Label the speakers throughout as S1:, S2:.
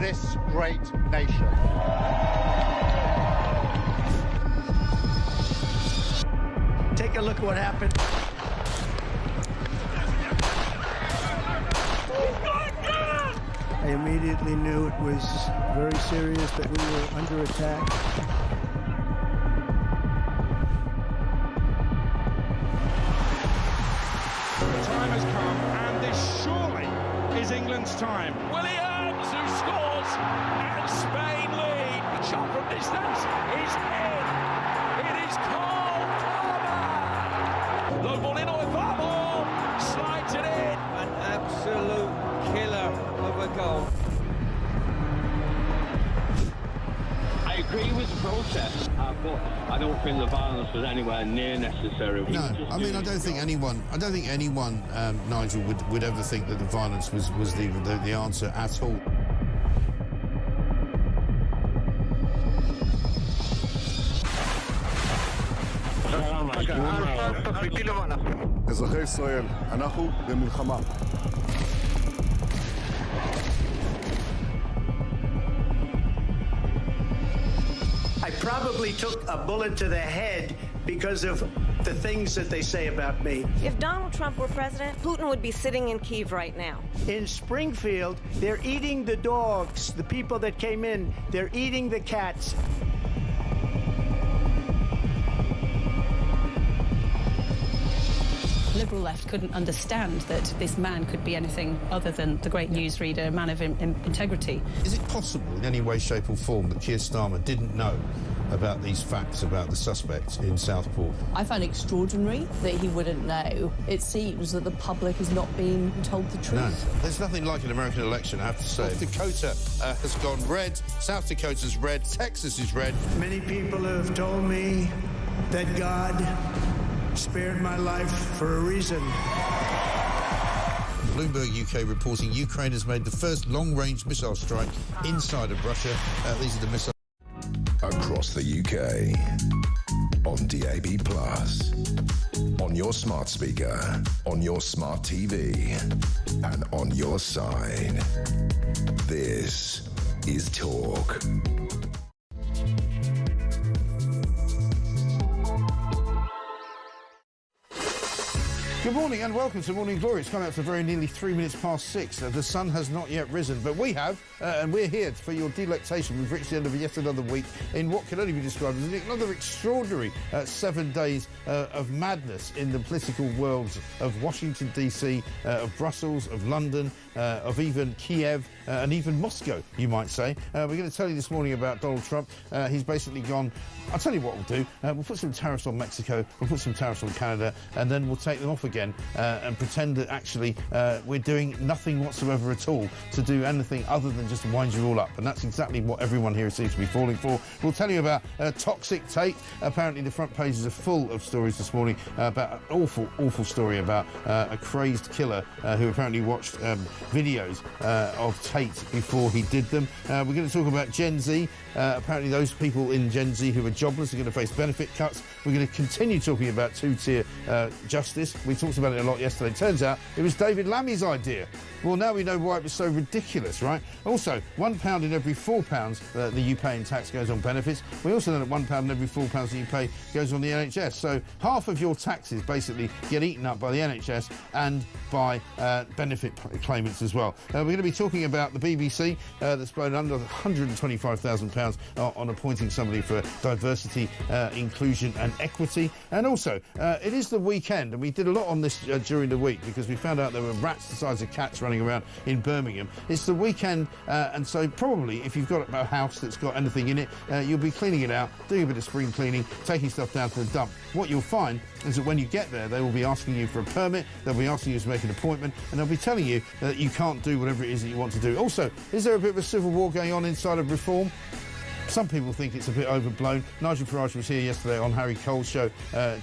S1: this great nation.
S2: Take a look at what happened. I immediately knew it was very serious, that we were under attack.
S3: The time has come, and this surely is England's time.
S4: Williams, who scores, and Spain lead. Shot from distance is in. It is Cole Palmer. Low ball in on Farage, slides it in.
S5: An absolute killer of a goal.
S6: I agree with the protest, but I don't think the violence was anywhere near necessary.
S7: No, I mean, I don't think anyone, Nigel, would ever think that the violence was the answer at all.
S8: אזרחי ישראל, אנחנו במלחמה.
S2: I probably took a bullet to the head because of the things that they say about me.
S9: If Donald Trump were president, Putin would be sitting in Kyiv right now.
S2: In Springfield, they're eating the dogs. The people that came in, they're eating the cats.
S10: Liberal left couldn't understand that this man could be anything other than the great newsreader, a man of integrity.
S7: Is it possible in any way, shape or form that Keir Starmer didn't know about these facts about the suspects in Southport?
S11: I find it extraordinary that he wouldn't know. It seems that the public has not been told the truth.
S7: No, there's nothing like an American election, I have to say. North Dakota has gone red, South Dakota's red, Texas is red.
S2: Many people have told me that God spared my life for a reason.
S7: Bloomberg UK reporting Ukraine has made the first long-range missile strike inside of Russia. These are the missiles.
S12: Across the UK, on DAB+, on your smart speaker, on your smart TV, and on your side. This is Talk.
S7: Good morning and welcome to Morning Glory. It's come out to very nearly 3 minutes past 6. The sun has not yet risen, but we have, and we're here for your delectation. We've reached the end of yet another week in what can only be described as another extraordinary 7 days of madness in the political worlds of Washington, D.C., of Brussels, of London, of even Kiev, and even Moscow, you might say. We're going to tell you this morning about Donald Trump. He's basically gone, I'll tell you what we'll do. We'll put some tariffs on Mexico, we'll put some tariffs on Canada, and then we'll take them off again and pretend that actually we're doing nothing whatsoever at all to do anything other than just wind you all up. And that's exactly what everyone here seems to be falling for. We'll tell you about Toxic Tate. Apparently the front pages are full of stories this morning about an awful, awful story about a crazed killer who apparently watched videos of Tate before he did them. We're going to talk about Gen Z. Apparently those people in Gen Z who are jobless are going to face benefit cuts. We're going to continue talking about two-tier justice. We talked about it a lot yesterday. Turns out it was David Lammy's idea. Well, now we know why it was so ridiculous, right? Also, £1 in every £4 that you pay in tax goes on benefits. We also know that £1 in every £4 that you pay goes on the NHS. So half of your taxes basically get eaten up by the NHS and by benefit claimants as well. We're going to be talking about the BBC that's blown under £125,000 on appointing somebody for diversity, inclusion and equity. And also, it is the weekend, and we did a lot on this during the week because we found out there were rats the size of cats running around in Birmingham. It's the weekend, and so probably if you've got a house that's got anything in it, you'll be cleaning it out, doing a bit of spring cleaning, taking stuff down to the dump. What you'll find is that when you get there, they will be asking you for a permit, they'll be asking you to make an appointment, and they'll be telling you that you can't do whatever it is that you want to do. Also, is there a bit of a civil war going on inside of Reform? Some people think it's a bit overblown. Nigel Farage was here yesterday on Harry Cole's show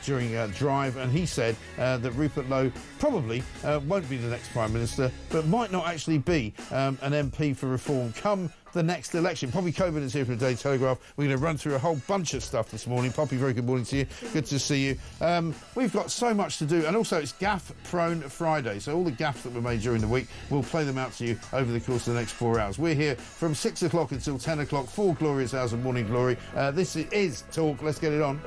S7: during Drive, and he said that Rupert Lowe probably won't be the next Prime Minister, but might not actually be an MP for Reform come the next election. Poppy Coburn is here from the Daily Telegraph. We're going to run through a whole bunch of stuff this morning. Poppy, very good morning to you. Good to see you. We've got so much to do, and also it's Gaff-Prone Friday, so all the gaffes that were made during the week, we'll play them out to you over the course of the next 4 hours. We're here from 6 o'clock until 10 o'clock, 4 glorious hours of Morning Glory. This is Talk. Let's get it on.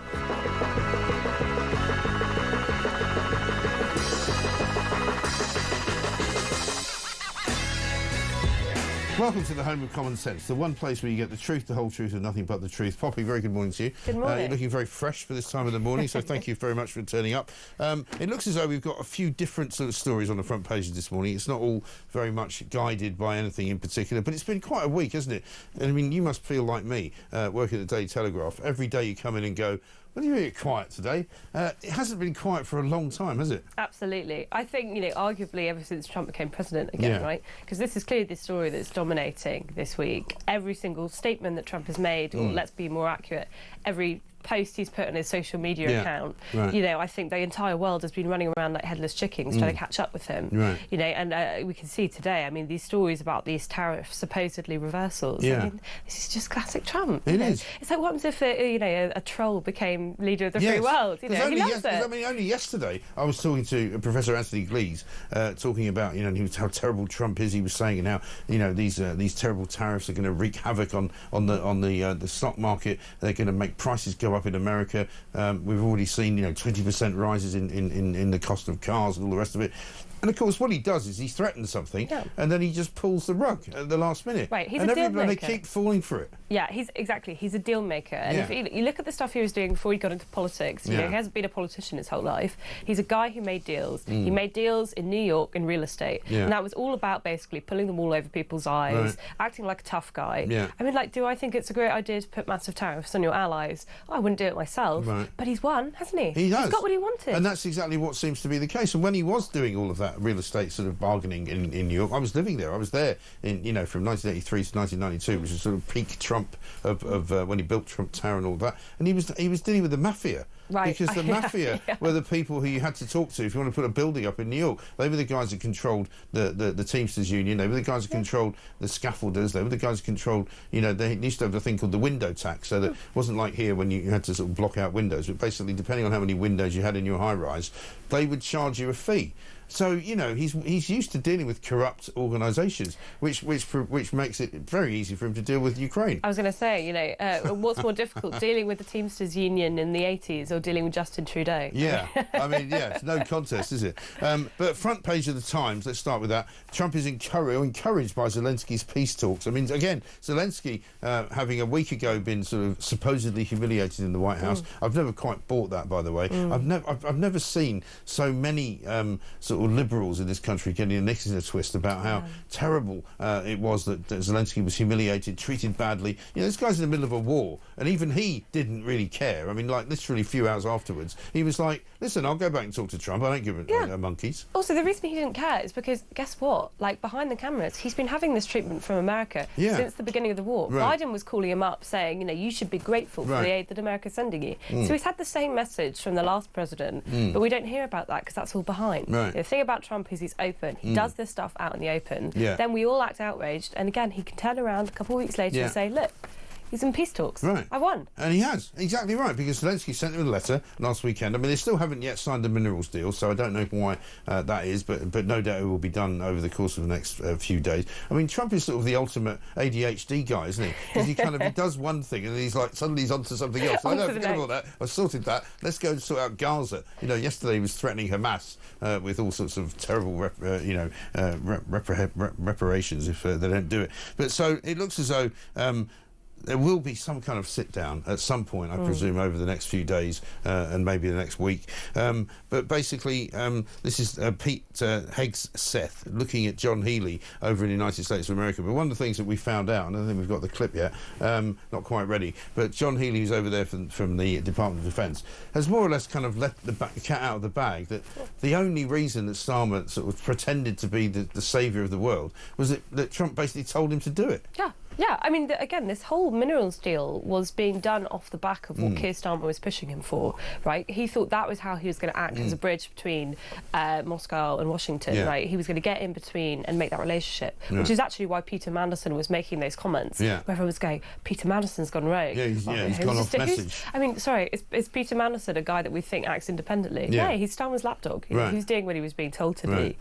S7: Welcome to the home of common sense, the one place where you get the truth, the whole truth, and nothing but the truth. Poppy, very good morning to you.
S9: Good morning.
S7: You're looking very fresh for this time of the morning, so thank you very much for turning up. It looks as though we've got a few different sort of stories on the front pages this morning. It's not all very much guided by anything in particular, but it's been quite a week, hasn't it? I mean, you must feel like me, working at the Daily Telegraph. Every day you come in and go, well, you're really quiet today. It hasn't been quiet for a long time, has it?
S13: Absolutely. I think, arguably ever since Trump became president again, right? Because this is clearly the story that's dominating this week. Every single statement that Trump has made, or let's be more accurate, every post he's put on his social media account, I think the entire world has been running around like headless chickens trying to catch up with him. And we can see today, I mean, these stories about these tariff supposedly reversals. I mean, this is just classic Trump.
S7: It is.
S13: It's like, what happens if a troll became leader of the free world? He loves it.
S7: I mean, only yesterday I was talking to Professor Anthony Glees, talking about how terrible Trump is. He was saying how these terrible tariffs are going to wreak havoc on the stock market. They're going to make prices go up in America. We've already seen 20% rises in the cost of cars and all the rest of it. And of course, what he does is he threatens something, and then he just pulls the rug at the last minute.
S13: Right, he's
S7: and
S13: a deal
S7: everybody
S13: maker.
S7: keep falling for it.
S13: Yeah, he's a deal maker. And if you look at the stuff he was doing before he got into politics, he hasn't been a politician his whole life. He's a guy who made deals. He made deals in New York in real estate. And that was all about basically pulling the wool over people's eyes, acting like a tough guy. I mean, do I think it's a great idea to put massive tariffs on your allies? I wouldn't do it myself. But he's won, hasn't he?
S7: He has.
S13: He's got what he wanted.
S7: And that's exactly what seems to be the case. And when he was doing all of that real estate sort of bargaining in New York, I was living there. I was there in from 1983 to 1992, which is sort of peak Trump of when he built Trump Tower and all that. And he was dealing with the mafia.
S13: Right.
S7: Because the mafia were the people who you had to talk to if you want to put a building up in New York. They were the guys that controlled the Teamsters Union. They were the guys that controlled the scaffolders. They were the guys that controlled, they used to have a thing called the window tax. So that it wasn't like here when you had to sort of block out windows. But basically, depending on how many windows you had in your high-rise, they would charge you a fee. So, he's used to dealing with corrupt organisations, which makes it very easy for him to deal with Ukraine.
S13: I was going to say, what's more difficult, dealing with the Teamsters Union in the 80s or dealing with Justin Trudeau?
S7: Yeah, I mean, it's no contest, is it? But front page of the Times, let's start with that. Trump is encouraged by Zelensky's peace talks. I mean, again, Zelensky, having a week ago been sort of supposedly humiliated in the White House. I've never quite bought that, by the way. I've never seen so many sort of liberals in this country getting a knickers in a twist about how terrible it was that Zelensky was humiliated, treated badly. This guy's in the middle of a war, and even he didn't really care. I mean, like, literally a few hours afterwards, he was like, listen, I'll go back and talk to Trump. I don't give a monkeys.
S13: Also, the reason he didn't care is because, guess what? Like, behind the cameras, he's been having this treatment from America since the beginning of the war. Biden was calling him up saying, you should be grateful for the aid that America's sending you. So he's had the same message from the last president, but we don't hear about that because that's all behind. The thing about Trump is he's open. He does this stuff out in the open. Then we all act outraged, and again, he can turn around a couple of weeks later and say, look, he's in peace talks. I won.
S7: And he has. Exactly right, because Zelensky sent him a letter last weekend. I mean, they still haven't yet signed the minerals deal, so I don't know why that is, but no doubt it will be done over the course of the next few days. I mean, Trump is sort of the ultimate ADHD guy, isn't he? Because he he does one thing, and then he's like, suddenly he's onto something else. I don't forget about that. I sorted that. Let's go and sort out Gaza. Yesterday he was threatening Hamas with all sorts of terrible reparations if they don't do it. But so it looks as though there will be some kind of sit-down at some point, I presume, over the next few days and maybe the next week. But basically, this is Pete Hegseth looking at John Healey over in the United States of America. But one of the things that we found out, and I don't think we've got the clip yet, not quite ready, but John Healey, who's over there from the Department of Defence, has more or less kind of let the cat out of the bag, that the only reason that Starmer sort of pretended to be the saviour of the world was that Trump basically told him to do it.
S13: Yeah. Yeah, I mean, again, this whole minerals deal was being done off the back of what Keir Starmer was pushing him for, right? He thought that was how he was going to act as a bridge between Moscow and Washington, right? He was going to get in between and make that relationship, which is actually why Peter Mandelson was making those comments, where everyone was going, Peter Manderson's gone rogue.
S7: Yeah, he's gone off message.
S13: I mean, sorry, is Peter Mandelson a guy that we think acts independently? Yeah, he's Starmer's lapdog. He was doing what he was being told to be.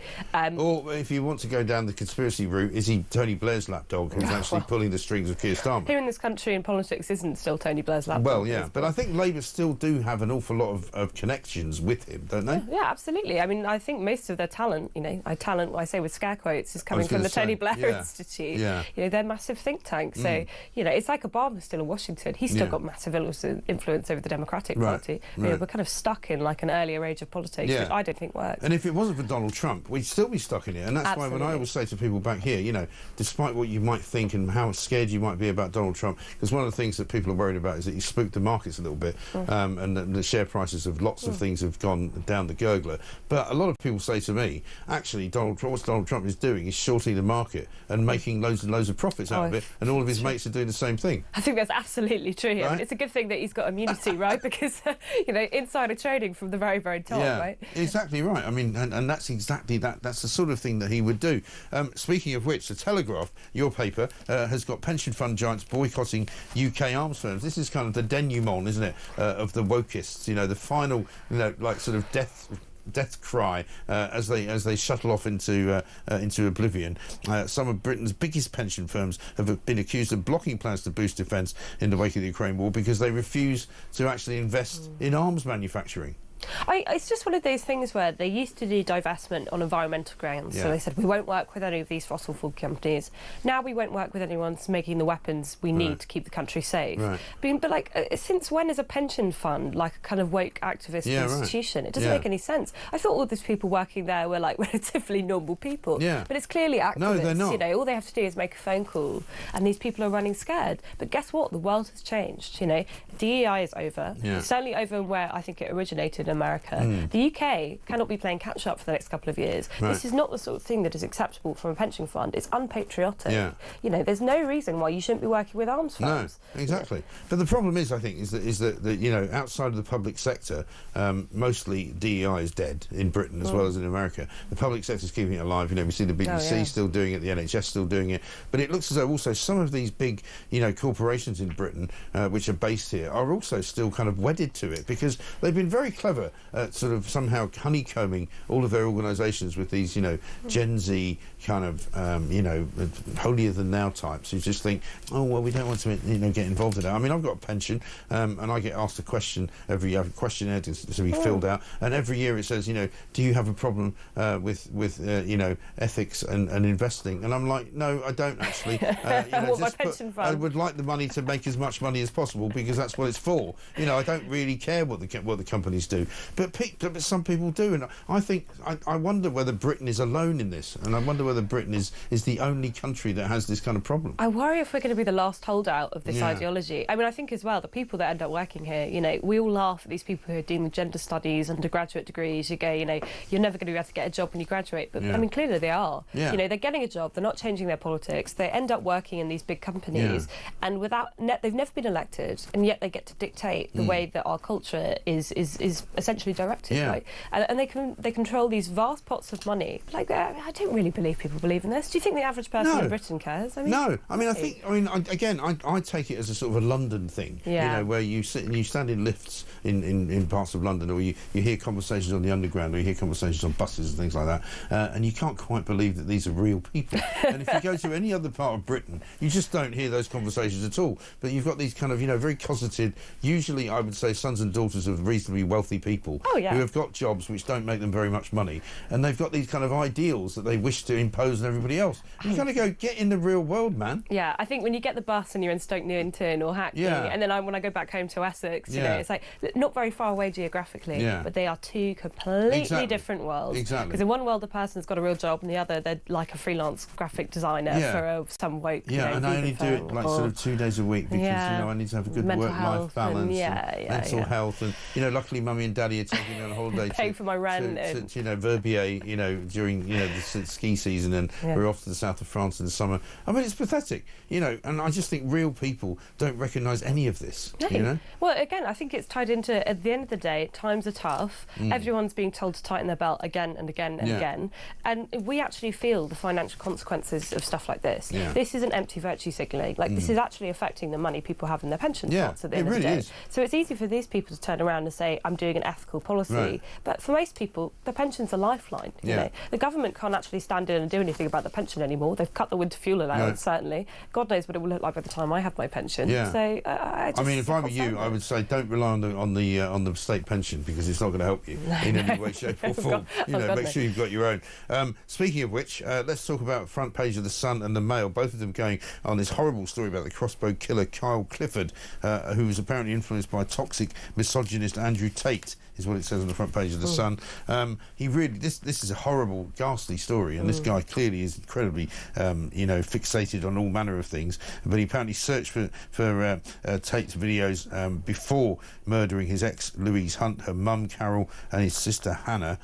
S7: Or if you want to go down the conspiracy route, is he Tony Blair's lapdog who's actually pulling the strings of Keir Starmer?
S13: Here in this country in politics isn't still Tony Blair's lapdog.
S7: Well, yeah, but I think Labour still do have an awful lot of connections with him, don't they?
S13: Yeah, absolutely. I mean, I think most of their talent, what I say with scare quotes, is coming from the Tony Blair Institute.
S7: Yeah.
S13: They're massive think tank. So, it's like Obama's still in Washington. He's still got massive influence over the Democratic Party. We're kind of stuck in like an earlier age of politics, which I don't think works.
S7: And if it wasn't for Donald Trump, we'd still be stuck in it. And that's why when I always say to people back here, despite what you might think and how scared you might be about Donald Trump, because one of the things that people are worried about is that he spooked the markets a little bit, and the share prices of lots of things have gone down the gurgler. But a lot of people say to me, actually, what Donald Trump is doing is shorting the market and making loads and loads of profits out of it, and all of his mates are doing the same thing.
S13: I think that's absolutely true. Right? I mean, it's a good thing that he's got immunity, right? Because, insider trading from the very, very top, right?
S7: Exactly right. I mean, and that's exactly that. That's the sort of thing that he would do. Speaking of which, the Telegraph, your paper, has got pension fund giants boycotting UK arms firms. This is kind of the denouement, isn't it, of the wokists? The final, sort of death cry as they shuttle off into oblivion. Some of Britain's biggest pension firms have been accused of blocking plans to boost defence in the wake of the Ukraine war because they refuse to actually invest in arms manufacturing.
S13: It's just one of those things where they used to do divestment on environmental grounds. So they said, we won't work with any of these fossil fuel companies. Now we won't work with anyone making the weapons we need to keep the country safe. But since when is a pension fund like a kind of woke activist institution? It doesn't make any sense. I thought all these people working there were like relatively normal people. But it's clearly activists.
S7: No, they're not.
S13: All they have to do is make a phone call and these people are running scared. But guess what? The world has changed. DEI is over. It's certainly over where I think it originated in America. The UK cannot be playing catch up for the next couple of years. This is not the sort of thing that is acceptable from a pension fund. It's unpatriotic. There's no reason why you shouldn't be working with arms firms.
S7: No, exactly. But the problem is, I think, is that outside of the public sector, mostly DEI is dead in Britain as well as in America. The public sector is keeping it alive. We see the BBC still doing it, the NHS still doing it. But it looks as though also some of these big, corporations in Britain, which are based here, are also still kind of wedded to it because they've been very clever at sort of somehow honeycombing all of their organisations with these, Gen Z kind of, holier-than-thou types who just think, oh, well, we don't want to, get involved in that. I mean, I've got a pension and I get asked a question every year, a questionnaire to be filled out, and every year it says, do you have a problem with ethics and investing? And I'm like, no, I don't actually.
S13: My pension fund.
S7: I would like the money to make as much money as possible because that's what it's for. I don't really care what the companies do. But some people do, and I think I wonder whether Britain is alone in this, and I wonder whether Britain is the only country that has this kind of problem.
S13: I worry if we're going to be the last holdout of this ideology. I mean, I think as well, the people that end up working here, we all laugh at these people who are doing gender studies, undergraduate degrees. You go, you're never going to be able to get a job when you graduate. But I mean, clearly they are. They're getting a job, they're not changing their politics, they end up working in these big companies, and they've never been elected, and yet they get to dictate the way that our culture is essentially directed, right? And they control these vast pots of money. I don't really believe people believe in this. Do you think the average person in Britain cares? I mean,
S7: no. I take it as a sort of a London thing, where you sit and you stand in lifts in parts of London, or you hear conversations on the underground, or you hear conversations on buses and things like that, and you can't quite believe that these are real people. And if you go to any other part of Britain, you just don't hear those conversations at all. But you've got these kind of, very cosseted, usually I would say sons and daughters of reasonably wealthy people who have got jobs which don't make them very much money, and they've got these kind of ideals that they wish to impose on everybody else. You kind of go, get in the real world, man.
S13: Yeah, I think when you get the bus and you're in Stoke Newington or Hackney, and then when I go back home to Essex, it's like not very far away geographically, but they are two completely different worlds.
S7: Exactly.
S13: Because in one world, the person's got a real job, and the other, they're like a freelance graphic designer for some woke.
S7: And I only do it like sort of 2 days a week because I need to have a good work-life balance, mental health, and luckily Mummy and Daddy are taking me on holiday
S13: paying for my rent
S7: to Verbier, during the ski season, and we're off to the south of France in the summer. I mean, it's pathetic, and I just think real people don't recognise any of this.
S13: No. Well, again, I think it's tied into, at the end of the day, times are tough. Everyone's being told to tighten their belt again and again and again, and we actually feel the financial consequences of stuff like this. This isn't empty virtue signalling. Like, this is actually affecting the money people have in their pension pots at the end of the day. So it's easy for these people to turn around and say, I'm doing an ethical policy, but for most people, the pension's a lifeline. You know? The government can't actually stand in and do anything about the pension anymore. They've cut the winter fuel allowance, certainly. God knows what it will look like by the time I have my pension. So I mean,
S7: if I were you, I would say don't rely on the state pension, because it's not going to help you in any way, shape or form. Make sure you've got your own. Speaking of which, let's talk about front page of the Sun and the Mail, both of them going on this horrible story about the Crossbow killer Kyle Clifford, who was apparently influenced by toxic misogynist Andrew Tate, is what it says on the front page of the Sun. He really, this is a horrible, ghastly story, and this guy clearly is incredibly, fixated on all manner of things. But he apparently searched for Tate's videos before murdering his ex Louise Hunt, her mum Carol, and his sister Hannah.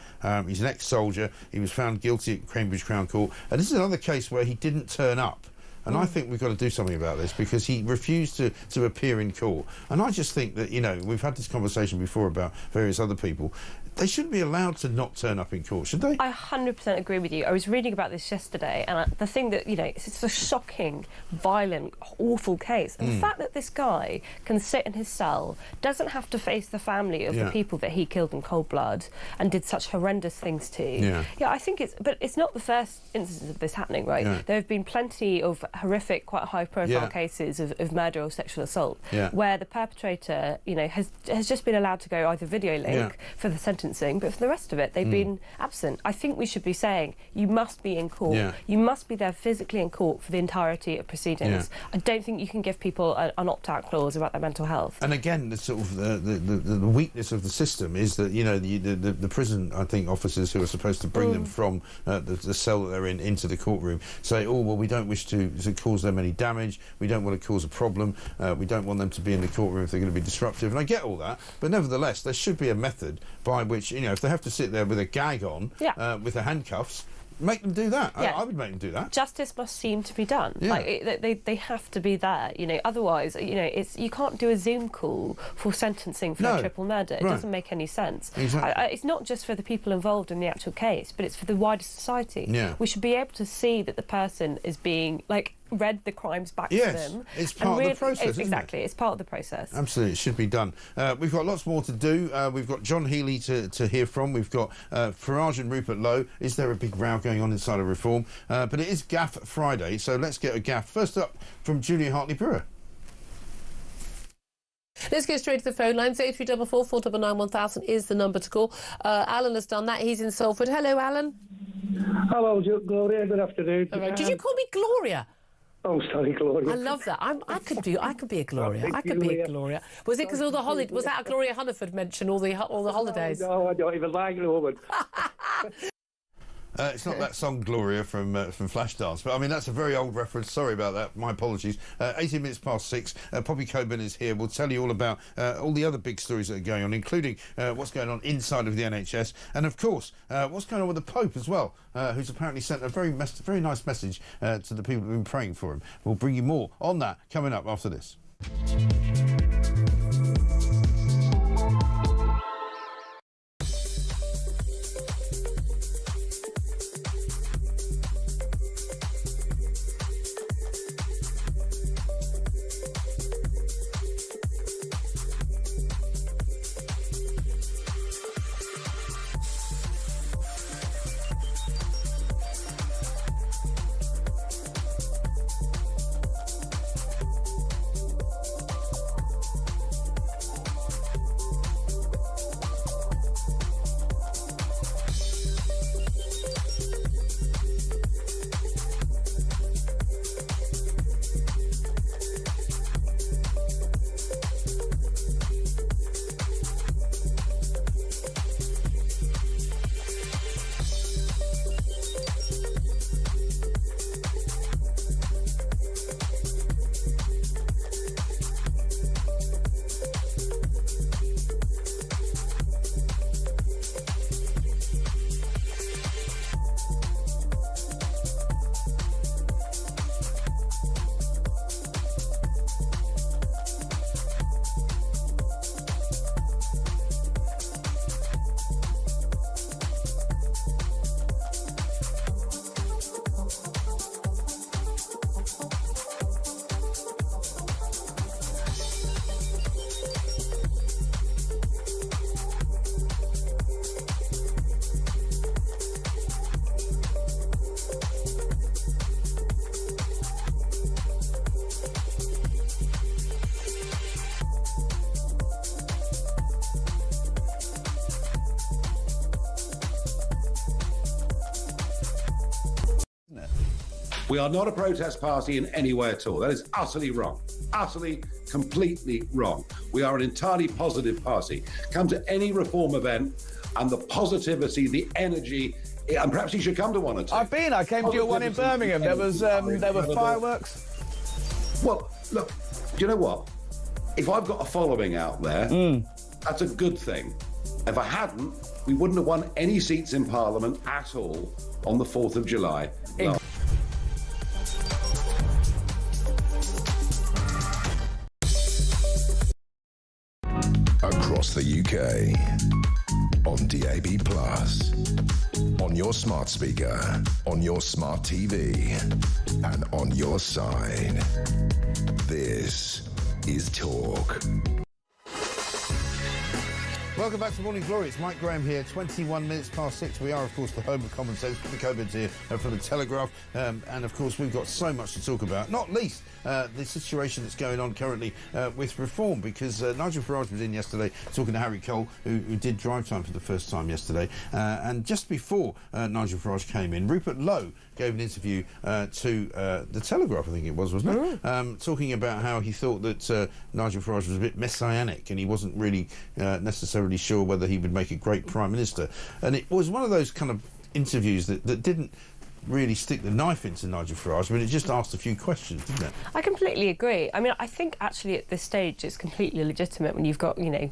S7: He's an ex-soldier. He was found guilty at Cambridge Crown Court, and this is another case where he didn't turn up. And I think we've got to do something about this, because he refused to appear in court. And I just think that, we've had this conversation before about various other people. They shouldn't be allowed to not turn up in court, should they?
S13: I 100% agree with you. I was reading about this yesterday, and the thing that, it's a shocking, violent, awful case. And the fact that this guy can sit in his cell, doesn't have to face the family of the people that he killed in cold blood and did such horrendous things to. I think but it's not the first instance of this happening, right? There have been plenty of horrific, quite high-profile cases of murder or sexual assault where the perpetrator, has just been allowed to go either video link for the sentencing, but for the rest of it, they've been absent. I think we should be saying, you must be in court. You must be there physically in court for the entirety of proceedings. I don't think you can give people an opt-out clause about their mental health.
S7: And again, the sort of the weakness of the system is that, the prison, I think, officers who are supposed to bring them from the cell that they're in into the courtroom say, oh, well, we don't wish to cause them any damage, we don't want to cause a problem, we don't want them to be in the courtroom if they're going to be disruptive. And I get all that, but nevertheless, there should be a method by which, if they have to sit there with a gag on, with the handcuffs, make them do that. I would make them do that. Justice
S13: must seem to be done. They have to be there. Otherwise, you can't do a Zoom call for sentencing for a triple murder. It doesn't make any sense.
S7: Exactly.
S13: It's not just for the people involved in the actual case, but it's for the wider society. We should be able to see that the person is being read the crimes back to them.
S7: It's part of the process,
S13: exactly, it's part of the process.
S7: Absolutely, it should be done. We've got lots more to do. We've got John Healey to hear from. We've got Farage and Rupert Lowe. Is there a big row going on inside of Reform? But it is Gaff Friday, so let's get a gaff. First up from Julia Hartley-Brewer.
S14: Let's go straight to the phone lines. 8344 499 1000 is the number to call. Alan has done that. He's in Salford. Hello, Alan.
S15: Hello, Gloria. Good afternoon.
S14: All right. Did you call me Gloria?
S15: Oh, sorry, Gloria.
S14: I love that. I could be a Gloria. I could be a Gloria. Was it because all the holidays? Was that a Gloria Hunniford mention? All the holidays?
S15: No, I don't even like the woman.
S7: It's not that song Gloria from Flashdance, but I mean that's a very old reference. Sorry about that. My apologies. 18 minutes past 6. Poppy Coburn is here. We'll tell you all about all the other big stories that are going on, including what's going on inside of the NHS, and of course what's going on with the Pope as well, who's apparently sent a very nice message to the people who've been praying for him. We'll bring you more on that coming up after this.
S16: We are not a protest party in any way at all. That is utterly wrong. Utterly, completely wrong. We are an entirely positive party. Come to any reform event and the positivity, the energy, and perhaps you should come to one or two.
S17: I've been. I came to your one in Birmingham. There were fireworks.
S16: Well, look, do you know what? If I've got a following out there, that's a good thing. If I hadn't, we wouldn't have won any seats in Parliament at all on the 4th of July.
S12: Across the UK, on DAB+, on your smart speaker, on your smart TV, and on your side. This is Talk.
S7: Welcome back to Morning Glory. It's Mike Graham here, 21 minutes past 6. We are, of course, the home of common sense. The COVID's here for the Telegraph. And, of course, we've got so much to talk about, not least the situation that's going on currently with reform, because Nigel Farage was in yesterday talking to Harry Cole, who did drive time for the first time yesterday. And just before Nigel Farage came in, Rupert Lowe gave an interview to the Telegraph, I think it was, wasn't it? Talking about how he thought that Nigel Farage was a bit messianic and he wasn't really necessarily sure whether he would make a great Prime Minister. And it was one of those kind of interviews that didn't really stick the knife into Nigel Farage. I mean, it just asked a few questions, didn't it?
S13: I completely agree. I mean, I think actually at this stage it's completely legitimate when you've got, you know,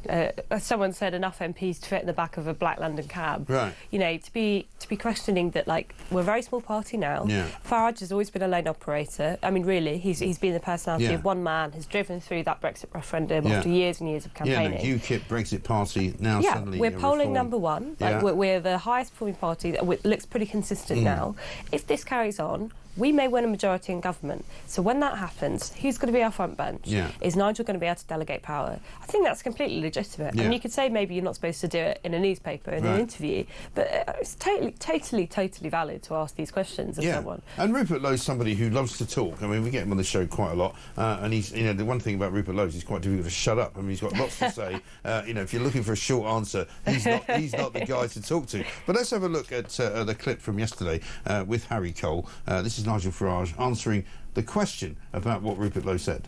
S13: as someone said, enough MPs to fit in the back of a black London cab.
S7: Right.
S13: You know, to be questioning that, like, we're a very small party now.
S7: Yeah.
S13: Farage has always been a lone operator. I mean, really, he's been the personality of one man, has driven through that Brexit referendum after years and years of campaigning.
S7: Yeah, UKIP, Brexit Party, now suddenly
S13: we're polling number one. Like, we're the highest performing party that looks pretty consistent now. If this carries on, we may win a majority in government. So when that happens, who's going to be our front bench?
S7: Yeah.
S13: Is Nigel going to be able to delegate power? I think that's completely legitimate. And you could say maybe you're not supposed to do it in a newspaper, in an interview, but it's totally valid to ask these questions of someone.
S7: And Rupert Lowe's somebody who loves to talk. I mean, we get him on the show quite a lot, and he's, you know, the one thing about Rupert Lowe is he's quite difficult to shut up. I mean, he's got lots to say. You know, if you're looking for a short answer, he's not the guy to talk to. But let's have a look at the clip from yesterday with Harry Cole. This is Nigel Farage answering the question about what Rupert Lowe said.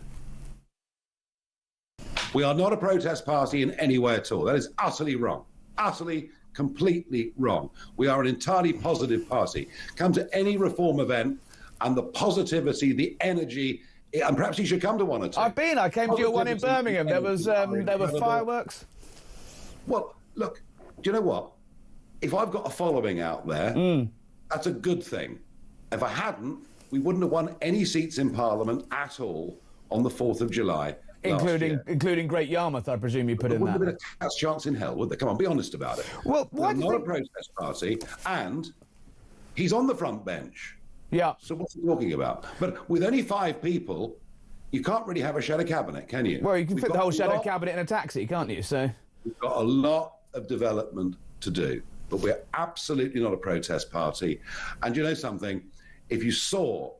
S16: We are not a protest party in any way at all. That is utterly wrong. Utterly, completely wrong. We are an entirely positive party. Come to any reform event and the positivity, the energy, and perhaps you should come to one or two.
S17: I've been. I came to your one in Birmingham. There were fireworks.
S16: Well, look, do you know what? If I've got a following out there, that's a good thing. If I hadn't, we wouldn't have won any seats in Parliament at all on the 4th of July.
S17: Including Great Yarmouth, I presume you put in that.
S16: Wouldn't have been a cat's chance in hell, would there? Come on, be honest about it.
S17: Well, why
S16: We're not a protest party, and he's on the front bench.
S17: Yeah.
S16: So what's he talking about? But with only 5 people, you can't really have a shadow cabinet, can you?
S17: Well, you can fit the whole shadow cabinet in a taxi, can't you? So
S16: we've got a lot of development to do, but we're absolutely not a protest party. And you know something? If you saw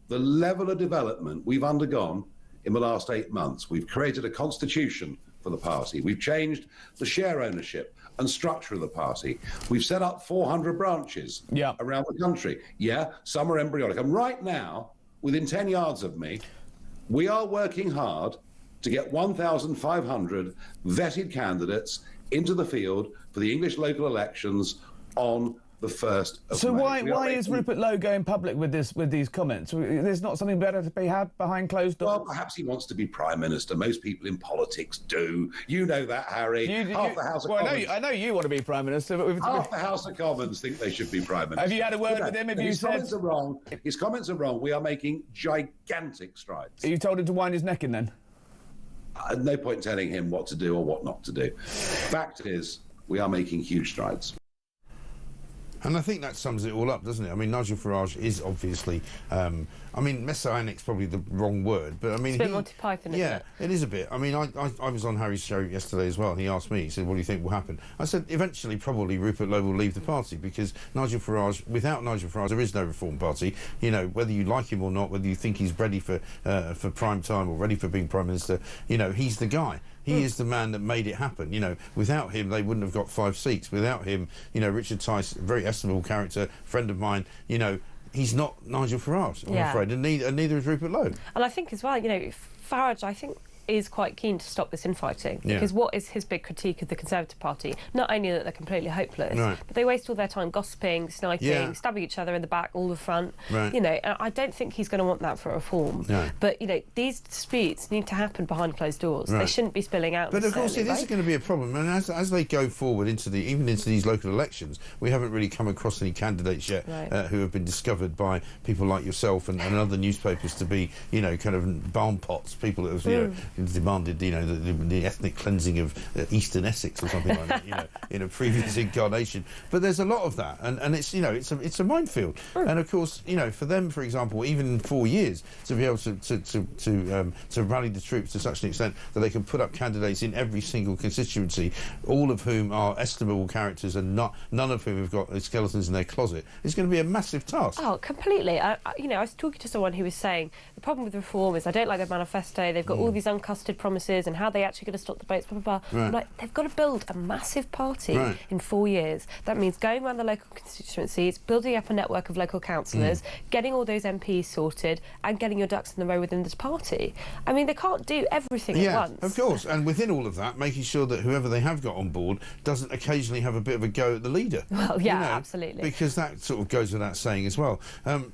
S16: the level of development we've undergone in the last 8 months, we've created a constitution for the party. We've changed the share ownership and structure of the party. We've set up 400 branches around the country. Yeah, some are embryonic. And right now, within 10 yards of me, we are working hard to get 1,500 vetted candidates into the field for the English local elections on the 1st of May.
S17: So why is Rupert Lowe going public with these comments? There's not something better to be had behind closed doors?
S16: Well, perhaps he wants to be Prime Minister. Most people in politics do. You know that, Harry. Half the House of Commons...
S17: I know you want to be Prime Minister. But
S16: half the House of Commons think they should be Prime Minister.
S17: Have you had a word with him?
S16: His comments are wrong. His comments are wrong. We are making gigantic strides.
S17: You told him to wind his neck in then?
S16: No point telling him what to do or what not to do. Fact is, we are making huge strides.
S7: And I think that sums it all up, doesn't it? I mean, Nigel Farage is obviously, I mean, messianic's probably the wrong word, but I mean...
S13: It's a bit Monty Python, isn't it?
S7: Yeah, it is a bit. I mean, I was on Harry's show yesterday as well, and he asked me, he said, what do you think will happen? I said, eventually, probably Rupert Lowe will leave the party, because Nigel Farage, without Nigel Farage, there is no Reform Party. You know, whether you like him or not, whether you think he's ready for prime time or ready for being Prime Minister, you know, he's the guy. He is the man that made it happen. You know, without him, they wouldn't have got 5 seats. Without him, you know, Richard Tice, very estimable character, friend of mine, you know, he's not Nigel Farage, I'm afraid, and neither is Rupert Lowe.
S13: And I think as well, you know, Farage, I think, is quite keen to stop this infighting, because what is his big critique of the Conservative Party? Not only that they're completely hopeless, but they waste all their time gossiping, sniping, stabbing each other in the back, all the front. You know, and I don't think he's going to want that for reform. But, you know, these disputes need to happen behind closed doors. They shouldn't be spilling out.
S7: But of course, it is going to be a problem, and as they go forward even into these local elections, we haven't really come across any candidates yet who have been discovered by people like yourself and other newspapers to be, you know, kind of barn pots, people that have, you know, demanded, you know, the ethnic cleansing of Eastern Essex or something like that, you know, in a previous incarnation. But there's a lot of that, and it's, you know, it's a minefield. And of course, you know, for them, for example, even in 4 years, to be able to rally the troops to such an extent that they can put up candidates in every single constituency, all of whom are estimable characters and none of whom have got skeletons in their closet, is going to be a massive task.
S13: Oh, completely. You know, I was talking to someone who was saying the problem with reform is I don't like their manifesto. They've got all these uncosted promises and how they actually going to stop the votes, blah, blah, blah. I'm like, they've got to build a massive party in 4 years. That means going around the local constituencies, building up a network of local councillors, getting all those MPs sorted, and getting your ducks in the row within this party. I mean, they can't do everything at once.
S7: Of course, and within all of that, making sure that whoever they have got on board doesn't occasionally have a bit of a go at the leader.
S13: Well, yeah,
S7: you know,
S13: absolutely.
S7: Because that sort of goes without saying as well.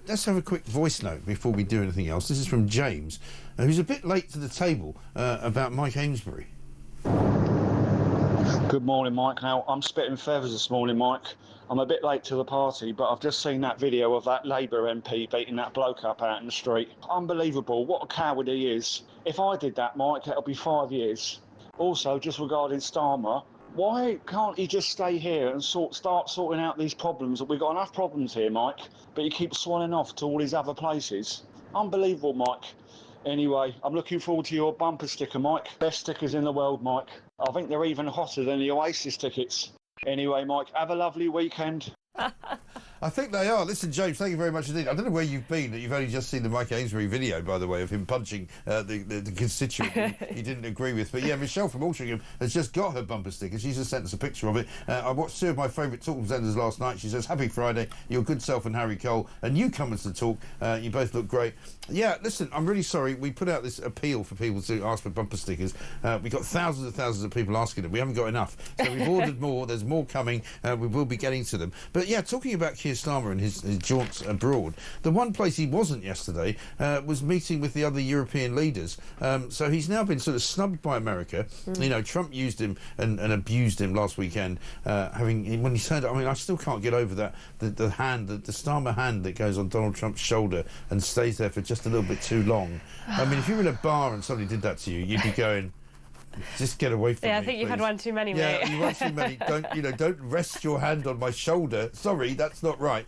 S7: Let's have a quick voice note before we do anything else. This is from James, who's a bit late to the table about Mike Amesbury.
S18: Good morning, Mike. Now, I'm spitting feathers this morning, Mike. I'm a bit late to the party, but I've just seen that video of that Labour MP beating that bloke up out in the street. Unbelievable. What a coward he is. If I did that, Mike, it'll be 5 years. Also, just regarding Starmer, why can't he just stay here and start sorting out these problems? We've got enough problems here, Mike, but he keeps swanning off to all these other places. Unbelievable, Mike. Anyway, I'm looking forward to your bumper sticker, Mike. Best stickers in the world, Mike. I think they're even hotter than the Oasis tickets. Anyway, Mike, have a lovely weekend.
S7: I think they are. Listen, James, thank you very much indeed. I don't know where you've been. You've only just seen the Mike Amesbury video, by the way, of him punching the constituent he didn't agree with. But yeah, Michelle from Altrincham has just got her bumper sticker. She's just sent us a picture of it. I watched two of my favourite talk presenters last night. She says, "Happy Friday, your good self and Harry Cole, and newcomers to talk. You both look great." Yeah, listen, I'm really sorry. We put out this appeal for people to ask for bumper stickers. We've got thousands and thousands of people asking them. We haven't got enough. So we've ordered more. There's more coming. We will be getting to them. But yeah, talking about Keir Starmer and his jaunts abroad, the one place he wasn't yesterday was meeting with the other European leaders. So he's now been sort of snubbed by America. You know, Trump used him and abused him last weekend. When he said, I mean, I still can't get over that the Starmer hand that goes on Donald Trump's shoulder and stays there for just a little bit too long. I mean, if you were in a bar and somebody did that to you, you'd be going, just get away from me.
S13: Yeah, I think you've had one too many, mate.
S7: Yeah, you've had too many. Don't rest your hand on my shoulder. Sorry, that's not right.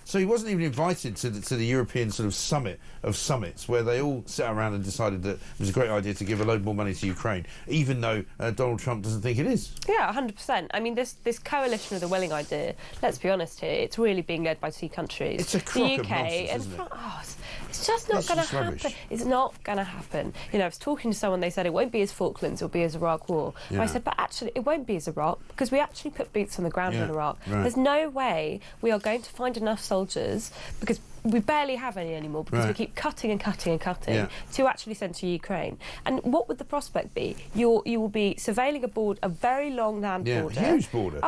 S7: So he wasn't even invited to the European sort of summit of summits, where they all sat around and decided that it was a great idea to give a load more money to Ukraine, even though Donald Trump doesn't think it is.
S13: Yeah, 100%. I mean, this coalition of the willing idea, let's be honest here, it's really being led by two countries.
S7: It's a crock
S13: the UK
S7: of nonsense,
S13: and
S7: isn't it?
S13: It's just not going to happen.
S7: Rubbish.
S13: It's not going to happen. You know, I was talking to someone, they said it won't be as Falklands, it'll be as Iraq War.
S7: Yeah.
S13: I said, but actually, it won't be as Iraq, because we actually put boots on the ground in Iraq.
S7: Right.
S13: There's no way we are going to find enough soldiers, because we barely have any anymore, because we keep cutting and cutting and cutting to actually send to Ukraine. And what would the prospect be? You will be surveilling a very long land border.
S7: Yeah, huge border.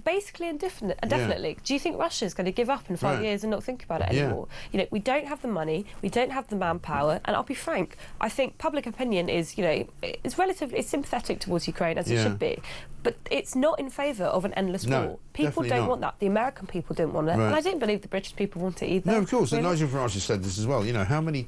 S13: Basically indefinitely. Do you think Russia's going to give up in 5 years and not think about it anymore? You know, we don't have the money, we don't have the manpower, and I'll be frank, I think public opinion is, you know, it's sympathetic towards Ukraine, as it should be, but it's not in favour of an endless war. People don't want that. The American people don't want it, and I don't believe the British people want it either.
S7: No, of course, and Nigel Farage has said this as well. You know, how many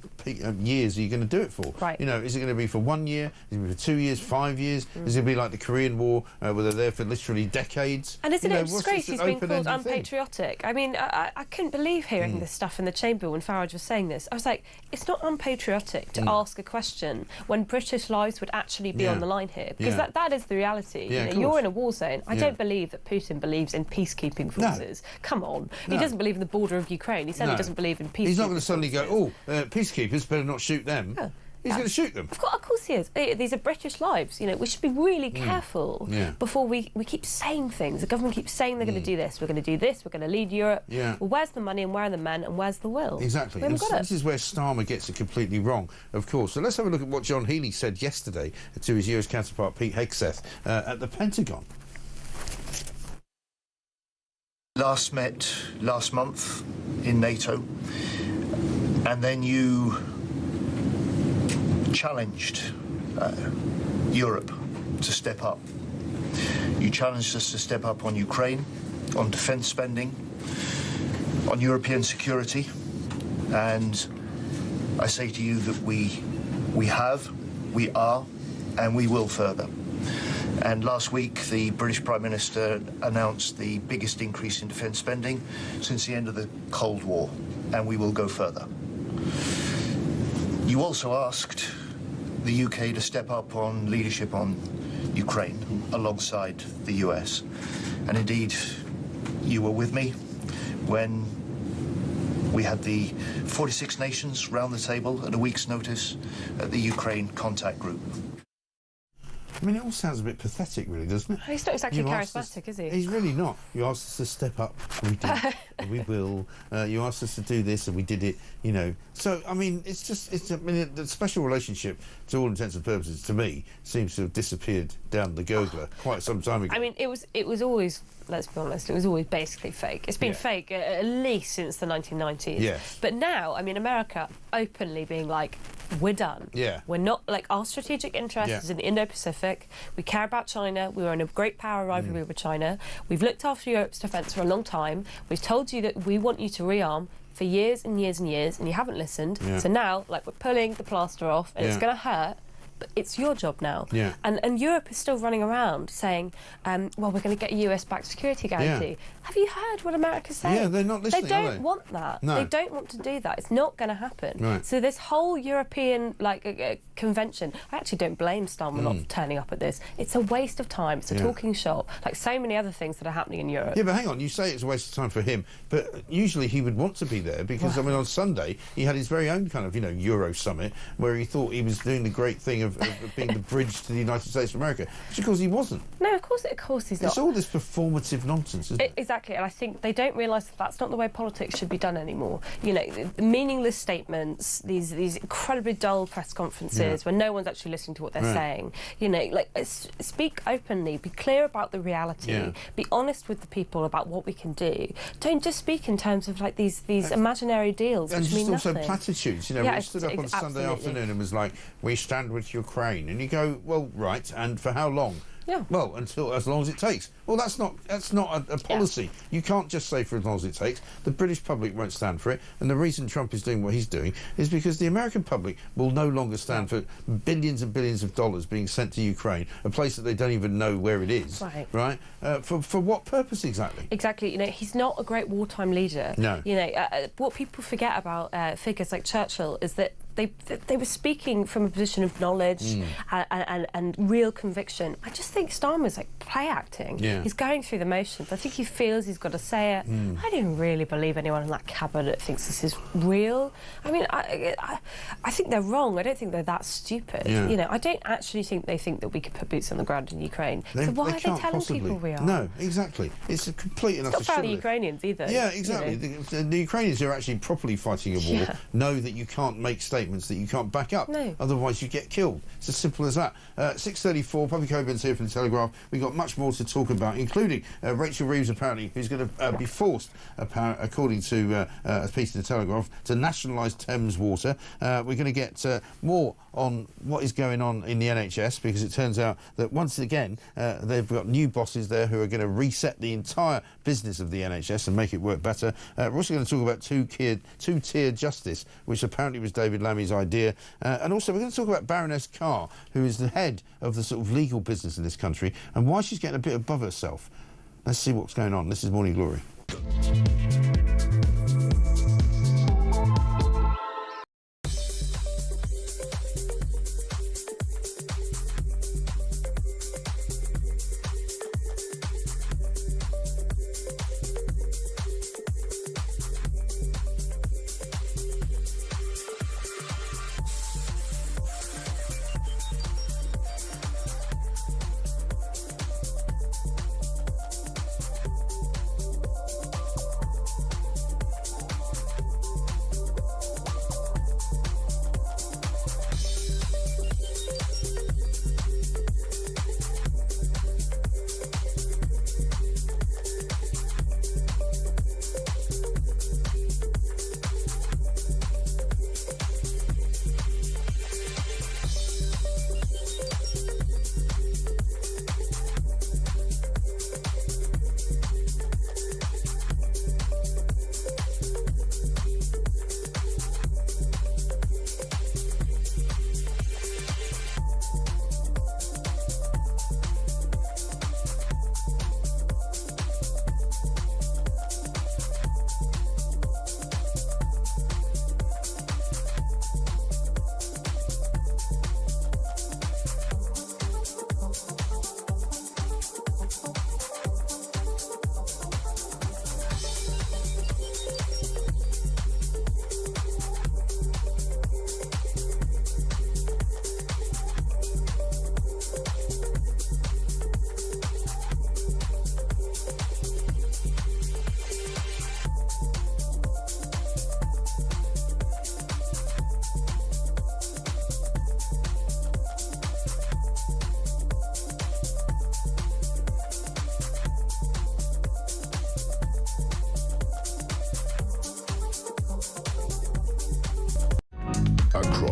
S7: years are you going to do it for?
S13: Right.
S7: You know, is it going to be for 1 year? Is it going to be for 2 years, 5 years? Is it going to be like the Korean War, where they're there for literally decades?
S13: And isn't it a disgrace he's been called unpatriotic? I mean, I couldn't believe hearing this stuff in the chamber when Farage was saying this. I was like, it's not unpatriotic to ask a question when British lives would actually be on the line here, because that is the reality.
S7: Yeah,
S13: you know, you're in a war zone. I don't believe that Putin believes in peacekeeping forces. No. Come on. No. He doesn't believe in the border of Ukraine. He certainly doesn't believe in peacekeeping.
S7: He's not going to suddenly go, peacekeepers, better not shoot them.
S13: Yeah.
S7: He's going to shoot them.
S13: Of course he is. These are British lives. You know, we should be really careful before we keep saying things. The government keeps saying they're going to do this, we're going to do this, we're going to lead Europe.
S7: Yeah.
S13: Well, where's the money and where are the men and where's the will?
S7: Exactly.
S13: We haven't got it.
S7: This is where Starmer gets it completely wrong, of course. So let's have a look at what John Healey said yesterday to his US counterpart Pete Hegseth at the Pentagon.
S19: Last met last month in NATO, and then you challenged Europe to step up. You challenged us to step up on Ukraine, on defence spending, on European security, and I say to you that we have, we are, and we will further. And last week, the British Prime Minister announced the biggest increase in defence spending since the end of the Cold War, and we will go further. You also asked the UK to step up on leadership on Ukraine alongside the US. And indeed, you were with me when we had the 46 nations round the table at a week's notice at the Ukraine contact group.
S7: I mean, it all sounds a bit pathetic, really, doesn't it?
S13: He's not exactly charismatic, is he?
S7: He's really not. You asked us to step up, and we did, and we will. You asked us to do this, and we did it, you know. So, I mean, I mean, the special relationship, to all intents and purposes, to me, seems to have disappeared down the gurgler quite some time ago.
S13: I mean, it was always, let's be honest, it was always basically fake. It's been fake at least since the 1990s.
S7: Yes.
S13: But now, I mean, America openly being like, we're done.
S7: Yeah.
S13: We're not, like, our strategic interest is in Indo-Pacific. We care about China. We were in a great power rivalry with China. We've looked after Europe's defence for a long time. We've told you that we want you to rearm for years and years and years, and you haven't listened.
S7: Yeah.
S13: So now, like, we're pulling the plaster off, and it's going to hurt. But it's your job now.
S7: Yeah.
S13: And Europe is still running around saying, well, we're going to get a US-backed security guarantee. Yeah. Have you heard what America's saying?
S7: Yeah, they're not listening,
S13: They don't
S7: are they?
S13: want that.
S7: No.
S13: They don't want to do that. It's not going to happen.
S7: Right.
S13: So this whole European convention, I actually don't blame Starmer not turning up at this. It's a waste of time. It's a talking shop, like so many other things that are happening in Europe.
S7: Yeah, but hang on, you say it's a waste of time for him, but usually he would want to be there because, I mean, on Sunday he had his very own kind of, you know, Euro summit where he thought he was doing the great thing of being the bridge to the United States of America, which of course he wasn't.
S13: No, of course he's not.
S7: It's all this performative nonsense, isn't it?
S13: Exactly, and I think they don't realise that that's not the way politics should be done anymore. You know, the meaningless statements, these incredibly dull press conferences where no one's actually listening to what they're saying. You know, like, speak openly, be clear about the reality, be honest with the people about what we can do. Don't just speak in terms of, like, these imaginary deals,
S7: and
S13: which
S7: just
S13: mean
S7: also
S13: nothing.
S7: platitudes. You know, we stood up on Sunday afternoon and was like, we stand with Ukraine, and you go, well, right, and for how long?
S13: Yeah.
S7: Well, as long as it takes. Well, that's not a policy. You can't just say for as long as it takes. The British public won't stand for it, and the reason Trump is doing what he's doing is because the American public will no longer stand for billions and billions of dollars being sent to Ukraine, a place that they don't even know where it is. Right. For what purpose exactly?
S13: Exactly. You know, he's not a great wartime leader.
S7: No.
S13: You know, what people forget about figures like Churchill is that they were speaking from a position of knowledge and real conviction. I just think Starmer's like play acting.
S7: Yeah.
S13: He's going through the motions. I think he feels he's got to say it. I don't really believe anyone in that cabinet thinks this is real. I mean, I think they're wrong. I don't think they're that stupid.
S7: Yeah.
S13: You know, I don't actually think they think that we could put boots on the ground in Ukraine. So why are they telling people we are?
S7: No, exactly. It's a complete and utter
S13: It's not fair to the
S7: shibboleth.
S13: Ukrainians either.
S7: Yeah, exactly.
S13: You know.
S7: The Ukrainians who are actually properly fighting a war know that you can't make statements that you can't back up.
S13: No.
S7: Otherwise you get killed. It's as simple as that. 6:34, Public Coben's here from the Telegraph. We've got much more to talk about, including Rachel Reeves, apparently, who's going to be forced, according to a piece in the Telegraph, to nationalise Thames Water. We're going to get more on what is going on in the NHS, because it turns out that once again they've got new bosses there who are going to reset the entire business of the NHS and make it work better. We're also going to talk about two-tier justice, which apparently was David Lammy's idea. And also we're going to talk about Baroness Carr, who is the head of the sort of legal business in this country, and why she's getting a bit above herself. Let's see what's going on. This is Morning Glory.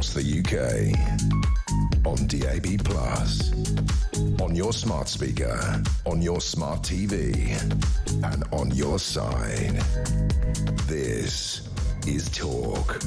S12: across the UK. On DAB+, on your smart speaker, on your smart TV, and on your side. This is Talk.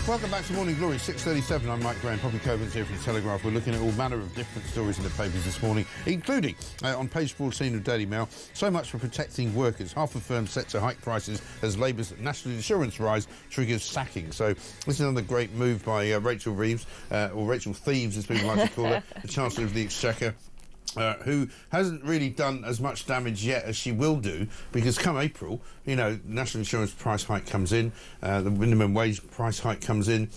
S7: Welcome back to Morning Glory, 6:37. I'm Mike Graham. Poppy Coburn's here from The Telegraph. We're looking at all manner of different stories in the papers this morning, including on page 14 of Daily Mail, so much for protecting workers. Half of firms set to hike prices as Labour's national insurance rise triggers sacking. So this is another great move by Rachel Reeves, or Rachel Thieves, as people like to call her, the Chancellor of the Exchequer. Who hasn't really done as much damage yet as she will do, because come April, you know, national insurance price hike comes in, the minimum wage price hike comes in.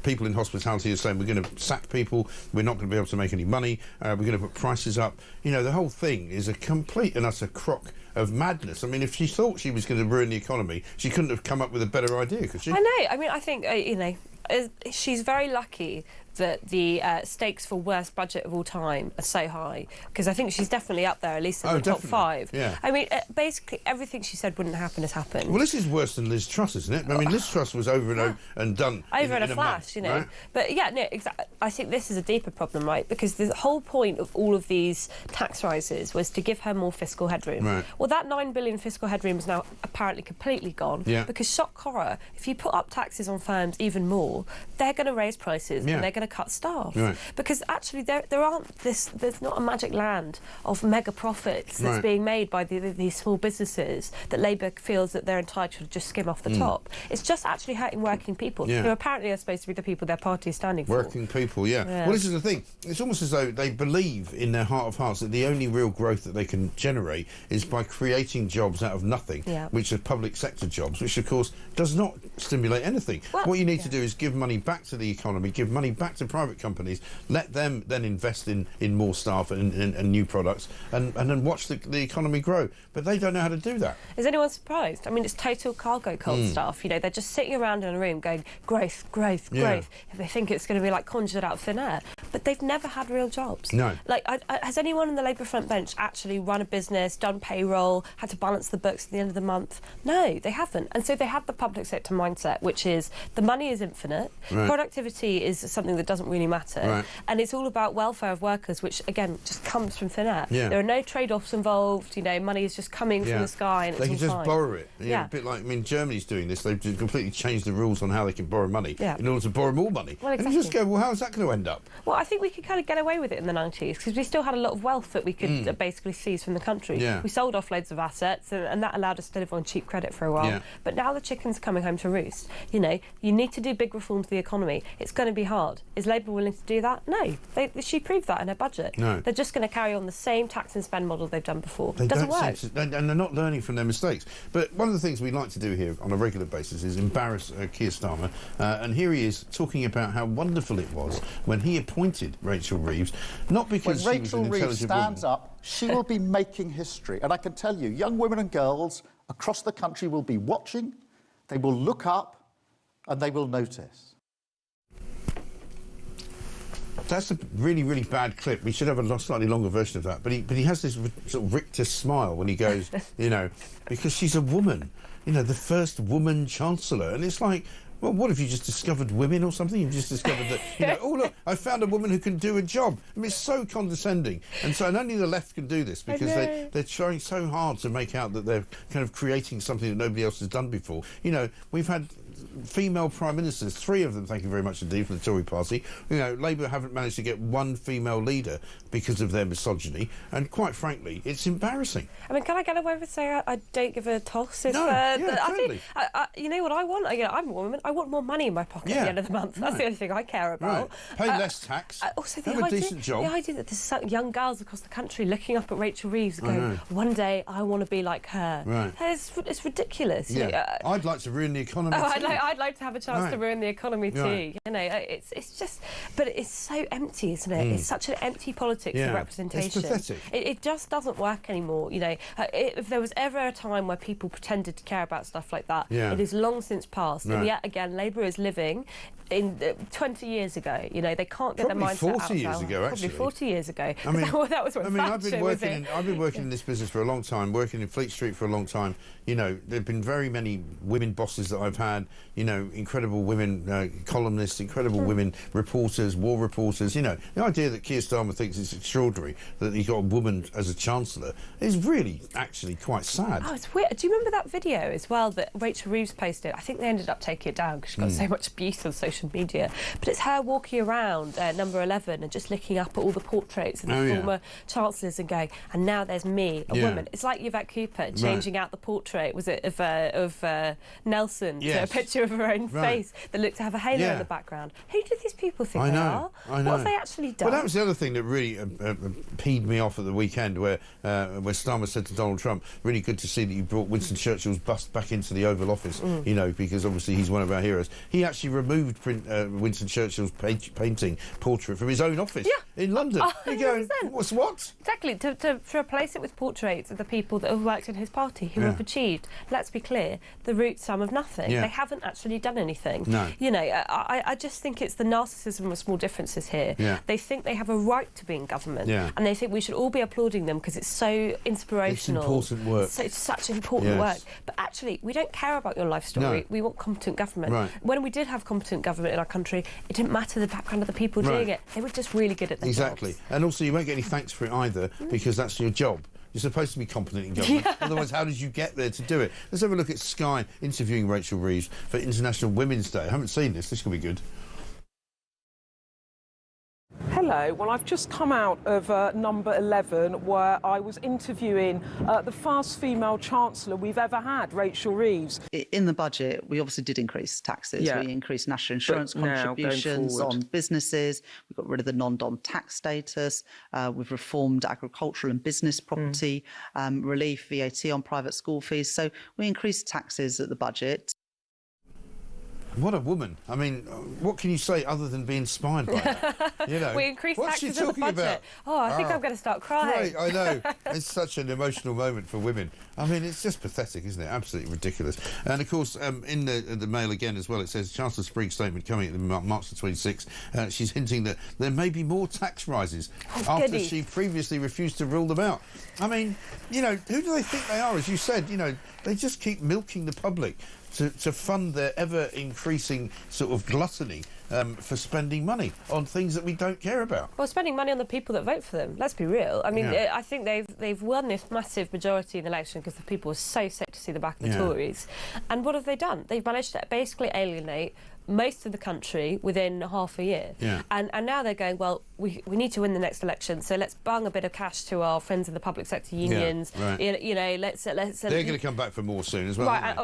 S7: People in hospitality are saying we're going to sack people, we're not going to be able to make any money, we're going to put prices up. You know, the whole thing is a complete and utter crock of madness. I mean, if she thought she was going to ruin the economy, she couldn't have come up with a better idea, could she?
S13: I know. I mean, I think, you know, she's very lucky that the stakes for worst budget of all time are so high, because I think she's definitely up there, at least in the top 5.
S7: Yeah.
S13: I mean, basically everything she said wouldn't happen has happened.
S7: Well, this is worse than Liz Truss, isn't it? I mean, Liz Truss was over and done
S13: over in a flash,
S7: month,
S13: you know.
S7: right?
S13: But yeah, no, exactly. I think this is a deeper problem, right? Because the whole point of all of these tax rises was to give her more fiscal headroom.
S7: Right.
S13: Well, that 9 billion fiscal headroom is now apparently completely gone.
S7: Yeah.
S13: Because shock horror, if you put up taxes on firms even more, they're going to raise prices and they're going to cut staff.
S7: Right.
S13: Because actually there's not a magic land of mega profits that's being made by these small businesses that Labour feels that they're entitled to just skim off the top. It's just actually hurting working people, who apparently are supposed to be the people their party is standing for.
S7: Working people, yeah. Well, this is the thing. It's almost as though they believe in their heart of hearts that the only real growth that they can generate is by creating jobs out of nothing, which are public sector jobs, which, of course, does not stimulate anything. Well, what you need to do is give money back to the economy, give money back to private companies, let them then invest in more staff and new products, and then watch the economy grow. But they don't know how to do that.
S13: Is anyone surprised? I mean, it's total cargo cult stuff. You know, they're just sitting around in a room going, growth, growth, growth. They think it's going to be like conjured out of thin air. But they've never had real jobs.
S7: No.
S13: Like, has anyone on the Labour front bench actually run a business, done payroll, had to balance the books at the end of the month? No, they haven't. And so they have the public sector mindset, which is the money is infinite, productivity is something that doesn't really matter, and it's all about welfare of workers, which, again, just comes from thin air. There are no trade-offs involved, you know, money is just coming from the sky and
S7: they can just
S13: fine.
S7: borrow it. A bit like, I mean, Germany's doing this. They've just completely changed the rules on how they can borrow money in order to borrow more money.
S13: Well, exactly.
S7: And you just go, well, how's that going to end up?
S13: Well, I think we could kind of get away with it in the 90s, because we still had a lot of wealth that we could basically seize from the country. We sold off loads of assets, and that allowed us to live on cheap credit for a while. But now the chicken's coming home to roost. You know, you need to do big reforms to the economy. It's going to be hard. Is Labour willing to do that? No. She proved that in her budget.
S7: No.
S13: They're just going to carry on the same tax and spend model they've done before.
S7: It
S13: doesn't work.
S7: And they're not learning from their mistakes. But one of the things we like to do here on a regular basis is embarrass Keir Starmer. And here he is talking about how wonderful it was when he appointed Rachel Reeves, not because
S1: when
S7: she was an
S1: Rachel Reeves
S7: intelligent
S1: stands
S7: woman.
S1: up, she will be making history. And I can tell you, young women and girls across the country will be watching, they will look up, and they will notice.
S7: That's a really, really bad clip. We should have a slightly longer version of that. But he has this sort of rictus smile when he goes, you know, because she's a woman, you know, the first woman chancellor. And it's like, well, what, have you just discovered women or something? You've just discovered that, you know, oh, look, I found a woman who can do a job. I mean, it's so condescending. And only the left can do this, because they're trying so hard to make out that they're kind of creating something that nobody else has done before. You know, we've had female prime ministers, 3 of them, thank you very much indeed, from the Tory party. You know, Labour haven't managed to get one female leader because of their misogyny, and quite frankly, it's embarrassing.
S13: I mean, can I get away with saying I don't give a toss?
S7: No,
S13: totally. You know what I want? I'm a woman. I want more money in my pocket at the end of the month. That's the only thing I care about.
S7: Pay less tax,
S13: also,
S7: have a decent job.
S13: The idea that there's young girls across the country looking up at Rachel Reeves and going, one day I want to be like her. It's ridiculous.
S7: Yeah.
S13: You know,
S7: I'd like to ruin the economy too.
S13: I'd like to have a chance to ruin the economy too. You know, it's just, but it's so empty, isn't it? It's such an empty politics of representation.
S7: It's pathetic.
S13: It just doesn't work anymore. You know, if there was ever a time where people pretended to care about stuff like that, it is long since past. And yet again, Labour is living in 20 years ago. You know, they can't get
S7: Probably
S13: their mindset
S7: 40 years ago, actually.
S13: Probably 40 years ago.
S7: I mean,
S13: that was when
S7: I've been working
S13: in.
S7: in this business for a long time, working in Fleet Street for a long time. You know, there've been very many women bosses that I've had. You know, incredible women columnists, incredible women reporters, war reporters. You know, the idea that Keir Starmer thinks it's extraordinary that he got a woman as a chancellor is really, actually, quite sad.
S13: Oh, it's weird. Do you remember that video as well that Rachel Reeves posted? I think they ended up taking it down because she got so much abuse on social media. But it's her walking around number 11 and just looking up at all the portraits of the former chancellors and going, and now there's me, a woman. It's like Yvette Cooper changing out the portrait, was it, of Nelson to a picture of her own face that looked to have a halo in the background. Who do these people think they are?
S7: I know.
S13: What have they actually done?
S7: Well, that was the other thing that really peed me off at the weekend, where Starmer said to Donald Trump, really good to see that you brought Winston Churchill's bust back into the Oval Office, you know, because obviously he's one of our heroes. He actually removed Winston Churchill's painting portrait from his own office in London. You're going, what?
S13: Exactly, to replace it with portraits of the people that have worked in his party, who have achieved, let's be clear, the root sum of nothing. They haven't actually done anything.
S7: No.
S13: You know, I just think it's the narcissism of small differences here. They think they have a right to be in government, and they think we should all be applauding them because it's so inspirational.
S7: It's important work.
S13: So it's such important work. But actually, we don't care about your life story.
S7: No.
S13: We want competent government.
S7: Right.
S13: When we did have competent government in our country, it didn't matter the background of the people doing it. They were just really good at their jobs.
S7: And also, you won't get any thanks for it either, because that's your job. You're supposed to be competent in government. Otherwise, how did you get there to do it? Let's have a look at Sky interviewing Rachel Reeves for International Women's Day. I haven't seen this. This could be good.
S20: Hello. Well, I've just come out of number 11, where I was interviewing the first female chancellor we've ever had, Rachel Reeves.
S21: In the budget, we obviously did increase taxes. We increased national insurance contributions on businesses. We got rid of the non-dom tax status. We've reformed agricultural and business property relief, VAT on private school fees. So we increased taxes at the budget.
S7: What a woman. I mean, what can you say other than being inspired by that? You know,
S13: we increased
S7: what's
S13: taxes
S7: she
S13: in the
S7: talking
S13: budget.
S7: about?
S13: Oh, I think I'm going to start crying.
S7: Great, I know. It's such an emotional moment for women. I mean, it's just pathetic, isn't it? Absolutely ridiculous. And, of course, in the Mail again as well, it says, Chancellor Sprague's statement coming at March the 26th, she's hinting that there may be more tax rises after she previously refused to rule them out. I mean, you know, who do they think they are? As you said, you know, they just keep milking the public to fund their ever-increasing sort of gluttony for spending money on things that we don't care about.
S13: Well, spending money on the people that vote for them, let's be real. I mean, I think they've won this massive majority in the election because the people were so sick to see the back of the Tories. And what have they done? They've managed to basically alienate most of the country within half a year. And now they're going, well, we need to win the next election, so let's bung a bit of cash to our friends in the public sector unions. You know, let's they're
S7: going to come back for more soon as well.
S13: Right,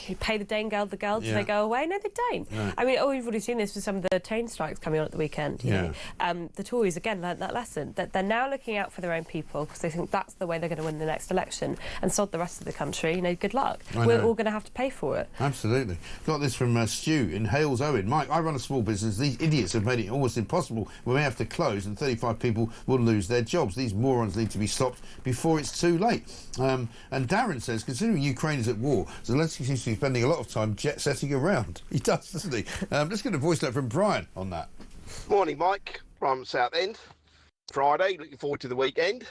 S13: you pay the Dane girl, the girls, and they go away. No, they don't. I mean, we've already seen this with some of the train strikes coming on at the weekend. You know? The Tories again learnt that lesson, that they're now looking out for their own people because they think that's the way they're going to win the next election, and sod the rest of the country. You know, good luck. We're all going to have to pay for it.
S7: Absolutely. Got this from Stu in Hales Owen. Mike, I run a small business. These idiots have made it almost impossible. We may have to close and 35 people will lose their jobs. These morons need to be stopped before it's too late. And Darren says, considering Ukraine is at war, Zelensky seems to be spending a lot of time jet-setting around. He does, doesn't he? Let's get a voice note from Brian on that.
S22: Morning, Mike, from Southend. Friday, looking forward to the weekend.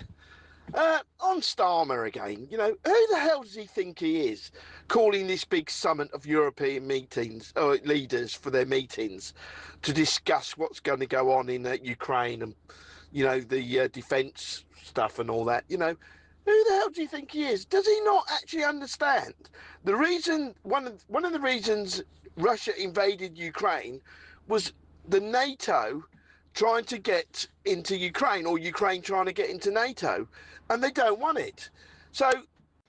S22: On Starmer again, you know, who the hell does he think he is, calling this big summit of European meetings, leaders for their meetings, to discuss what's going to go on in Ukraine and, you know, the defence stuff and all that, you know? Who the hell do you think he is? Does he not actually understand the reason? One of the reasons Russia invaded Ukraine was the NATO trying to get into Ukraine, or Ukraine trying to get into NATO, and they don't want it. So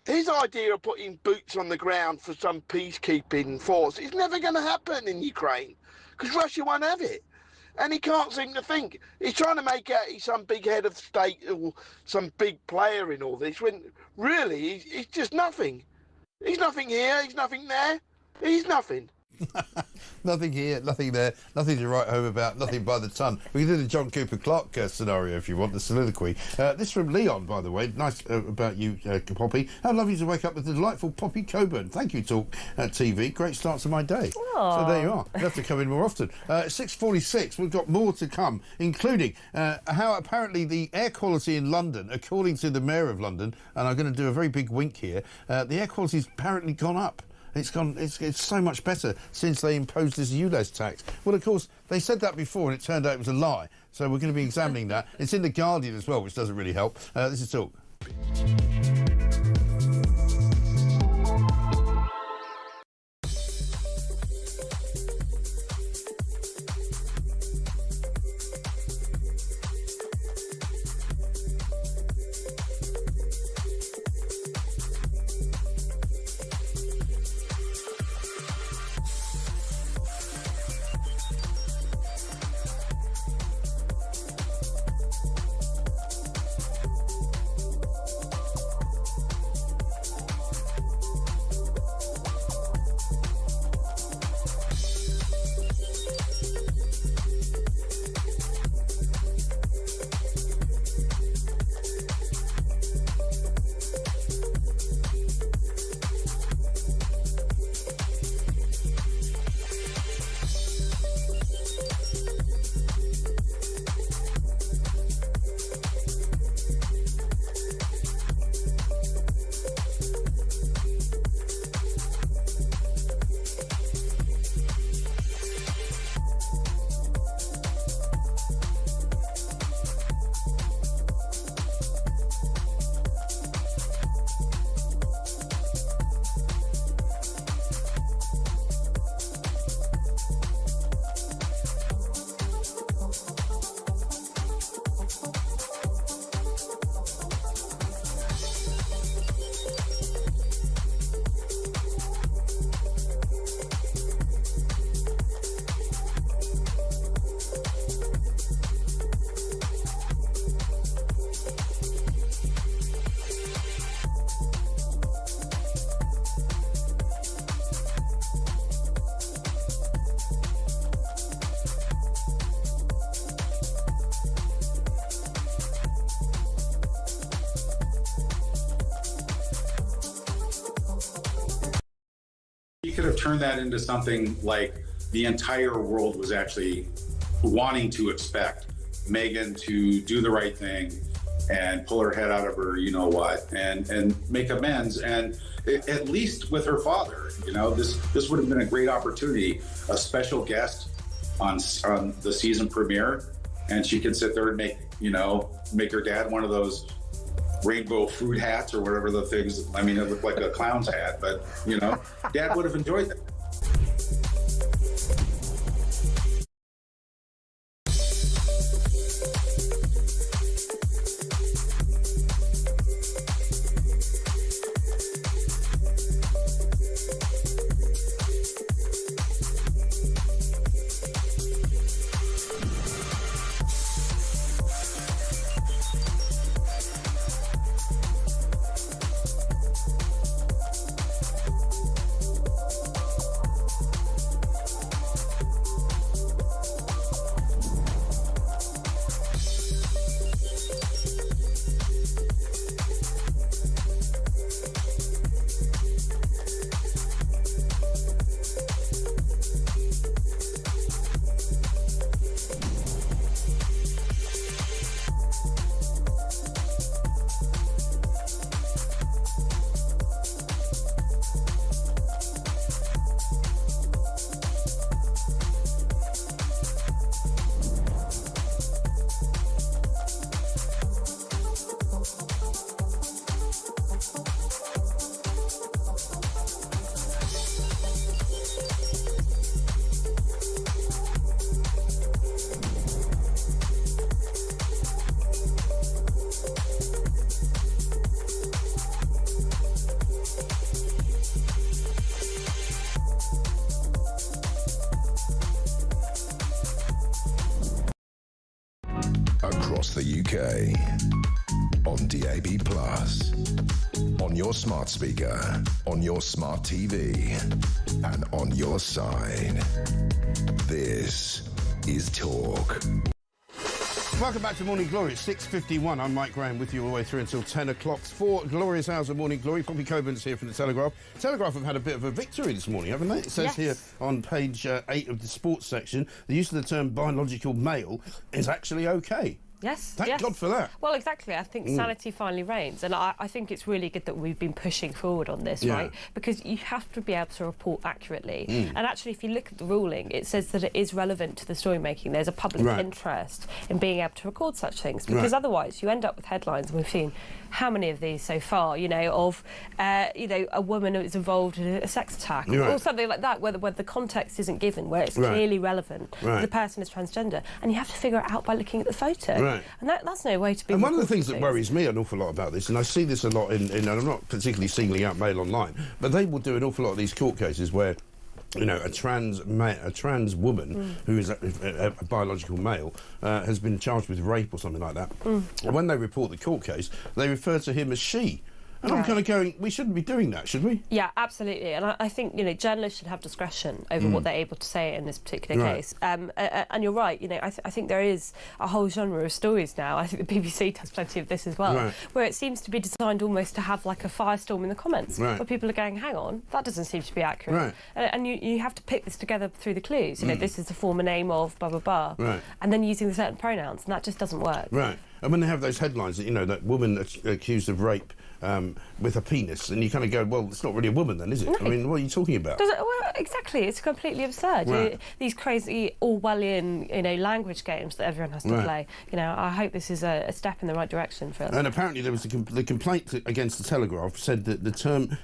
S22: his idea of putting boots on the ground for some peacekeeping force is never going to happen in Ukraine because Russia won't have it. And he can't seem to think. He's trying to make out he's some big head of state or some big player in all this, when really he's just nothing. He's nothing here, he's nothing there, he's nothing.
S7: Nothing here, nothing there, nothing to write home about, nothing by the ton. We can do the John Cooper Clarke scenario if you want, the soliloquy. This from Leon, by the way. Nice about you, Poppy. How lovely to wake up with the delightful Poppy Coburn. Thank you, talkTV. Great start to my day.
S13: Aww.
S7: So there you are. You have to come in more often. 6:46, we've got more to come, including how apparently the air quality in London, according to the Mayor of London, and I'm going to do a very big wink here, the air quality's apparently gone up. It's so much better since they imposed this Ulez tax. Well, of course, they said that before, and it turned out it was a lie. So we're going to be examining that. It's in The Guardian as well, which doesn't really help. This is Talk.
S3: You could have turned that into something like the entire world was actually wanting to expect Meghan to do the right thing and pull her head out of her you-know-what and make amends. And at least with her father, this would have been a great opportunity, a special guest on the season premiere, and she could sit there and make her dad one of those rainbow fruit hats or whatever the things. I mean, it looked like a clown's hat, but Dad would have enjoyed that.
S12: across the UK, on DAB+, on your smart speaker, on your smart TV, and on your side. This is Talk.
S7: Welcome back to Morning Glory. It's 6:51. I'm Mike Graham with you all the way through until 10 o'clock. 4 glorious hours of Morning Glory. Poppy Coburn's here from the Telegraph. Telegraph have had a bit of a victory this morning, haven't they? It says here on page 8 of the sports section, the use of the term biological male is actually OK.
S13: Yes.
S7: Thank God for that.
S13: Well, exactly. I think sanity finally reigns. And I think it's really good that we've been pushing forward on this, right? Because you have to be able to report accurately. And actually, if you look at the ruling, it says that it is relevant to the story making. There's a public interest in being able to record such things. Because otherwise, you end up with headlines, and we've seen how many of these so far, you know, of, you know, a woman who is involved in a sex attack or something like that, where the context isn't given, where it's clearly relevant, the person is transgender, and you have to figure it out by looking at the photo. And that's no way to be.
S7: And one of the things that worries me an awful lot about this, and I see this a lot in and I'm not particularly singling out Mail Online, but they will do an awful lot of these court cases where, you know, a trans woman who is a biological male has been charged with rape or something like that. And when they report the court case, they refer to him as she. And I'm kind of going, we shouldn't be doing that, should we?
S13: Yeah, absolutely. And I think, you know, journalists should have discretion over what they're able to say in this particular case. And you're right, you know, I think there is a whole genre of stories now. I think the BBC does plenty of this as well, where it seems to be designed almost to have like a firestorm in the comments, where people are going, hang on, that doesn't seem to be accurate. And you have to pick this together through the clues. You know, this is the former name of blah, blah, blah. And then using the certain pronouns, and that just doesn't work.
S7: And when they have those headlines that, you know, that woman accused of rape with a penis, and you kind of go, well, it's not really a woman then, is it? I mean, what are you talking about?
S13: Well, exactly. It's completely absurd. These crazy Orwellian, you know, language games that everyone has to play. You know, I hope this is a step in the right direction for them.
S7: And apparently there was the complaint against the Telegraph said that the term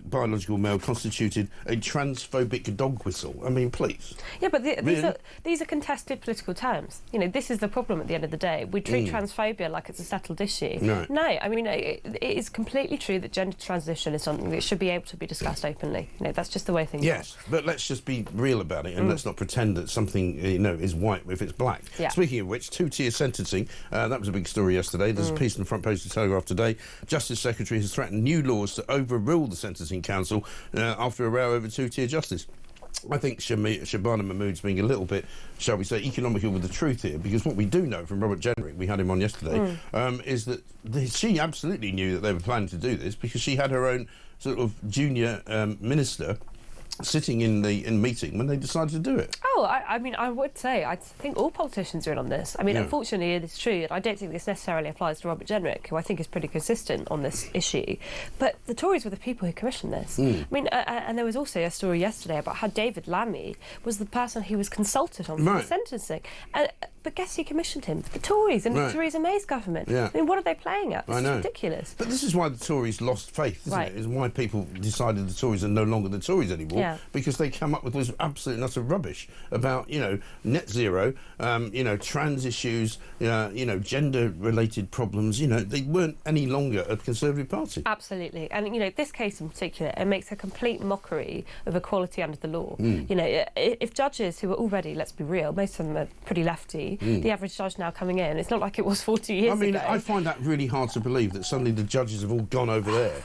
S7: biological male constituted a transphobic dog whistle. I mean, please.
S13: Yeah, but these are contested political terms. You know, this is the problem at the end of the day. We treat transphobia like it's a settled issue. No, I mean, it is completely true that gender transition is something that should be able to be discussed openly. You know, that's just the way things are.
S7: Yes, but let's just be real about it, and let's not pretend that something, you know, is white if it's black. Speaking of which, two-tier sentencing, that was a big story yesterday. There's a piece on the front page of the Telegraph today. Justice Secretary has threatened new laws to overrule the Sentencing Council after a row over two-tier justice. I think Shabana Mahmood's being a little bit, shall we say, economical with the truth here, because what we do know from Robert Jenrick, we had him on yesterday, is that she absolutely knew that they were planning to do this, because she had her own sort of junior minister sitting in the meeting when they decided to do it.
S13: Oh, I mean, I would say, I think all politicians are in on this. I mean, unfortunately, it is true, and I don't think this necessarily applies to Robert Jenrick, who I think is pretty consistent on this issue. But the Tories were the people who commissioned this. I mean, and there was also a story yesterday about how David Lammy was the person who was consulted on the sentencing. But guess who commissioned him? The Tories and Theresa May's government. I mean, what are they playing at? This is ridiculous.
S7: But this is why the Tories lost faith, isn't it? Is why people decided the Tories are no longer the Tories anymore, because they come up with this absolute and utter rubbish about, you know, net zero, you know, trans issues, you know, gender-related problems. You know, they weren't any longer a Conservative Party.
S13: Absolutely. And, you know, this case in particular, it makes a complete mockery of equality under the law. You know, if judges who are already, let's be real, most of them are pretty lefty, the average judge now coming in, it's not like it was 40 years ago.
S7: I mean, I find that really hard to believe that suddenly the judges have all gone over there.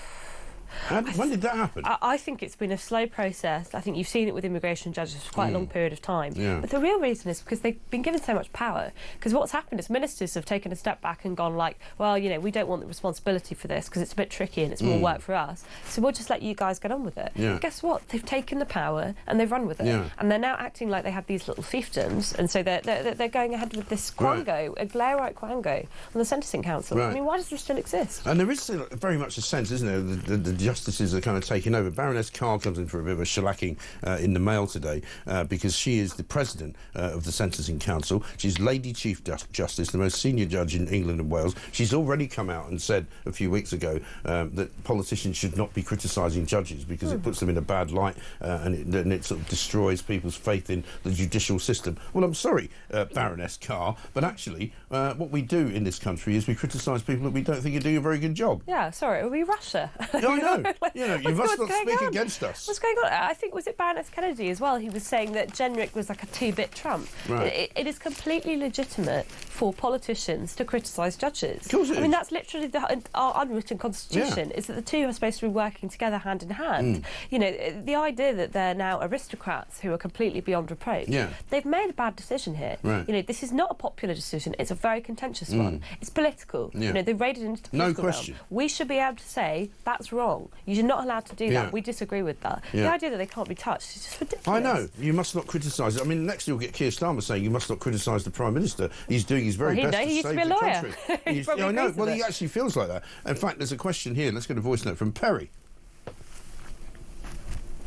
S7: When did that happen?
S13: I think it's been a slow process. I think you've seen it with immigration judges for quite a long period of time. But the real reason is because they've been given so much power. Because what's happened is ministers have taken a step back and gone like, well, you know, we don't want the responsibility for this because it's a bit tricky and it's more work for us. So we'll just let you guys get on with it. But guess what? They've taken the power and they've run with it. And they're now acting like they have these little fiefdoms. And so they're going ahead with this quango, a glare-right quango on the Sentencing Council. I mean, why does this still exist?
S7: And there is still very much a sense, isn't there, the justices are kind of taking over. Baroness Carr comes in for a bit of a shellacking in the Mail today because she is the president of the Sentencing Council. She's Lady Chief Justice, the most senior judge in England and Wales. She's already come out and said a few weeks ago that politicians should not be criticising judges because it puts them in a bad light and it sort of destroys people's faith in the judicial system. Well, I'm sorry, Baroness Carr, but actually what we do in this country is we criticise people that we don't think are doing a very good job.
S13: Yeah, sorry, are we Russia?
S7: I know. You must not speak against us.
S13: What's going on? I think, was it Baroness Kennedy as well? He was saying that Jenrick was like a two-bit Trump.
S7: Right.
S13: It is completely legitimate for politicians to criticise judges.
S7: Of course it is.
S13: I mean, that's literally our unwritten constitution, is that the two are supposed to be working together hand in hand. The idea that they're now aristocrats who are completely beyond reproach, they've made a bad decision here.
S7: Right.
S13: This is not a popular decision. It's a very contentious one. It's political. They raided into the political
S7: question.
S13: realm. We should be able to say, that's wrong. You're not allowed to do that. We disagree with that. The idea that they can't be touched is just ridiculous.
S7: I know. You must not criticise it. I mean, next you'll get Keir Starmer saying you must not criticise the Prime Minister. He's doing his very best to save the country. I know. Well, he actually feels like that. In fact, there's a question here. Let's get a voice note from Perry.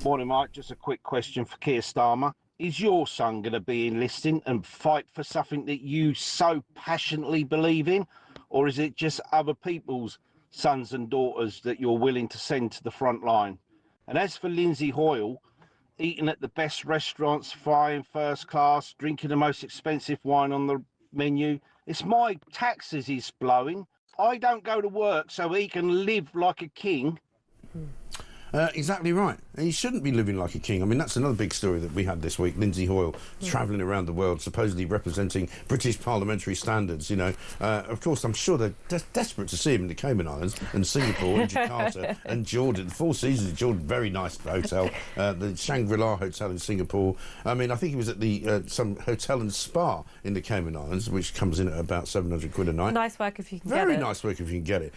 S4: Morning, Mike. Just a quick question for Keir Starmer. Is your son going to be enlisting and fight for something that you so passionately believe in? Or is it just other people's sons and daughters that you're willing to send to the front line? And as for Lindsay Hoyle, eating at the best restaurants, flying first class, drinking the most expensive wine on the menu, it's my taxes he's blowing. I don't go to work so he can live like a king.
S7: Exactly right. He shouldn't be living like a king. I mean, that's another big story that we had this week. Lindsay Hoyle travelling around the world, supposedly representing British parliamentary standards, Of course, I'm sure they're desperate to see him in the Cayman Islands and Singapore and Jakarta and Jordan. The Four Seasons in Jordan, very nice hotel. The Shangri-La Hotel in Singapore. I mean, I think he was at the some hotel and spa in the Cayman Islands, which comes in at about 700 quid a night.
S13: Nice work if you can get it.
S7: Very nice work if you can get it.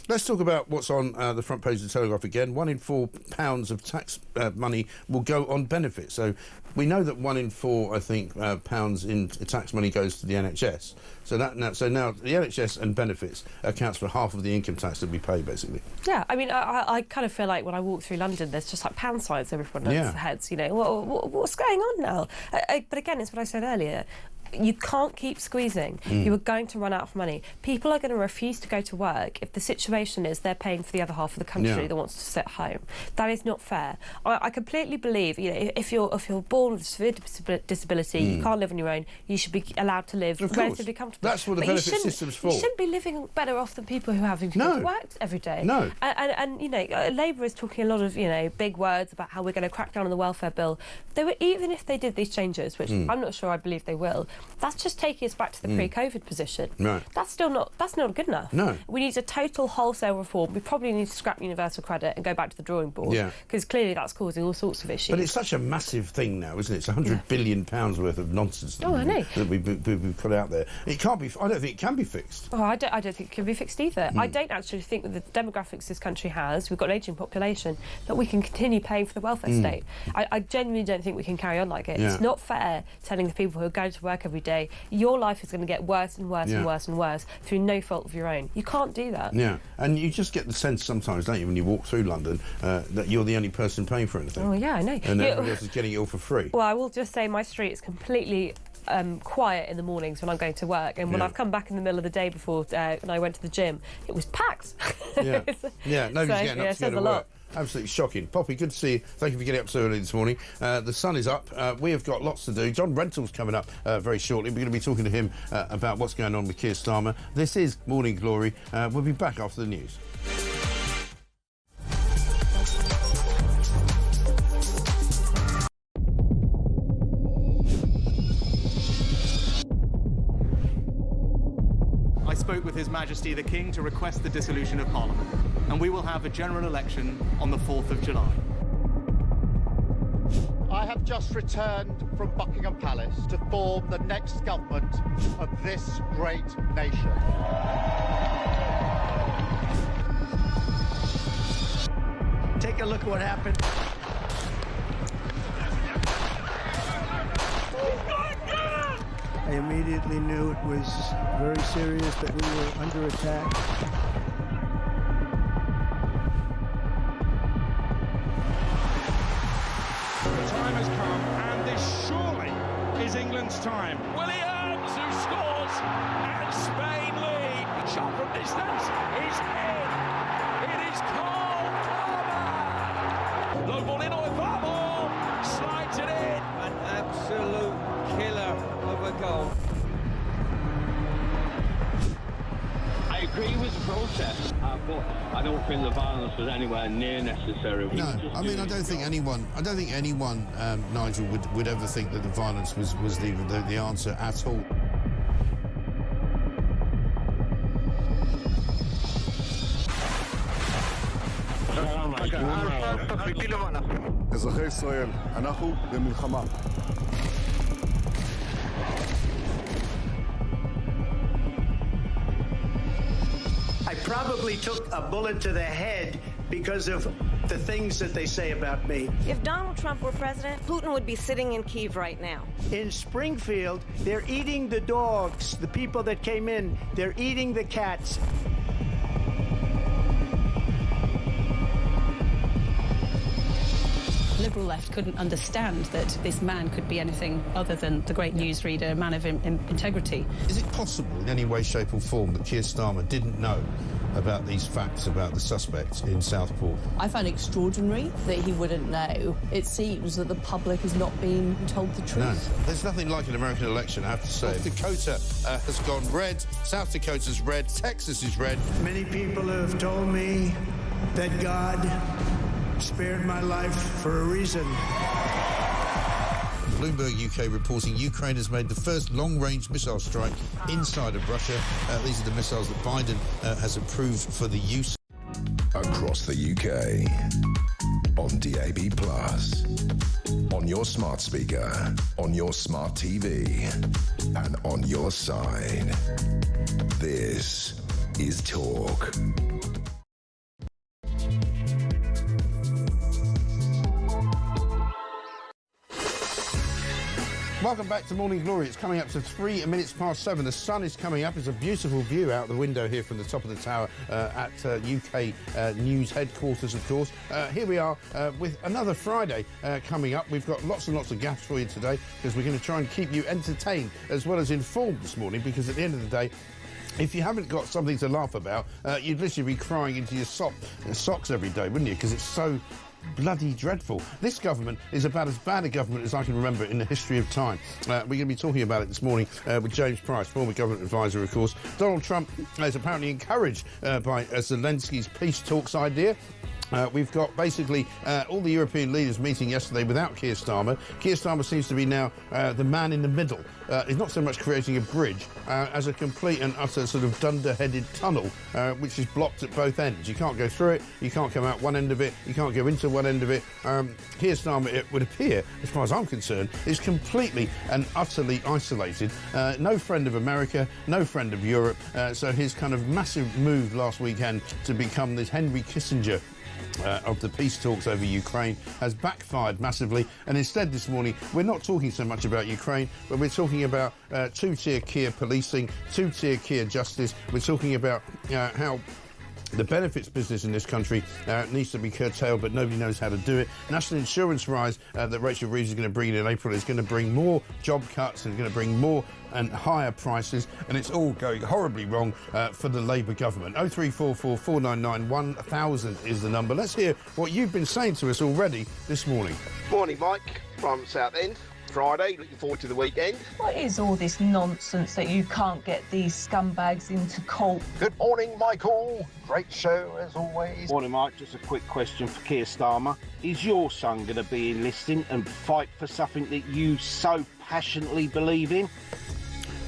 S7: Let's talk about what's on the front page of the Telegraph again. 1 in 4 pounds of tax money will go on benefits. So we know that 1 in 4, I think, pounds in tax money goes to the NHS. So now the NHS and benefits accounts for half of the income tax that we pay, basically.
S13: Yeah, I mean, I kind of feel like when I walk through London, there's just like pound signs over everyone's heads. What's going on now? But again, it's what I said earlier. You can't keep squeezing. You are going to run out of money. People are going to refuse to go to work if the situation is they're paying for the other half of the country that wants to sit home. That is not fair. I completely believe, if you're born with a severe disability, you can't live on your own, you should be allowed to live relatively comfortably.
S7: That's what the benefit system's for.
S13: You shouldn't be living better off than people who are having to go to work every day.
S7: No.
S13: And Labour is talking a lot of, big words about how we're going to crack down on the welfare bill. Even if they did these changes, which I'm not sure I believe they will, that's just taking us back to the pre-COVID position.
S7: Right.
S13: That's not good enough.
S7: No.
S13: We need a total wholesale reform. We probably need to scrap universal credit and go back to the drawing board. Because clearly that's causing all sorts of issues.
S7: But it's such a massive thing now, isn't it? It's £100 billion worth of nonsense that we put out there. It can't be. I don't think it can be fixed.
S13: Oh, I don't think it can be fixed either. I don't actually think with the demographics this country has, we've got an ageing population, that we can continue paying for the welfare state. I genuinely don't think we can carry on like it. It's not fair telling the people who are going to work every day, your life is going to get worse and worse and worse and worse through no fault of your own. You can't do that.
S7: Yeah, and you just get the sense sometimes, don't you, when you walk through London, that you're the only person paying for anything.
S13: Oh, yeah, I know.
S7: And everybody else is getting it all for free.
S13: Well, I will just say my street is completely quiet in the mornings when I'm going shocking, and when I've come back in the middle of the day before when I went to the gym, it was packed.
S7: Nobody's getting up to go to work. Absolutely shocking. Poppy, good to see you. Thank you for getting up so early this morning. The sun is up. We have got lots to do. John Rentoul's coming up very shortly. We're going to be talking to him about what's going on with Keir Starmer. This is Morning Glory. We'll be back after the news.
S5: I spoke with His Majesty the King to request the dissolution of Parliament, and we will have a general election on the 4th of July.
S1: I have just returned from Buckingham Palace to form the next government of this great nation.
S2: Take a look at what happened.
S23: I immediately knew it was very serious, that we were under attack.
S24: The time has come, and this surely is England's time. Williams, who scores, and Spain lead. Shot from distance is in. It is Cole Palmer. Low ball in, or far ball, slides it in.
S25: An absolute killer of a goal.
S6: I agree with the protest, but I don't think the violence was anywhere near necessary.
S7: No, I mean, I don't think anyone, Nigel, would ever think that the violence was the answer at all.
S8: אזרחי ישראל, אנחנו במלחמה.
S2: I probably took a bullet to the head because of the things that they say about me.
S9: If Donald Trump were president, Putin would be sitting in Kyiv right now.
S2: In Springfield, they're eating the dogs, the people that came in, they're eating the cats.
S10: Liberal left couldn't understand that this man could be anything other than the great newsreader, a man of integrity.
S7: Is it possible in any way, shape or form that Keir Starmer didn't know about these facts about the suspects in Southport?
S11: I find it extraordinary that he wouldn't know. It seems that the public is not being told the truth.
S7: No, there's nothing like an American election, I have to say. North Dakota has gone red, South Dakota's red, Texas is red.
S2: Many people have told me that God spared my life for a reason.
S7: Bloomberg UK reporting Ukraine has made the first long-range missile strike inside of Russia. These are the missiles that Biden has approved for the use.
S12: Across the UK, on DAB+, on your smart speaker, on your smart TV, and on your side. This is Talk.
S7: Welcome back to Morning Glory. It's coming up to 3 minutes past 7. The sun is coming up. It's a beautiful view out the window here from the top of the tower at UK News headquarters, of course. Here we are with another Friday coming up. We've got lots and lots of gaps for you today because we're going to try and keep you entertained as well as informed this morning, because at the end of the day, if you haven't got something to laugh about, you'd literally be crying into your socks every day, wouldn't you? Because it's so bloody dreadful. This government is about as bad a government as I can remember in the history of time. We're going to be talking about it this morning with James Price, former government advisor, of course. Donald Trump is apparently encouraged by Zelensky's peace talks idea. We've got basically all the European leaders meeting yesterday without Keir Starmer. Keir Starmer seems to be now the man in the middle. He's not so much creating a bridge as a complete and utter sort of dunder-headed tunnel, which is blocked at both ends. You can't go through it, you can't come out one end of it, you can't go into one end of it. Keir Starmer, it would appear, as far as I'm concerned, is completely and utterly isolated. No friend of America, no friend of Europe. So his kind of massive move last weekend to become this Henry Kissinger of the peace talks over Ukraine has backfired massively, and instead this morning we're not talking so much about Ukraine, but we're talking about two-tier Keir policing, two-tier Keir justice. We're talking about how the benefits business in this country needs to be curtailed, but nobody knows how to do it. National insurance rise that Rachel Reeves is going to bring in April is going to bring more job cuts and going to bring more and higher prices, and it's all going horribly wrong for the Labour government. 0344 499 1000 is the number. Let's hear what you've been saying to us already this morning.
S22: Morning, Mike, from Southend. Friday, looking forward to the weekend.
S11: What is all this nonsense that you can't get these scumbags into court?
S25: Good morning, Michael. Great show, as always.
S4: Morning, Mike. Just a quick question for Keir Starmer. Is your son going to be enlisting and fight for something that you so passionately believe in?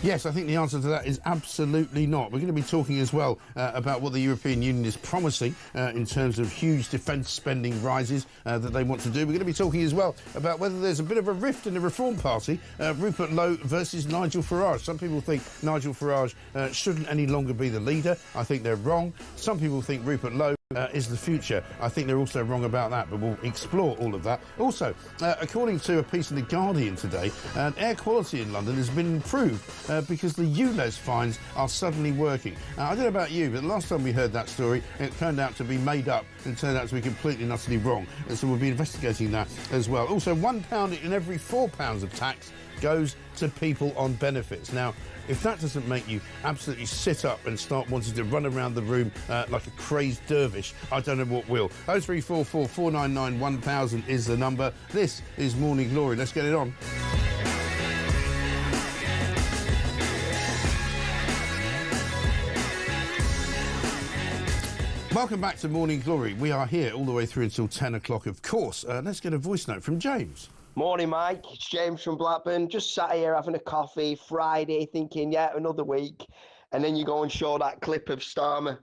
S7: Yes, I think the answer to that is absolutely not. We're going to be talking as well about what the European Union is promising in terms of huge defence spending rises that they want to do. We're going to be talking as well about whether there's a bit of a rift in the Reform Party, Rupert Lowe versus Nigel Farage. Some people think Nigel Farage shouldn't any longer be the leader. I think they're wrong. Some people think Rupert Lowe is the future. I think they're also wrong about that, but we'll explore all of that. Also, according to a piece in The Guardian today, air quality in London has been improved because the Ulez fines are suddenly working. I don't know about you, but the last time we heard that story, it turned out to be made up and turned out to be completely and utterly wrong. And so we'll be investigating that as well. Also, £1 in every £4 of tax goes to people on benefits. Now, if that doesn't make you absolutely sit up and start wanting to run around the room like a crazed dervish, I don't know what will. 0344 499 1000 is the number. This is Morning Glory. Let's get it on. Welcome back to Morning Glory. We are here all the way through until 10 o'clock, of course. Let's get a voice note from James.
S14: Morning, Mike. It's James from Blackburn. Just sat here having a coffee, Friday, thinking, yeah, another week. And then you go and show that clip of Starmer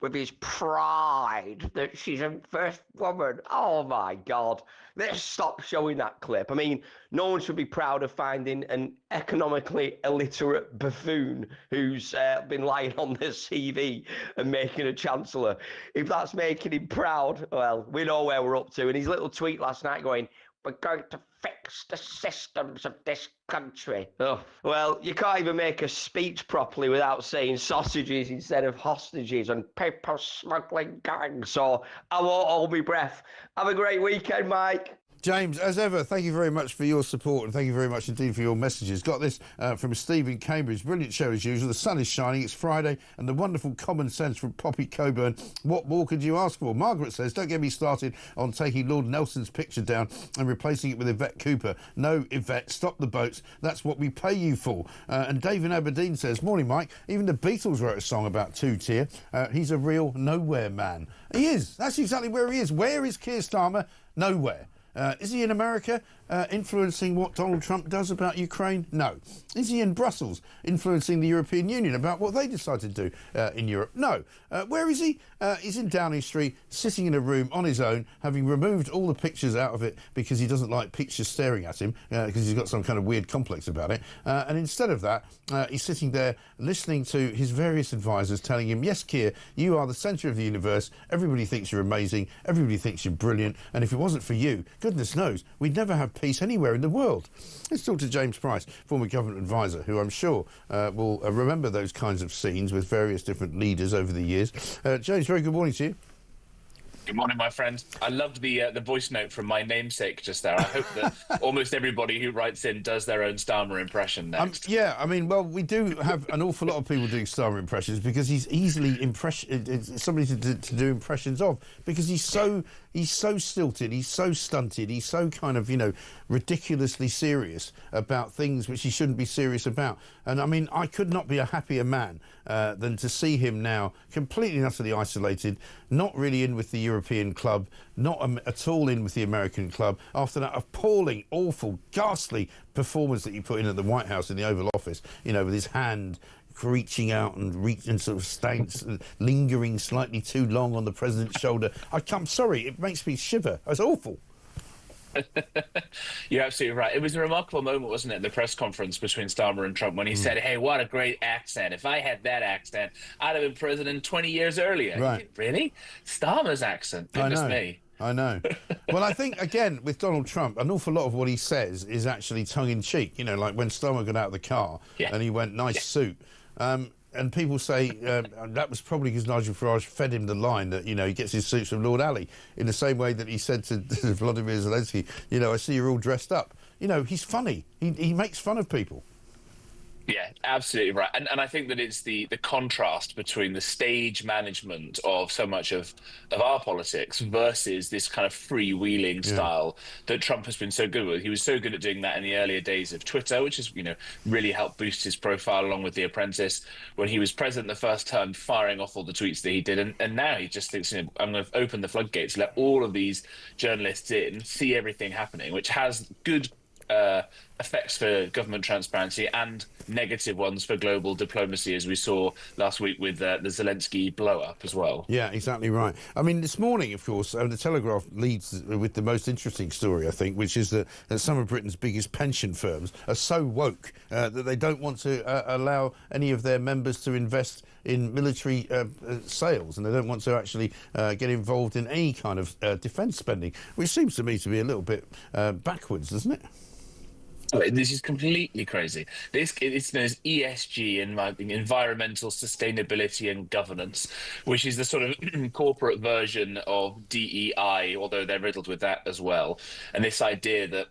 S14: with his pride that she's a first woman. Oh, my God. Let's stop showing that clip. I mean, no one should be proud of finding an economically illiterate buffoon who's been lying on the CV and making a chancellor. If that's making him proud, well, we know where we're up to. And his little tweet last night going, we're going to fix the systems of this country. Oh, well, you can't even make a speech properly without saying sausages instead of hostages and people smuggling gangs. So I won't hold my breath. Have a great weekend, Mike.
S7: James, as ever, thank you very much for your support and thank you very much indeed for your messages. Got this from Steve in Cambridge. Brilliant show as usual. The sun is shining. It's Friday and the wonderful common sense from Poppy Coburn. What more could you ask for? Margaret says, don't get me started on taking Lord Nelson's picture down and replacing it with Yvette Cooper. No, Yvette, stop the boats. That's what we pay you for. And Dave in Aberdeen says, morning, Mike. Even the Beatles wrote a song about two-tier. He's a real nowhere man. He is. That's exactly where he is. Where is Keir Starmer? Nowhere. Is he in America influencing what Donald Trump does about Ukraine? No. Is he in Brussels influencing the European Union about what they decide to do in Europe? No. Where is he? He's in Downing Street, sitting in a room on his own, having removed all the pictures out of it because he doesn't like pictures staring at him, because he's got some kind of weird complex about it. And instead of that, he's sitting there listening to his various advisors telling him, yes, Keir, you are the centre of the universe. Everybody thinks you're amazing. Everybody thinks you're brilliant. And if it wasn't for you, goodness knows, we'd never have peace anywhere in the world. Let's talk to James Price, former government advisor, who I'm sure will remember those kinds of scenes with various different leaders over the years. James, very good morning to you.
S15: Good morning, my friend. I loved the voice note from my namesake just there. I hope that almost everybody who writes in does their own Starmer impression next.
S7: Yeah, I mean, well, we do have an awful lot of people doing Starmer impressions because he's easily somebody to do impressions of, because he's so stilted, he's so stunted, he's so kind of, ridiculously serious about things which he shouldn't be serious about. And I mean, I could not be a happier man than to see him now completely and utterly isolated, not really in with the European club, not at all in with the American club, after that appalling, awful, ghastly performance that he put in at the White House in the Oval Office, with his hand reaching out and sort of lingering slightly too long on the president's shoulder. I'm sorry, it makes me shiver. It's awful.
S15: You're absolutely right. It was a remarkable moment, wasn't it, the press conference between Starmer and Trump when he said, hey, what a great accent. If I had that accent, I'd have been president 20 years earlier.
S7: Right.
S15: Really? Starmer's accent? Goodness me.
S7: I know. Well, I think, again, with Donald Trump, an awful lot of what he says is actually tongue-in-cheek. Like when Starmer got out of the car and he went, nice suit. And people say that was probably because Nigel Farage fed him the line that, he gets his suits from Lord Alley, in the same way that he said to Vladimir Zelensky, I see you're all dressed up. He's funny. He makes fun of people.
S15: Yeah, absolutely right. And I think that it's the contrast between the stage management of so much of our politics versus this kind of freewheeling style that Trump has been so good with. He was so good at doing that in the earlier days of Twitter, which has, really helped boost his profile along with The Apprentice. When he was president the first term, firing off all the tweets that he did. And now he just thinks, I'm going to open the floodgates, let all of these journalists in, see everything happening, which has good effects for government transparency and negative ones for global diplomacy, as we saw last week with the Zelensky blow-up as well.
S7: Yeah, exactly right. I mean, this morning, of course, the Telegraph leads with the most interesting story, I think, which is that some of Britain's biggest pension firms are so woke that they don't want to allow any of their members to invest in military sales, and they don't want to actually get involved in any kind of defence spending, which seems to me to be a little bit backwards, doesn't it?
S15: This is completely crazy. It's known as ESG, environmental sustainability and governance, which is the sort of corporate version of DEI, although they're riddled with that as well. And this idea that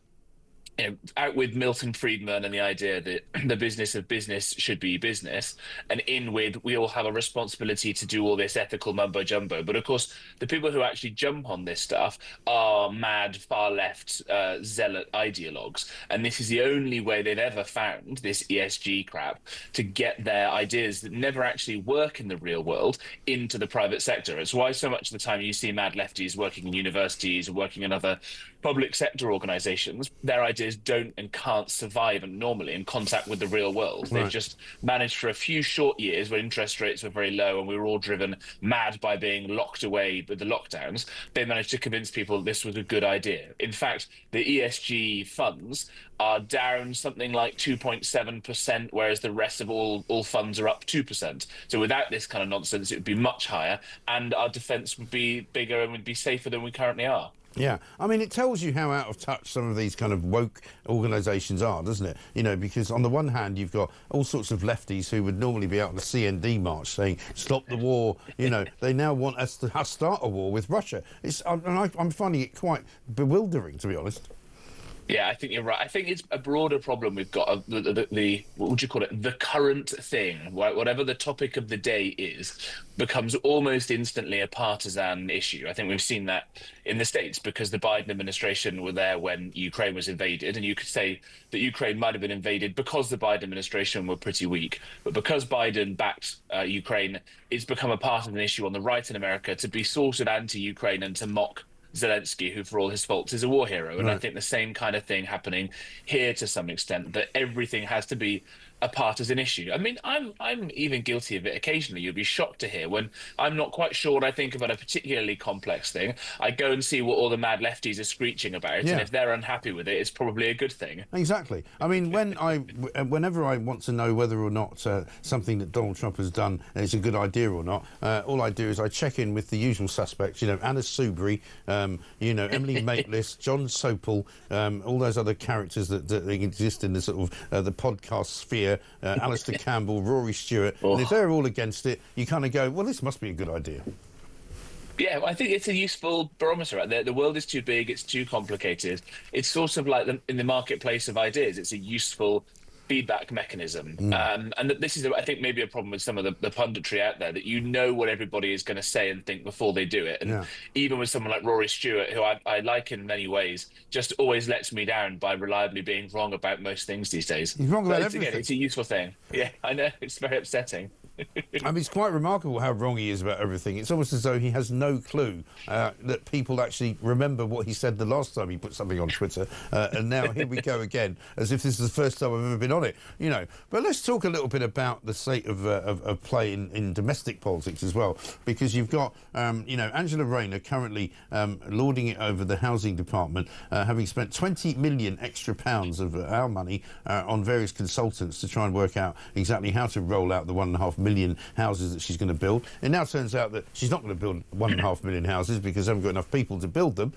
S15: out with Milton Friedman and the idea that the business of business should be business, and in with we all have a responsibility to do all this ethical mumbo jumbo. But of course, the people who actually jump on this stuff are mad, far left, zealot ideologues. And this is the only way they've ever found, this ESG crap, to get their ideas that never actually work in the real world into the private sector. It's why so much of the time you see mad lefties working in universities or working in other public sector organizations, their ideas don't and can't survive and normally in contact with the real world. They've just managed for a few short years when interest rates were very low and we were all driven mad by being locked away with the lockdowns. They managed to convince people this was a good idea. In fact, the ESG funds are down something like 2.7%, whereas the rest of all funds are up 2%. So without this kind of nonsense, it would be much higher, and our defence would be bigger and would be safer than we currently are.
S7: Yeah, I mean, it tells you how out of touch some of these kind of woke organisations are, doesn't it? You know, because on the one hand, you've got all sorts of lefties who would normally be out on the CND march saying, stop the war. You know, they now want us to start a war with Russia. I'm finding it quite bewildering, to be honest.
S15: Yeah, I think you're right. I think it's a broader problem we've got. The what would you call it? The current thing, whatever the topic of the day is, becomes almost instantly a partisan issue. I think we've seen that in the States because the Biden administration were there when Ukraine was invaded, and you could say that Ukraine might have been invaded because the Biden administration were pretty weak. But because Biden backed Ukraine, it's become a partisan issue on the right in America to be sort of anti-Ukraine and to mock Zelensky, who for all his faults is a war hero. And I think the same kind of thing happening here to some extent, that everything has to be a partisan issue. I mean, I'm even guilty of it occasionally. You'll be shocked to hear when I'm not quite sure what I think about a particularly complex thing. I go and see what all the mad lefties are screeching about, and if they're unhappy with it, it's probably a good thing.
S7: Exactly. I mean, whenever I want to know whether or not something that Donald Trump has done is a good idea or not, all I do is I check in with the usual suspects. You know, Anna Soubry, you know, Emily Maitlis, John Sopel, all those other characters that exist in the sort of the podcast sphere. Alistair Campbell, Rory Stewart, and if they're all against it, you kind of go, well, this must be a good idea.
S15: Yeah, I think it's a useful barometer. Right? The world is too big, it's too complicated. It's sort of like in the marketplace of ideas, it's a useful feedback mechanism. And that this is, I think, maybe a problem with some of the punditry out there, that you know what everybody is going to say and think before they do it. And even with someone like Rory Stewart, who I like in many ways, just always lets me down by reliably being wrong about most things these days.
S7: He's wrong about everything.
S15: Again, it's a useful thing. Yeah, I know. It's very upsetting.
S7: I mean, it's quite remarkable how wrong he is about everything. It's almost as though he has no clue that people actually remember what he said the last time he put something on Twitter. And now here we go again, as if this is the first time I've ever been on it. You know, but let's talk a little bit about the state of play in domestic politics as well, because you've got, you know, Angela Rayner currently lording it over the housing department, having spent 20 million extra pounds of our money on various consultants to try and work out exactly how to roll out the 1.5 million houses that she's going to build. It now turns out that she's not going to build 1.5 million houses because they haven't got enough people to build them.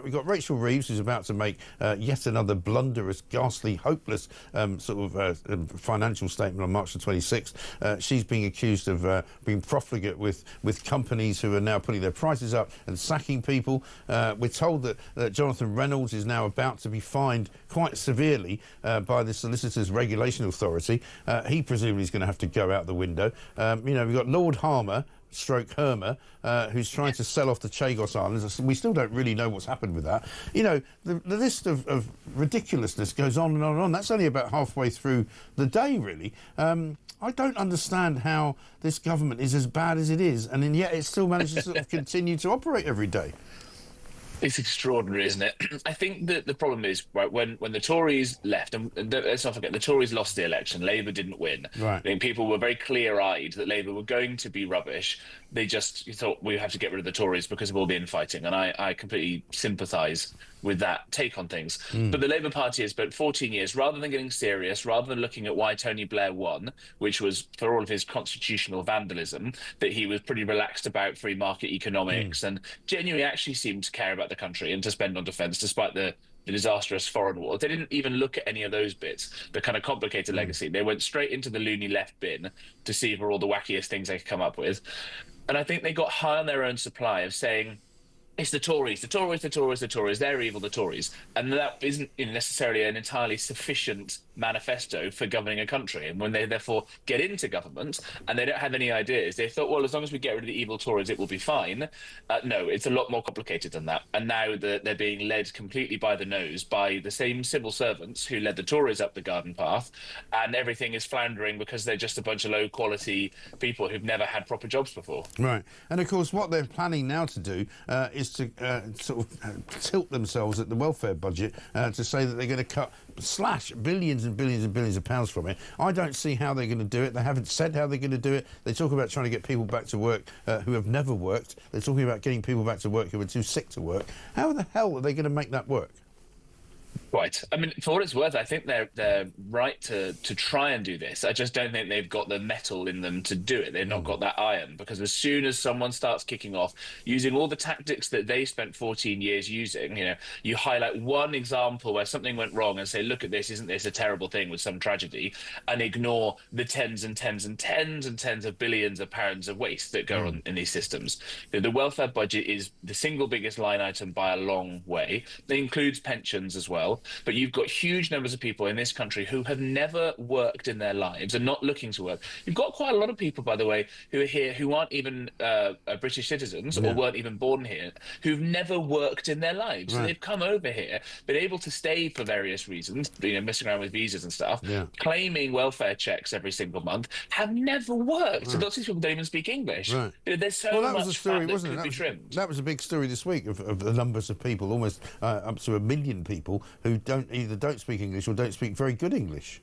S7: We've got Rachel Reeves, who's about to make yet another blunderous, ghastly, hopeless sort of financial statement on March the 26th. She's being accused of being profligate with companies who are now putting their prices up and sacking people. We're told that Jonathan Reynolds is now about to be fined quite severely by the Solicitors Regulation Authority. He presumably is going to have to go out the window. You know, we've got Lord Harmer, stroke Hermer, who's trying to sell off the Chagos Islands. We still don't really know what's happened with that. You know, the list of ridiculousness goes on and on and on. That's only about halfway through the day, really. I don't understand how this government is as bad as it is, and yet it still manages to sort of continue to operate every day.
S15: It's extraordinary, isn't it? I think that the problem is, right, when the Tories left, and let's not forget, the Tories lost the election, Labour didn't win. Right. I think people were very clear-eyed that Labour were going to be rubbish. They just thought, we have to get rid of the Tories because of all the infighting, and I completely sympathise with that take on things. But the Labour Party has spent 14 years, rather than getting serious, rather than looking at why Tony Blair won, which was for all of his constitutional vandalism, that he was pretty relaxed about free market economics and genuinely actually seemed to care about the country and to spend on defence despite the disastrous foreign war. They didn't even look at any of those bits, the kind of complicated legacy. They went straight into the loony left bin to see for all the wackiest things they could come up with. And I think they got high on their own supply of saying, It's the Tories. The Tories. They're evil, the Tories. And that isn't necessarily an entirely sufficient manifesto for governing a country. And when they therefore get into government and they don't have any ideas, they thought, well, as long as we get rid of the evil Tories, it will be fine. No, it's a lot more complicated than that. And now they're being led completely by the nose by the same civil servants who led the Tories up the garden path. And everything is floundering because they're just a bunch of low-quality people who've never had proper jobs before.
S7: Right. And, of course, what they're planning now to do is to sort of tilt themselves at the welfare budget to say that they're going to slash billions and billions and billions of pounds from it. I don't see how they're going to do it. They haven't said how they're going to do it. They talk about trying to get people back to work who have never worked. They're talking about getting people back to work who are too sick to work. How the hell are they going to make that work?
S15: Right. I mean, for what it's worth, I think they're right to try and do this. I just don't think they've got the metal in them to do it. They've not got that iron, because as soon as someone starts kicking off using all the tactics that they spent 14 years using, you highlight one example where something went wrong and say, look at this, isn't this a terrible thing with some tragedy, and ignore the tens and tens and tens and tens of billions of pounds of waste that go on in these systems. The welfare budget is the single biggest line item by a long way. It includes pensions as well. But you've got huge numbers of people in this country who have never worked in their lives and not looking to work. You've got quite a lot of people, by the way, who are here who aren't even British citizens or weren't even born here, who've never worked in their lives. Right. So they've come over here, been able to stay for various reasons, messing around with visas and stuff, claiming welfare checks every single month, have never worked. So lots of these people don't even speak English. Right. There's so
S7: that
S15: much
S7: was a story,
S15: fat
S7: wasn't
S15: that
S7: it?
S15: could be trimmed.
S7: That was a big story this week of the numbers of people, almost up to 1 million people who either don't speak English or don't speak very good English.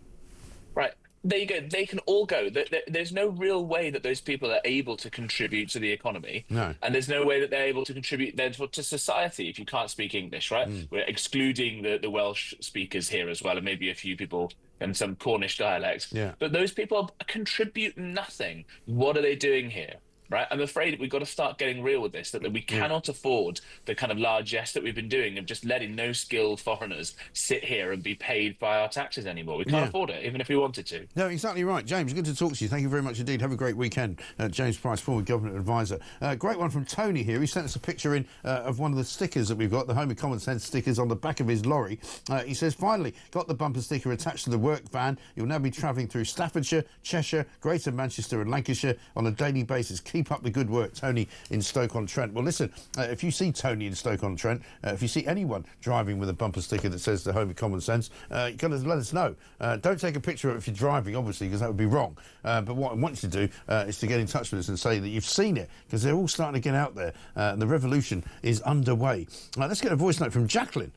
S15: Right. There you go. They can all go. There's no real way that those people are able to contribute to the economy. No. And there's no way that they're able to contribute then to society if you can't speak English, right? We're excluding the Welsh speakers here as well, and maybe a few people and some Cornish dialects. Yeah. But those people contribute nothing. What are they doing here? Right, I'm afraid we've got to start getting real with this, that we cannot afford the kind of largesse that we've been doing of just letting no skilled foreigners sit here and be paid by our taxes anymore. We can't afford it, even if we wanted to.
S7: No, exactly right. James, good to talk to you. Thank you very much indeed. Have a great weekend. James Price, former government advisor. Great one from Tony here. He sent us a picture in of one of the stickers that we've got, the Home of Common Sense stickers on the back of his lorry. He says, finally, got the bumper sticker attached to the work van. You'll now be travelling through Staffordshire, Cheshire, Greater Manchester and Lancashire on a daily basis. Keep up the good work, Tony in Stoke-on-Trent. Well, listen, if you see Tony in Stoke-on-Trent, if you see anyone driving with a bumper sticker that says the Home of Common Sense, you got to let us know. Don't take a picture of it if you're driving, obviously, because that would be wrong. But what I want you to do is to get in touch with us and say that you've seen it, because they're all starting to get out there. And the revolution is underway. Let's get a voice note from Jacqueline.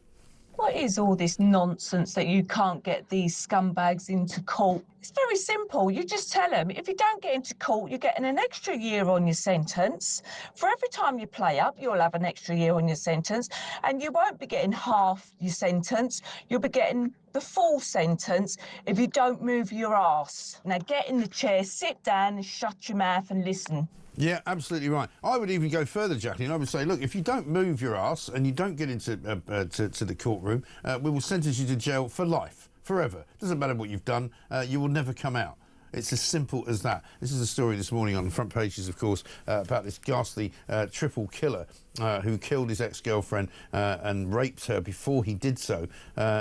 S16: What is all this nonsense that you can't get these scumbags into court? It's very simple. You just tell them, if you don't get into court, you're getting an extra year on your sentence. For every time you play up, you'll have an extra year on your sentence, and you won't be getting half your sentence. You'll be getting the full sentence if you don't move your arse. Now get in the chair, sit down and shut your mouth and listen.
S7: Yeah, absolutely right. I would even go further, Jacqueline. I would say, look, if you don't move your arse and you don't get into to the courtroom, we will sentence you to jail for life, forever. Doesn't matter what you've done, you will never come out. It's as simple as that. This is a story this morning on the front pages, of course, about this ghastly triple killer who killed his ex-girlfriend and raped her before he did so,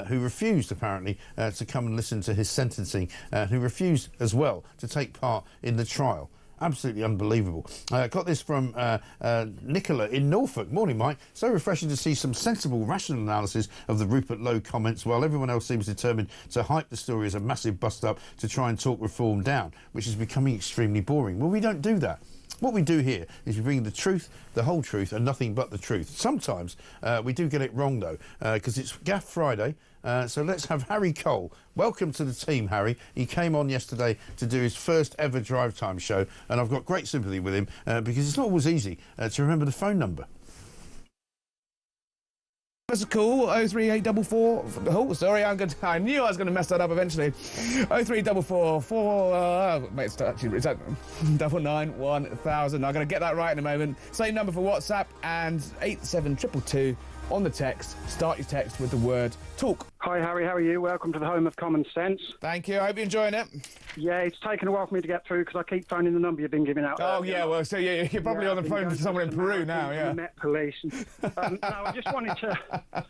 S7: who refused, apparently, to come and listen to his sentencing, who refused as well to take part in the trial. Absolutely unbelievable. Got this from Nicola in Norfolk. Morning, Mike. So refreshing to see some sensible, rational analysis of the Rupert Lowe comments, while everyone else seems determined to hype the story as a massive bust-up to try and talk reform down, which is becoming extremely boring. Well, we don't do that. What we do here is we bring the truth, the whole truth, and nothing but the truth. Sometimes we do get it wrong, though, because it's Gaff Friday. So let's have Harry Cole. Welcome to the team, Harry. He came on yesterday to do his first ever drive time show, and I've got great sympathy with him because it's not always easy to remember the phone number.
S17: That's a call, 03844. Oh, sorry, I knew I was going to mess that up eventually. 03444. Wait, it's actually, is that 991,000? I'm going to get that right in a moment. Same number for WhatsApp and 87222 on the text, start your text with the word talk.
S3: Hi, Harry. How are you? Welcome to the home of common sense.
S17: Thank you. I hope you're enjoying it.
S3: Yeah, it's taken a while for me to get through because I keep phoning the number you've been giving out.
S17: Oh, yeah, well, so you're probably on the phone to someone in Peru now, yeah.
S3: The Met Police. No, I just wanted to...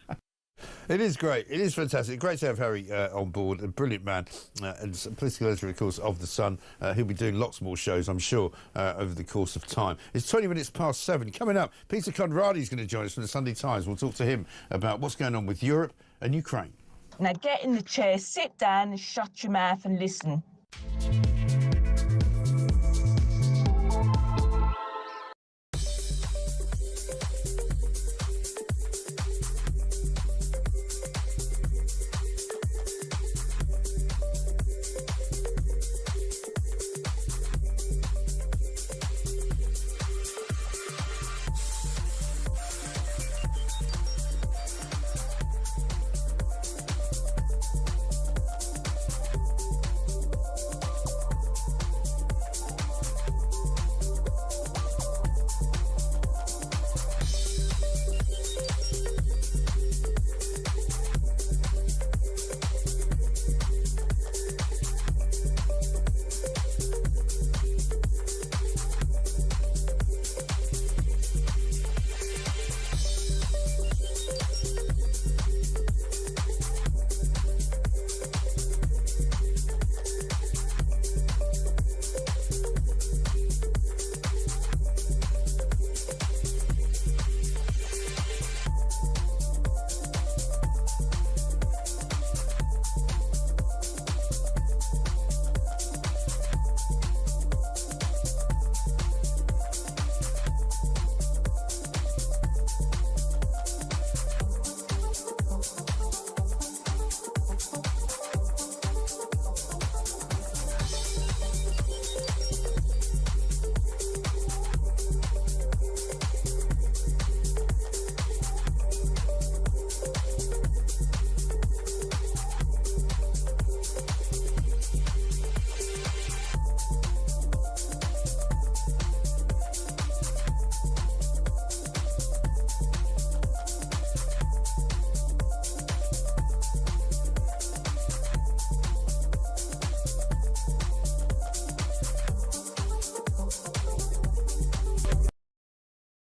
S7: It is great. It is fantastic. Great to have Harry on board. A brilliant man. And political editor, of course, of The Sun. He'll be doing lots more shows, I'm sure, over the course of time. It's 20 minutes past 7. Coming up, Peter Conradi's going to join us from the Sunday Times. We'll talk to him about what's going on with Europe and Ukraine.
S16: Now get in the chair, sit down, shut your mouth and listen.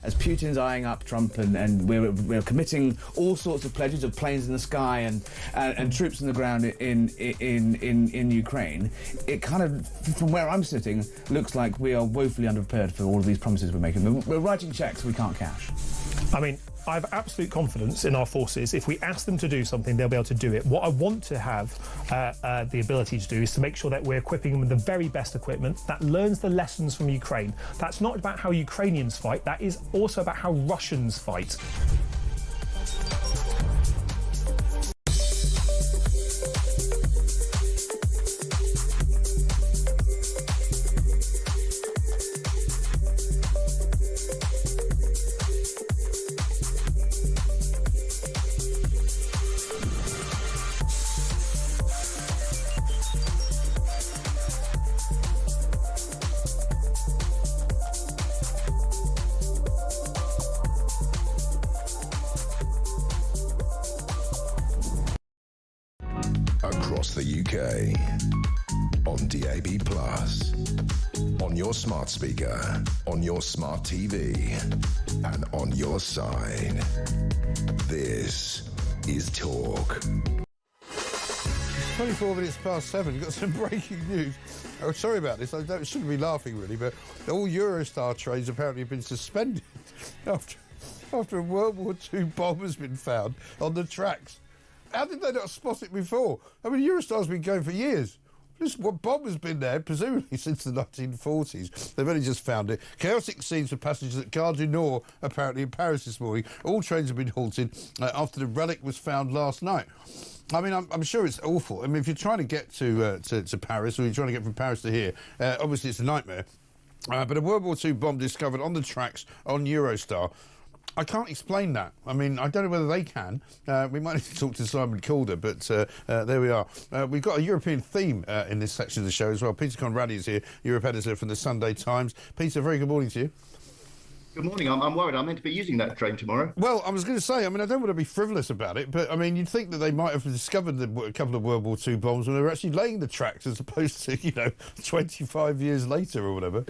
S17: As Putin's eyeing up Trump and we're committing all sorts of pledges of planes in the sky and troops on the ground in Ukraine, it kind of, from where I'm sitting, looks like we are woefully underprepared for all of these promises we're making. We're writing cheques we can't cash.
S18: I mean, I have absolute confidence in our forces. If we ask them to do something, they'll be able to do it. What I want to have the ability to do is to make sure that we're equipping them with the very best equipment that learns the lessons from Ukraine. That's not about how Ukrainians fight, that is also about how Russians fight.
S12: Across the UK, on DAB+, on your smart speaker, on your smart TV, and on your side. This is Talk.
S7: 24 minutes past 7. We've got some breaking news. Oh, sorry about this. I shouldn't be laughing, really, but all Eurostar trains apparently have been suspended after a World War II bomb has been found on the tracks. How did they not spot it before? I mean, Eurostar's been going for years. This bomb has been there, presumably since the 1940s. They've only just found it. Chaotic scenes for passengers at Gare du Nord, apparently in Paris this morning. All trains have been halted after the relic was found last night. I mean, I'm sure it's awful. I mean, if you're trying to get to Paris, or you're trying to get from Paris to here, obviously it's a nightmare. But a World War II bomb discovered on the tracks on Eurostar. I can't explain that. I mean, I don't know whether they can. We might need to talk to Simon Calder, but there we are. We've got a European theme in this section of the show as well. Peter Conradi is here, Europe editor from the Sunday Times. Peter, very good morning to you.
S5: Good morning. I'm worried. I'm meant to be using that train tomorrow.
S7: Well, I was going to say, I mean, I don't want to be frivolous about it, but, I mean, you'd think that they might have discovered a couple of World War II bombs when they were actually laying the tracks as opposed to, 25 years later or whatever.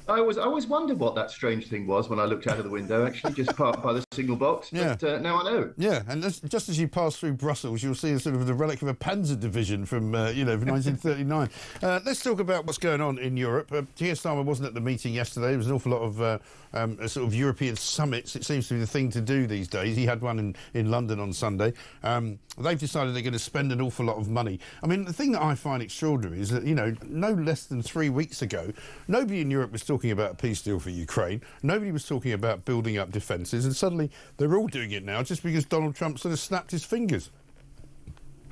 S5: I always wondered what that strange thing was when I looked out of the window, actually, just parked by the signal box. But now I know.
S7: Yeah, and just as you pass through Brussels, you'll see a sort of the relic of a Panzer division from, 1939. Let's talk about what's going on in Europe. Keir Starmer wasn't at the meeting yesterday. There was an awful lot of sort of European summits. It seems to be the thing to do these days. He had one in London on Sunday. They've decided they're going to spend an awful lot of money. I mean, the thing that I find extraordinary is that, no less than 3 weeks ago, nobody in Europe was talking about a peace deal for Ukraine. Nobody was talking about building up defences, and suddenly they're all doing it now just because Donald Trump sort of snapped his fingers.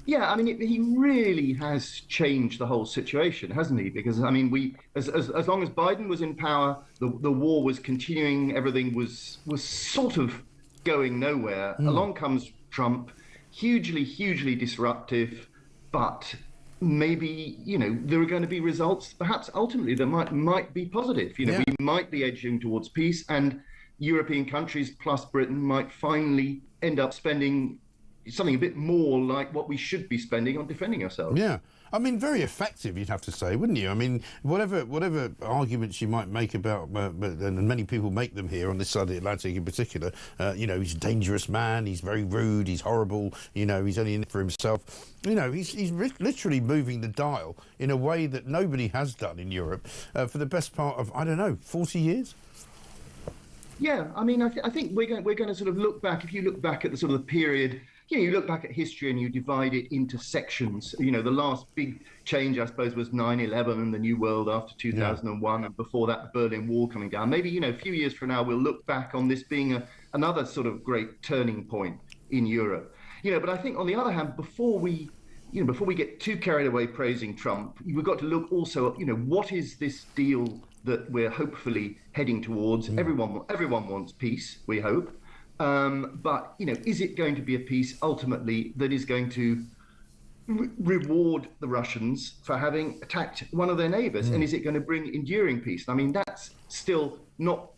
S5: Yeah, I mean, he really has changed the whole situation, hasn't he? Because, I mean, as long as Biden was in power, the war was continuing, everything was sort of going nowhere. Along comes Trump, hugely disruptive, but maybe, there are going to be results, perhaps ultimately, that might be positive. We might be edging towards peace, and European countries plus Britain might finally end up spending something a bit more like what we should be spending on defending ourselves.
S7: Yeah. I mean, very effective, you'd have to say, wouldn't you? I mean, whatever arguments you might make about, and many people make them here on this side of the Atlantic in particular, he's a dangerous man, he's very rude, he's horrible, he's only in it for himself. He's literally moving the dial in a way that nobody has done in Europe for the best part of, 40 years?
S5: Yeah, I mean, I think we're going to sort of look back, if you look back at the sort of period, you look back at history and you divide it into sections. The last big change, I suppose, was 9/11 and the New World after 2001, and before that, the Berlin Wall coming down. Maybe, a few years from now, we'll look back on this being another sort of great turning point in Europe. But I think, on the other hand, before we get too carried away praising Trump, we've got to look also at, what is this deal that we're hopefully heading towards? Everyone wants peace, we hope. But, is it going to be a peace ultimately that is going to reward the Russians for having attacked one of their neighbours? And is it going to bring enduring peace? I mean, that's still not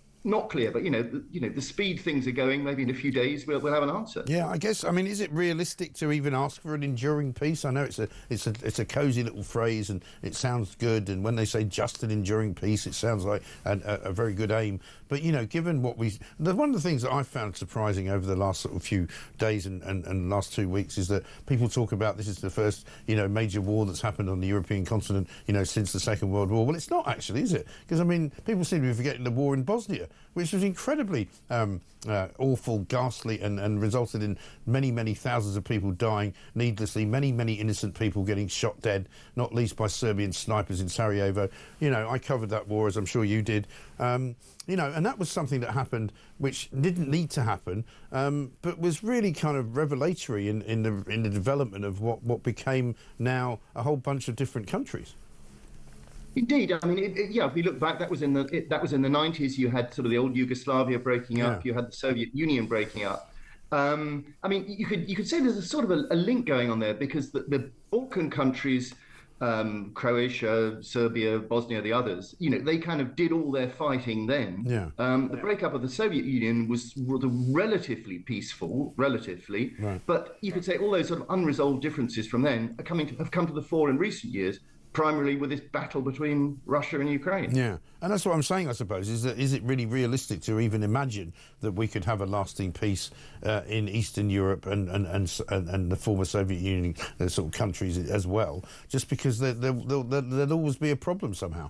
S5: clear, but the speed things are going, maybe in a few days we'll have an answer.
S7: Yeah, I guess. I mean, is it realistic to even ask for an enduring peace? I know it's a cosy little phrase and it sounds good, and when they say just an enduring peace, it sounds like a very good aim. But given what one of the things that I found surprising over the last sort of few days and last 2 weeks is that people talk about this is the first major war that's happened on the European continent since the Second World War. Well, it's not actually, is it? Because I mean, people seem to be forgetting the war in Bosnia, which was incredibly awful, ghastly, and resulted in many thousands of people dying needlessly, many innocent people getting shot dead, not least by Serbian snipers in Sarajevo. I covered that war, as I'm sure you did. And that was something that happened which didn't need to happen, but was really kind of revelatory in the development of what became now a whole bunch of different countries.
S5: Indeed, I mean, if we look back, that was in the 90s. You had sort of the old Yugoslavia breaking up. You had the Soviet Union breaking up. I mean, you could say there's a sort of a link going on there, because the Balkan countries, Croatia, Serbia, Bosnia, the others, they kind of did all their fighting then. The breakup of the Soviet Union was relatively peaceful, but you could say all those sort of unresolved differences from then have come to the fore in recent years, primarily with this battle between Russia and Ukraine.
S7: Yeah, and that's what I'm saying, I suppose, is it really realistic to even imagine that we could have a lasting peace in Eastern Europe and the former Soviet Union sort of countries as well, just because there'll always be a problem somehow?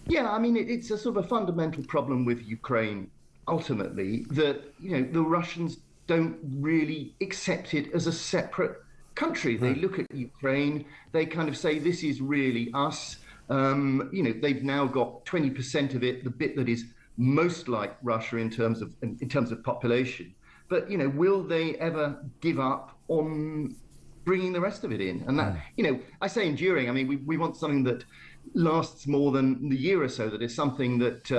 S5: Yeah, I mean, it's a sort of a fundamental problem with Ukraine, ultimately, that, the Russians don't really accept it as a separate country. They look at Ukraine, they kind of say, this is really us. They've now got 20% of it, the bit that is most like Russia in terms of population. But, will they ever give up on bringing the rest of it in? And that, I say enduring, I mean, we want something that lasts more than the year or so, that is something that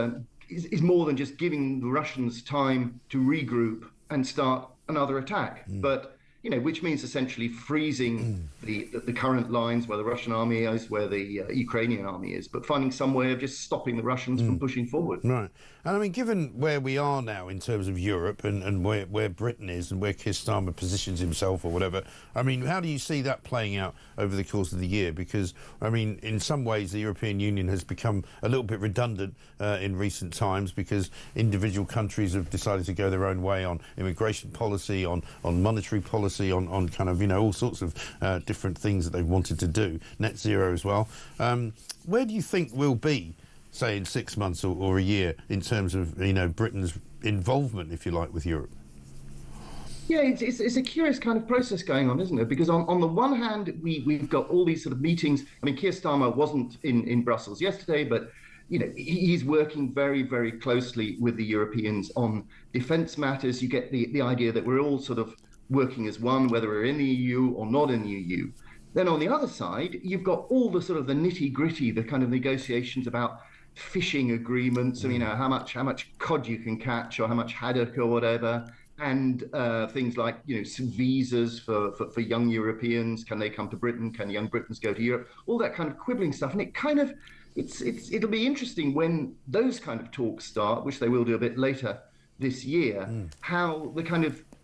S5: is more than just giving the Russians time to regroup and start another attack. But which means essentially freezing the current lines where the Russian army is, where the Ukrainian army is, but finding some way of just stopping the Russians from pushing forward.
S7: Right. And I mean, given where we are now in terms of Europe and where Britain is and where Keir Starmer positions himself or whatever, I mean, how do you see that playing out over the course of the year? Because, I mean, in some ways the European Union has become a little bit redundant in recent times because individual countries have decided to go their own way on immigration policy, on monetary policy, on kind of, all sorts of different things that they've wanted to do, net zero as well. Where do you think we'll be, say, in 6 months or a year in terms of, Britain's involvement, if you like, with Europe?
S5: Yeah, it's a curious kind of process going on, isn't it? Because on the one hand, we've got all these sort of meetings. I mean, Keir Starmer wasn't in Brussels yesterday, but he's working very, very closely with the Europeans on defence matters. You get the idea that we're all sort of working as one, whether we're in the EU or not in the EU. Then on the other side, you've got all the sort of the nitty-gritty, the kind of negotiations about fishing agreements, how much cod you can catch or how much haddock or whatever, and things like some visas for young Europeans. Can they come to Britain? Can young Britons go to Europe? All that kind of quibbling stuff, and it'll be interesting when those kind of talks start, which they will do a bit later this year, how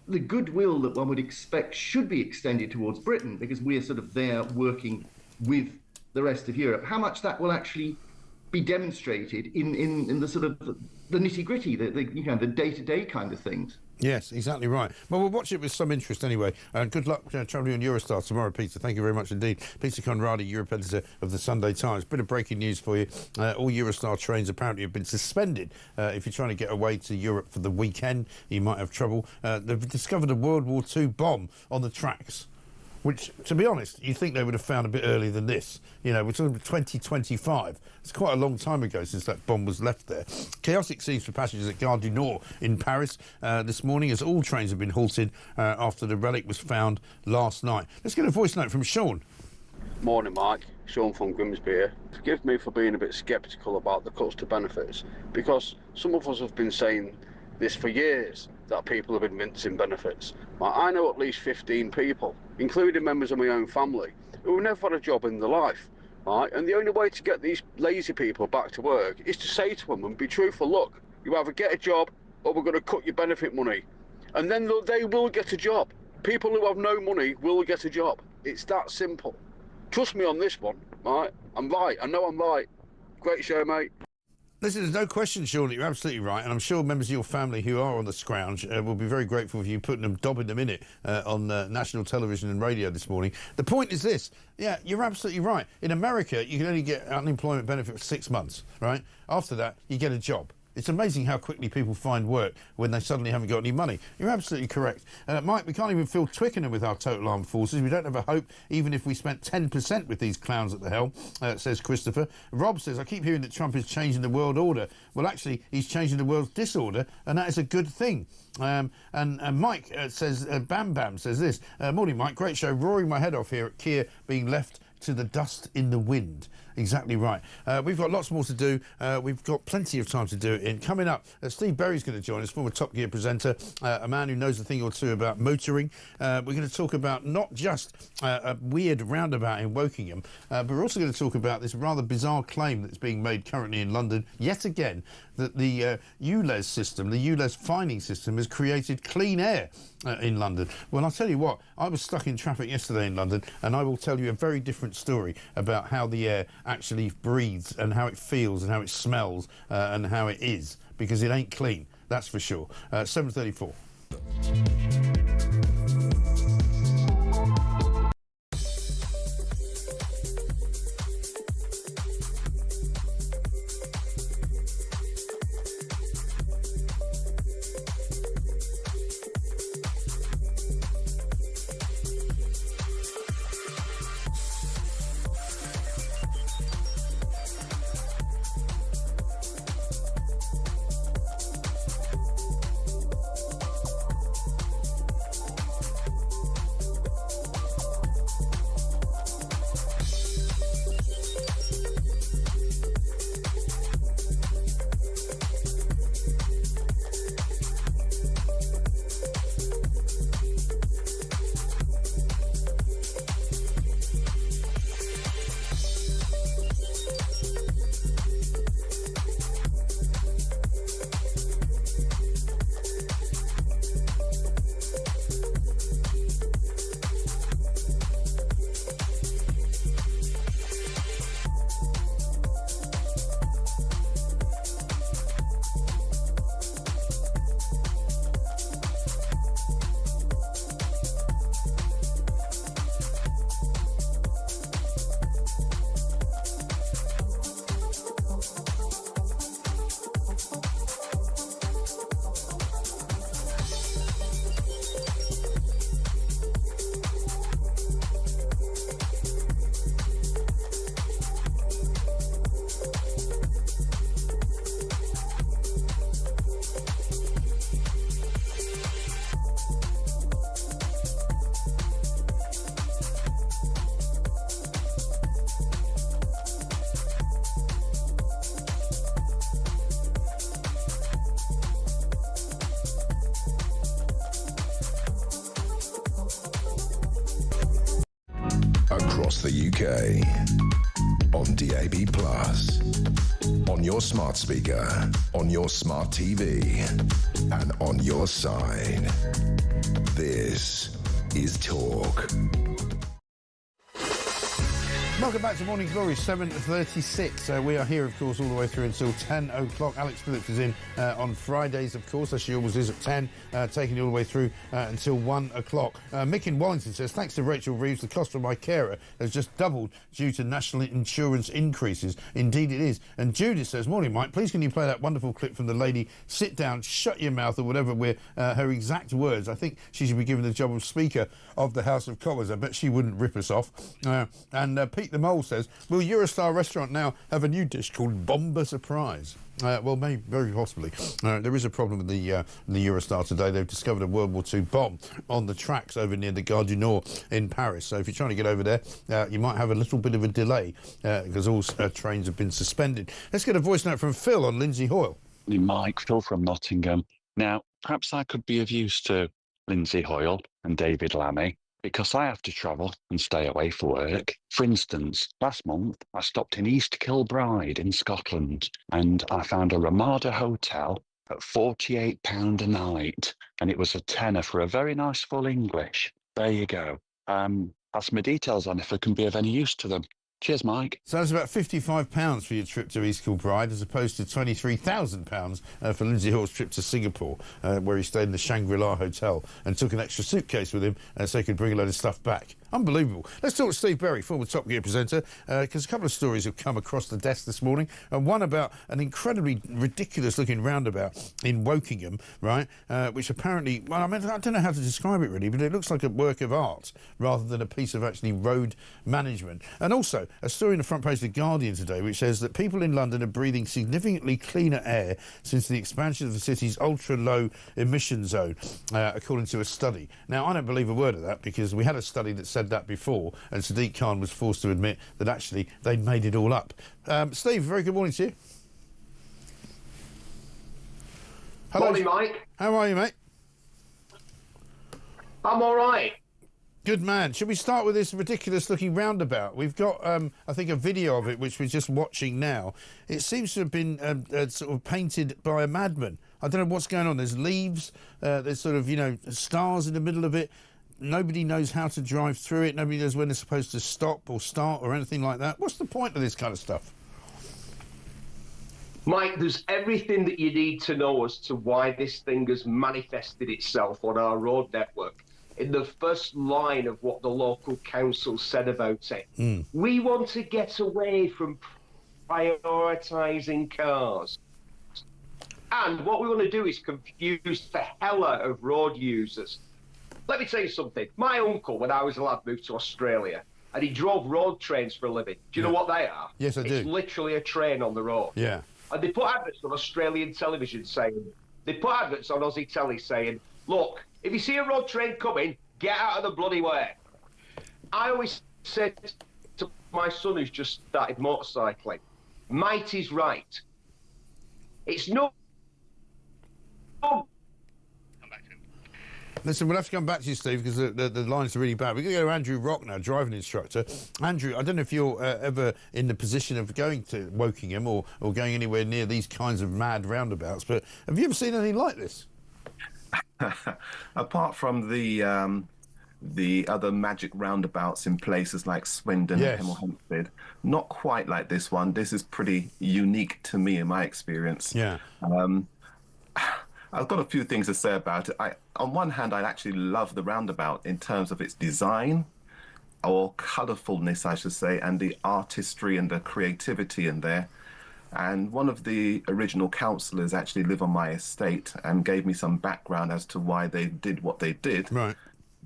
S5: the goodwill that one would expect should be extended towards Britain, because we're sort of there working with the rest of Europe, how much that will actually be demonstrated in the sort of the nitty-gritty, the day-to-day kind of things.
S7: Yes, exactly right. Well, we'll watch it with some interest anyway. Good luck travelling on Eurostar tomorrow, Peter. Thank you very much indeed. Peter Conradi, Europe editor of the Sunday Times. Bit of breaking news for you. All Eurostar trains apparently have been suspended. If you're trying to get away to Europe for the weekend, you might have trouble. They've discovered a World War II bomb on the tracks, which, to be honest, you think they would have found a bit earlier than this. We're talking 2025. It's quite a long time ago since that bomb was left there. Chaotic scenes for passengers at Gare du Nord in Paris this morning, as all trains have been halted after the relic was found last night. Let's get a voice note from Sean.
S1: Morning, Mike. Sean from Grimsby here. Forgive me for being a bit sceptical about the cuts to benefits, because some of us have been saying this for years, that people have been mincing benefits. I know at least 15 people, including members of my own family, who have never had a job in their life, right? And the only way to get these lazy people back to work is to say to them and be truthful, look, you either get a job or we're going to cut your benefit money. And then they will get a job. People who have no money will get a job. It's that simple. Trust me on this one, right? I'm right. I know I'm right. Great show, mate.
S7: Listen, there's no question, Sean, that you're absolutely right, and I'm sure members of your family who are on the scrounge will be very grateful for you dobbing them in it on national television and radio this morning. The point is this: yeah, you're absolutely right. In America, you can only get unemployment benefit for 6 months, right? After that, you get a job. It's amazing how quickly people find work when they suddenly haven't got any money. You're absolutely correct. Mike, we can't even fill Twickenham with our total armed forces. We don't have a hope, even if we spent 10% with these clowns at the helm, says Christopher. Rob says, I keep hearing that Trump is changing the world order. Well, actually, he's changing the world's disorder, and that is a good thing. And Mike says, Bam Bam says this. Morning, Mike. Great show. Roaring my head off here at Keir being left to the dust in the wind. Exactly right. We've got lots more to do. We've got plenty of time to do it in. Coming up, Steve Berry's going to join us, former Top Gear presenter, a man who knows a thing or two about motoring. We're going to talk about not just a weird roundabout in Wokingham, but we're also going to talk about this rather bizarre claim that's being made currently in London, yet again, that the Ulez system, the Ulez fining system, has created clean air in London. Well, I'll tell you what, I was stuck in traffic yesterday in London, and I will tell you a very different story about how the air actually breathes and how it feels and how it smells and how it is, because it ain't clean, that's for sure. 7:34.
S12: across the UK. On DAB+, on your smart speaker, on your smart TV, and on your side. This is Talk.
S7: Welcome back to Morning Glory, 7:36. We are here, of course, all the way through until 10 o'clock. Alex Phillips is in on Fridays, of course, as she always is at 10, taking you all the way through until 1 o'clock. Mick in Wallington says, thanks to Rachel Reeves, the cost of my carer has just doubled due to national insurance increases. Indeed it is. And Judith says, morning, Mike, please can you play that wonderful clip from the lady, sit down, shut your mouth, or whatever were her exact words. I think she should be given the job of Speaker of the House of Commons. I bet she wouldn't rip us off. And Pete the Mole says, will Eurostar restaurant now have a new dish called Bomber Surprise? Well, maybe, very possibly. There is a problem with the Eurostar today. They've discovered a World War II bomb on the tracks over near the Gare du Nord in Paris. So if you're trying to get over there, you might have a little bit of a delay because all trains have been suspended. Let's get a voice note from Phil on Lindsay Hoyle.
S13: Mike, Phil from Nottingham. Now, perhaps I could be of use to Lindsay Hoyle and David Lammy, because I have to travel and stay away for work. For instance, last month I stopped in East Kilbride in Scotland and I found a Ramada hotel at £48 a night, and it was a tenner for a very nice full English. There you go. That's my details on if I can be of any use to them. Cheers, Mike.
S7: So that's about £55 for your trip to East Kilbride, as opposed to £23,000 for Lindsay Hall's trip to Singapore, where he stayed in the Shangri-La Hotel and took an extra suitcase with him so he could bring a load of stuff back. Unbelievable. Let's talk to Steve Berry, former Top Gear presenter, because a couple of stories have come across the desk this morning, and one about an incredibly ridiculous-looking roundabout in Wokingham, right, which apparently, well, I mean, I don't know how to describe it really, but it looks like a work of art rather than a piece of actually road management. And also, a story in the front page of The Guardian today which says that people in London are breathing significantly cleaner air since the expansion of the city's ultra-low emission zone, according to a study. Now, I don't believe a word of that, because we had a study that said that before, and Sadiq Khan was forced to admit that actually they'd made it all up. Steve, very good morning to you. Hello.
S19: Morning, Mike.
S7: How are you, mate?
S19: I'm all right.
S7: Good man. Should we start with this ridiculous-looking roundabout? We've got, I think, a video of it, which we're just watching now. It seems to have been sort of painted by a madman. I don't know what's going on. There's leaves, there's sort of, you know, stars in the middle of it. Nobody knows how to drive through it. Nobody knows when they're supposed to stop or start or anything like that. What's the point of this kind of stuff?
S19: Mike, there's everything that you need to know as to why this thing has manifested itself on our road network. In the first line of what the local council said about it. We want to get away from prioritising cars. And what we want to do is confuse the hell out of road users. Let me tell you something. My uncle, when I was a lad, moved to Australia, and he drove road trains for a living. Do you know what they are?
S7: Yes, I do.
S19: It's literally a train on the road.
S7: Yeah.
S19: And they put adverts on Australian television saying, they put adverts on Aussie telly saying, look, if you see a road train coming, get out of the bloody way. I always said to my son who's just started motorcycling, might is right. It's no...
S7: Listen, we'll have to come back to you, Steve, because the lines are really bad. We're going to go to Andrew Rock now, driving instructor. Andrew, I don't know if you're ever in the position of going to Wokingham or going anywhere near these kinds of mad roundabouts, but have you ever seen anything like this?
S20: Apart from the other magic roundabouts in places like Swindon and Hemel Hempstead, not quite like this one. This is pretty unique to me in my experience.
S7: Yeah.
S20: I've got a few things to say about it. On one hand, I actually love the roundabout in terms of its design, or colourfulness, I should say, and the artistry and the creativity in there. And one of the original councillors actually live on my estate and gave me some background as to why they did what they did.
S7: Right.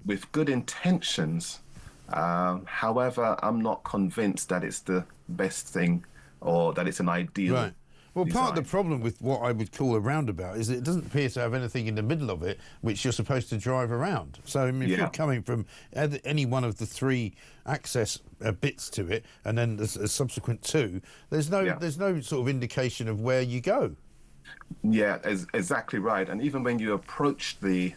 S20: With good intentions. However, I'm not convinced that it's the best thing or that it's an ideal.
S7: Right. Well, part of the problem with what I would call a roundabout is that it doesn't appear to have anything in the middle of it which you're supposed to drive around. So, I mean, if you're coming from any one of the three access bits to it, and then a subsequent two, there's no sort of indication of where you go.
S20: Yeah, exactly right. And even when you approach the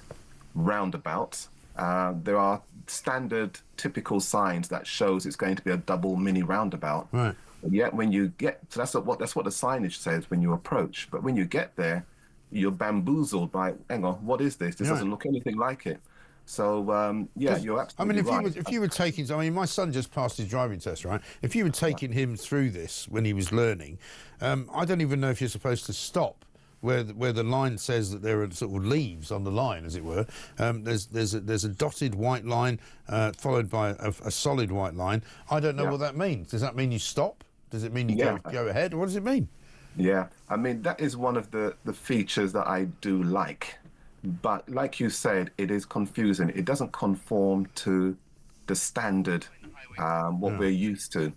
S20: roundabout, there are standard, typical signs that shows it's going to be a double mini roundabout.
S7: Right.
S20: But yet when you get, so that's what the signage says when you approach. But when you get there, you're bamboozled by, hang on, what is this? This doesn't look anything like it. So, yeah, you're absolutely right.
S7: If you were taking, I mean, my son just passed his driving test, right? If you were taking him through this when he was learning, I don't even know if you're supposed to stop where the line says that there are sort of leaves on the line, as it were. There's a dotted white line followed by a solid white line. I don't know what that means. Does that mean you stop? Does it mean you go ahead? What does it mean?
S20: Yeah, I mean, that is one of the features that I do like. But like you said, it is confusing. It doesn't conform to the standard, what we're used to.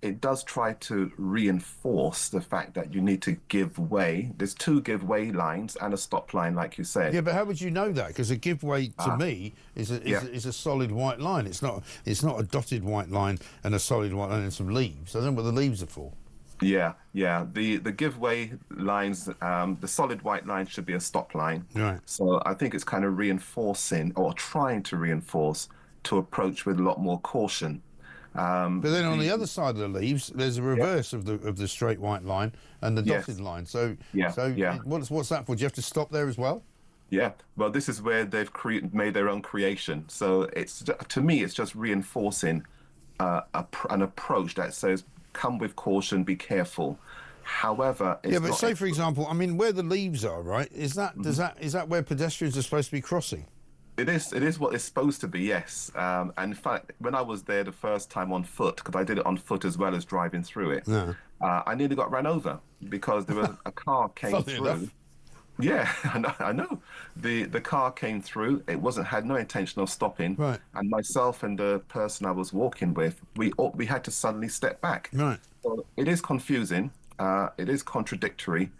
S20: It does try to reinforce the fact that you need to give way. There's 2 give way lines and a stop line, like you said.
S7: Yeah, but how would you know that? Because a give way to me is a solid white line. It's not a dotted white line and a solid white line and some leaves. I don't know what the leaves are for.
S20: Yeah. The giveaway lines, the solid white line should be a stop line.
S7: Right.
S20: So I think it's kind of reinforcing or trying to reinforce to approach with a lot more caution.
S7: But then on the other side of the leaves, there's a reverse of the straight white line and the dotted line. So what's that for? Do you have to stop there as well?
S20: Yeah. Well, this is where they've made their own creation. So it's, to me, it's just reinforcing an approach that says, come with caution, be careful. However, it's
S7: but say, for example, I mean, where the leaves are, right? Is that is that where pedestrians are supposed to be crossing?
S20: It is what it's supposed to be, yes. And in fact, when I was there the first time on foot, because I did it on foot as well as driving through it, I nearly got ran over because there was a car came through.
S7: Enough.
S20: Yeah, I know. The car came through. It had no intention of stopping. Right. And myself and the person I was walking with, we had to suddenly step back.
S7: Right.
S20: So it is confusing. It is contradictory.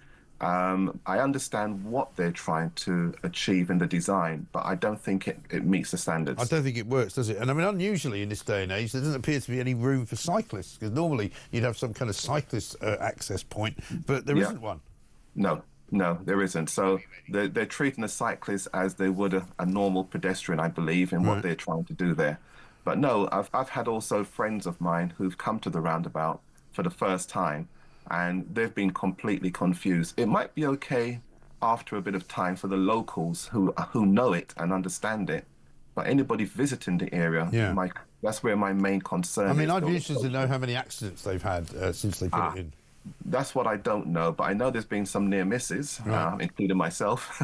S20: I understand what they're trying to achieve in the design, but I don't think it meets the standards.
S7: I don't think it works, does it? And I mean, unusually in this day and age, there doesn't appear to be any room for cyclists, because normally you'd have some kind of cyclist access point, but there isn't one.
S20: No, there isn't. So they're treating a cyclist as they would a normal pedestrian, I believe, in what they're trying to do there. But no, I've had also friends of mine who've come to the roundabout for the first time, and they've been completely confused. It might be okay after a bit of time for the locals who know it and understand it, but anybody visiting the area, that's where my main concern is.
S7: I mean, I'd be interested to know how many accidents they've had since they put it in.
S20: That's what I don't know, but I know there's been some near misses, including myself.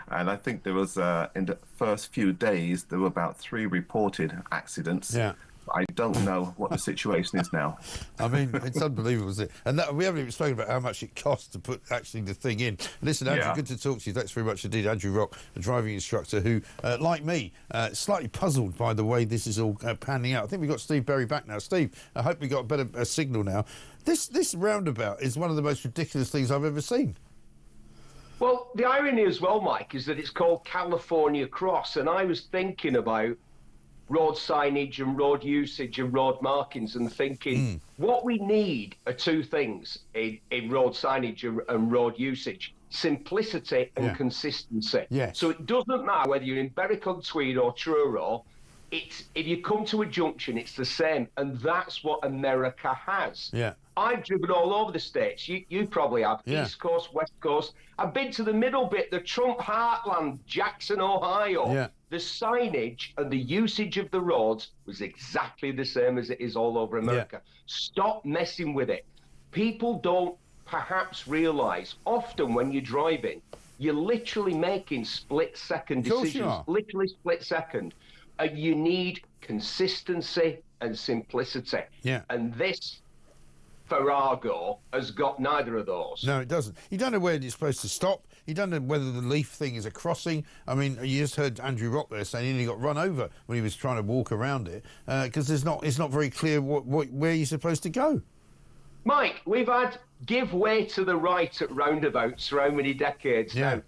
S20: And I think there was, in the first few days, there were about 3 reported accidents. Yeah. I don't know what the situation is now.
S7: I mean, it's unbelievable, isn't it? And we haven't even spoken about how much it costs to put actually the thing in. Listen, Andrew, good to talk to you. Thanks very much indeed. Andrew Rock, a driving instructor who, like me, slightly puzzled by the way this is all panning out. I think we've got Steve Berry back now. Steve, I hope we got a better signal now. This roundabout is one of the most ridiculous things I've ever seen.
S19: Well, the irony as well, Mike, is that it's called California Cross, and I was thinking about road signage and road usage and road markings and thinking what we need are 2 things in road signage and road usage: simplicity and consistency. Yes. So it doesn't matter whether you're in Berwick-on-Tweed or Truro, if you come to a junction, it's the same, and that's what America has. Yeah. I've driven all over the States. You probably have. Yeah. East Coast, West Coast. I've been to the middle bit, the Trump heartland, Jackson, Ohio. Yeah. The signage and the usage of the roads was exactly the same as it is all over America. Yeah. Stop messing with it. People don't perhaps realise, often when you're driving, you're literally making split-second decisions. Literally split-second. You need consistency and simplicity. Yeah. And this Farage has got neither of those.
S7: No, it doesn't. You don't know where you're supposed to stop. You don't know whether the leaf thing is a crossing. I mean, you just heard Andrew Rock there saying he got run over when he was trying to walk around it because it's not very clear where you're supposed to go.
S19: Mike, we've had give way to the right at roundabouts for how many decades now?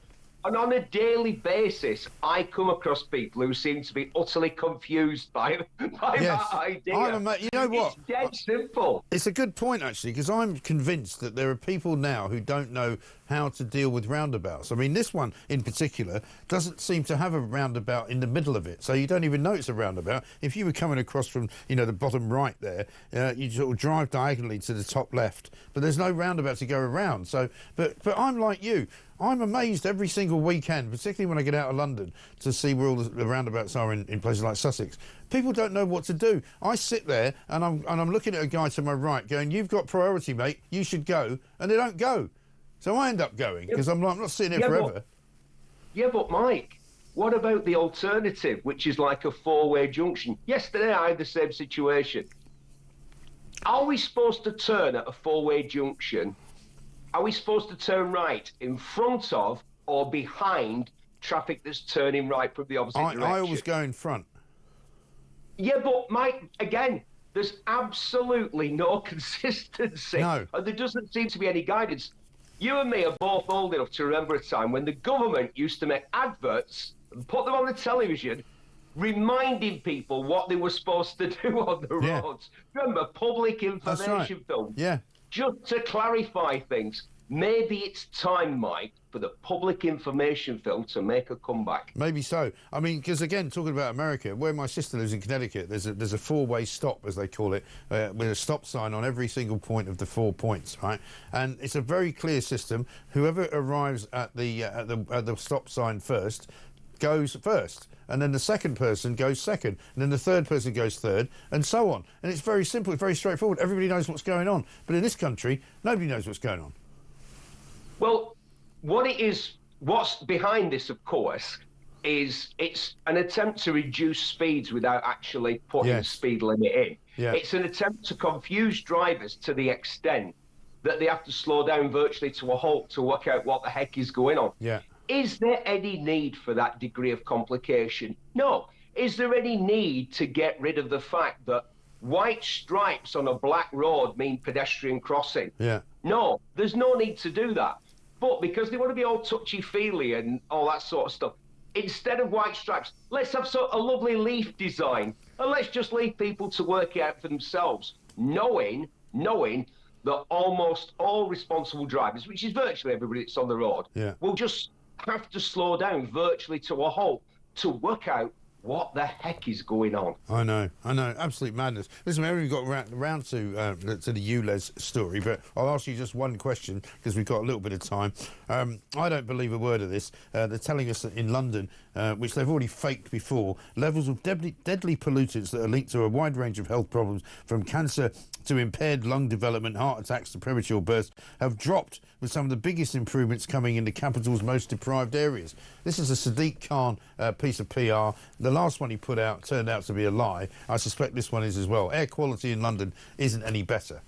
S19: And on a daily basis, I come across people who seem to be utterly confused by that idea.
S7: You know what?
S19: It's dead simple.
S7: It's a good point, actually, because I'm convinced that there are people now who don't know how to deal with roundabouts. I mean, this one in particular doesn't seem to have a roundabout in the middle of it, so you don't even know it's a roundabout. If you were coming across from, you know, the bottom right there, you sort of drive diagonally to the top left, but there's no roundabout to go around. So, but I'm like you. I'm amazed every single weekend, particularly when I get out of London, to see where all the roundabouts are in places like Sussex. People don't know what to do. I sit there and I'm looking at a guy to my right going, "You've got priority, mate. You should go," and they don't go. So I end up going because I'm not sitting here forever.
S19: But Mike, what about the alternative, which is like a four-way junction? Yesterday I had the same situation. Are we supposed to turn at a four-way junction? Are we supposed to turn right in front of or behind traffic that's turning right from the opposite direction?
S7: I always go in front.
S19: Yeah, but Mike, again, there's absolutely no consistency.
S7: No.
S19: And there doesn't seem to be any guidance. You and me are both old enough to remember a time when the government used to make adverts and put them on the television, reminding people what they were supposed to do on the roads. Remember, public information film.
S7: Yeah.
S19: Just to clarify things, maybe it's time, Mike, for the public information film to make a comeback.
S7: Maybe so. I mean, because again, talking about America, where my sister lives in Connecticut, there's a four-way stop, as they call it, with a stop sign on every single point of the 4 points, right? And it's a very clear system. Whoever arrives at the stop sign first goes first, and then the second person goes second, and then the third person goes third, and so on. And it's very simple, it's very straightforward. Everybody knows what's going on. But in this country, nobody knows what's going on.
S19: Well, what's behind this, of course, is it's an attempt to reduce speeds without actually putting a speed limit in.
S7: Yeah.
S19: It's an attempt to confuse drivers to the extent that they have to slow down virtually to a halt to work out what the heck is going on.
S7: Yeah.
S19: Is there any need for that degree of complication? No. Is there any need to get rid of the fact that white stripes on a black road mean pedestrian crossing?
S7: Yeah.
S19: No, there's no need to do that. But because they want to be all touchy-feely and all that sort of stuff, instead of white stripes, let's have a lovely leaf design, and let's just leave people to work it out for themselves, knowing that almost all responsible drivers, which is virtually everybody that's on the road, will just have to slow down virtually to a halt to work out what the heck is going on.
S7: I know, absolute madness. Listen, we haven't got round to the Ulez story, but I'll ask you just one question because we've got a little bit of time. I don't believe a word of this. They're telling us that in London, which they've already faked before, levels of deadly pollutants that are linked to a wide range of health problems, from cancer to impaired lung development, heart attacks to premature births, have dropped, with some of the biggest improvements coming in the capital's most deprived areas. This is a Sadiq Khan piece of PR. The last one he put out turned out to be a lie. I suspect this one is as well. Air quality in London isn't any better.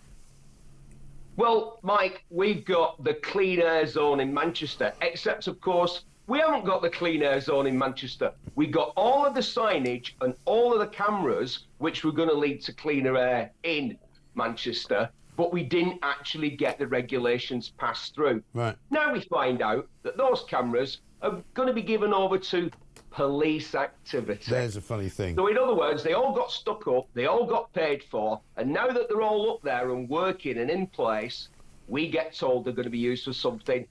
S19: Well, Mike, we've got the clean air zone in Manchester, except, of course, we haven't got the clean air zone in Manchester. We got all of the signage and all of the cameras, which were going to lead to cleaner air in Manchester, but we didn't actually get the regulations passed through.
S7: Right.
S19: Now we find out that those cameras are going to be given over to police activity.
S7: There's a funny thing.
S19: So in other words, they all got stuck up, they all got paid for, and now that they're all up there and working and in place, we get told they're going to be used for something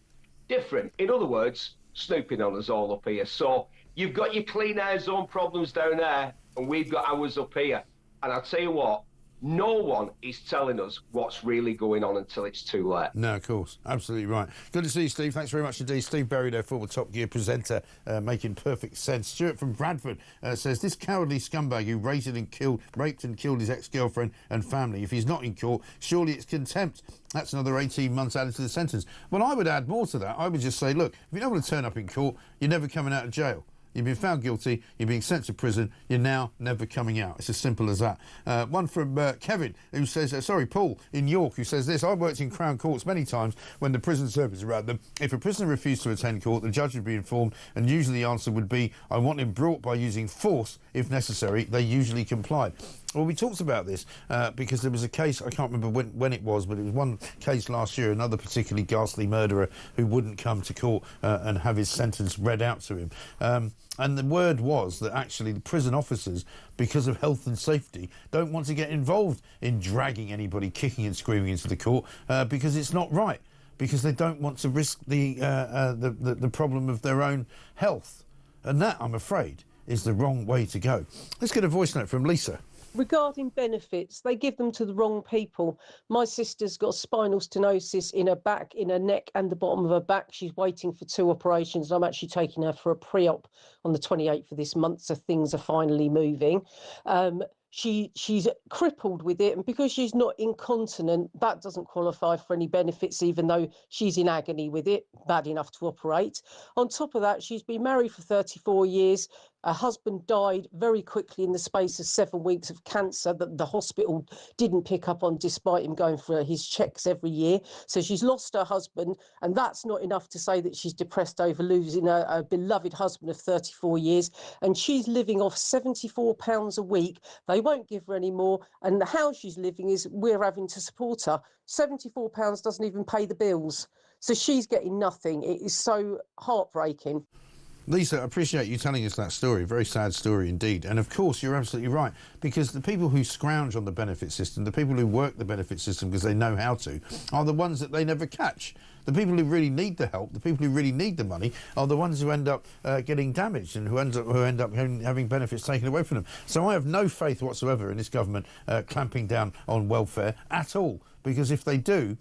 S19: different. In other words, snooping on us all up here. So you've got your clean air zone problems down there, and we've got ours up here. And I'll tell you what, no one is telling us what's really going on until it's too late.
S7: No, of course. Absolutely right. Good to see you, Steve. Thanks very much indeed. Steve Berry, there, former Top Gear presenter, making perfect sense. Stuart from Bradford says, this cowardly scumbag who raped and killed his ex-girlfriend and family, if he's not in court, surely it's contempt. That's another 18 months added to the sentence. Well, I would add more to that. I would just say, look, if you don't want to turn up in court, you're never coming out of jail. You've been found guilty, you're being sent to prison, you're now never coming out. It's as simple as that. One from Kevin, who says, Paul in York, who says this, I've worked in Crown Courts many times when the prison service around them. If a prisoner refused to attend court, the judge would be informed, and usually the answer would be, I want him brought by using force if necessary. They usually complied. Well, we talked about this because there was a case, I can't remember when it was, but it was one case last year, another particularly ghastly murderer who wouldn't come to court and have his sentence read out to him. And the word was that actually the prison officers, because of health and safety, don't want to get involved in dragging anybody kicking and screaming into the court because it's not right, because they don't want to risk the problem of their own health. And that, I'm afraid, is the wrong way to go. Let's get a voice note from Lisa.
S6: Regarding benefits, they give them to the wrong people. My sister's got spinal stenosis in her back, in her neck and the bottom of her back. She's waiting for 2 operations. I'm actually taking her for a pre-op on the 28th of this month, so things are finally moving. She's crippled with it, and because she's not incontinent, that doesn't qualify for any benefits, even though she's in agony with it, bad enough to operate. On top of that, she's been married for 34 years. Her husband died very quickly in the space of 7 weeks of cancer that the hospital didn't pick up on, despite him going for his checks every year. So she's lost her husband, and that's not enough to say that she's depressed over losing a beloved husband of 34 years. And she's living off £74 a week. They won't give her any more, and how she's living is we're having to support her. £74 doesn't even pay the bills. So she's getting nothing. It is so heartbreaking.
S7: Lisa, I appreciate you telling us that story. Very sad story indeed. And of course, you're absolutely right, because the people who scrounge on the benefit system, the people who work the benefit system because they know how to, are the ones that they never catch. The people who really need the help, the people who really need the money, are the ones who end up getting damaged and who end up having benefits taken away from them. So I have no faith whatsoever in this government clamping down on welfare at all, because if they do,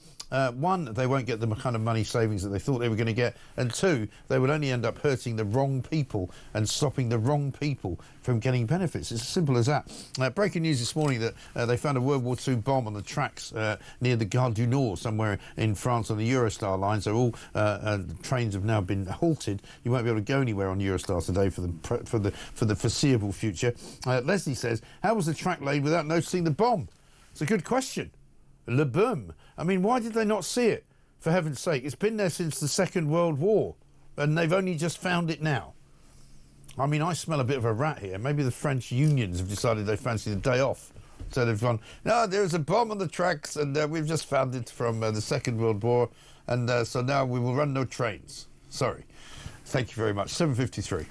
S7: one, they won't get the kind of money savings that they thought they were going to get, and two, they would only end up hurting the wrong people and stopping the wrong people from getting benefits. It's as simple as that. Breaking news this morning that they found a World War II bomb on the tracks near the Gare du Nord, somewhere in France, on the Eurostar line. So all trains have now been halted. You won't be able to go anywhere on Eurostar today for the foreseeable future. Leslie says, how was the track laid without noticing the bomb? It's a good question. Le boom. I mean, why did they not see it? For heaven's sake, it's been there since the Second World War, and they've only just found it now. I mean, I smell a bit of a rat here. Maybe the French unions have decided they fancy the day off. So they've gone, no, there's a bomb on the tracks, and we've just found it from the Second World War, and so now we will run no trains. Sorry. Thank you very much. 7:53.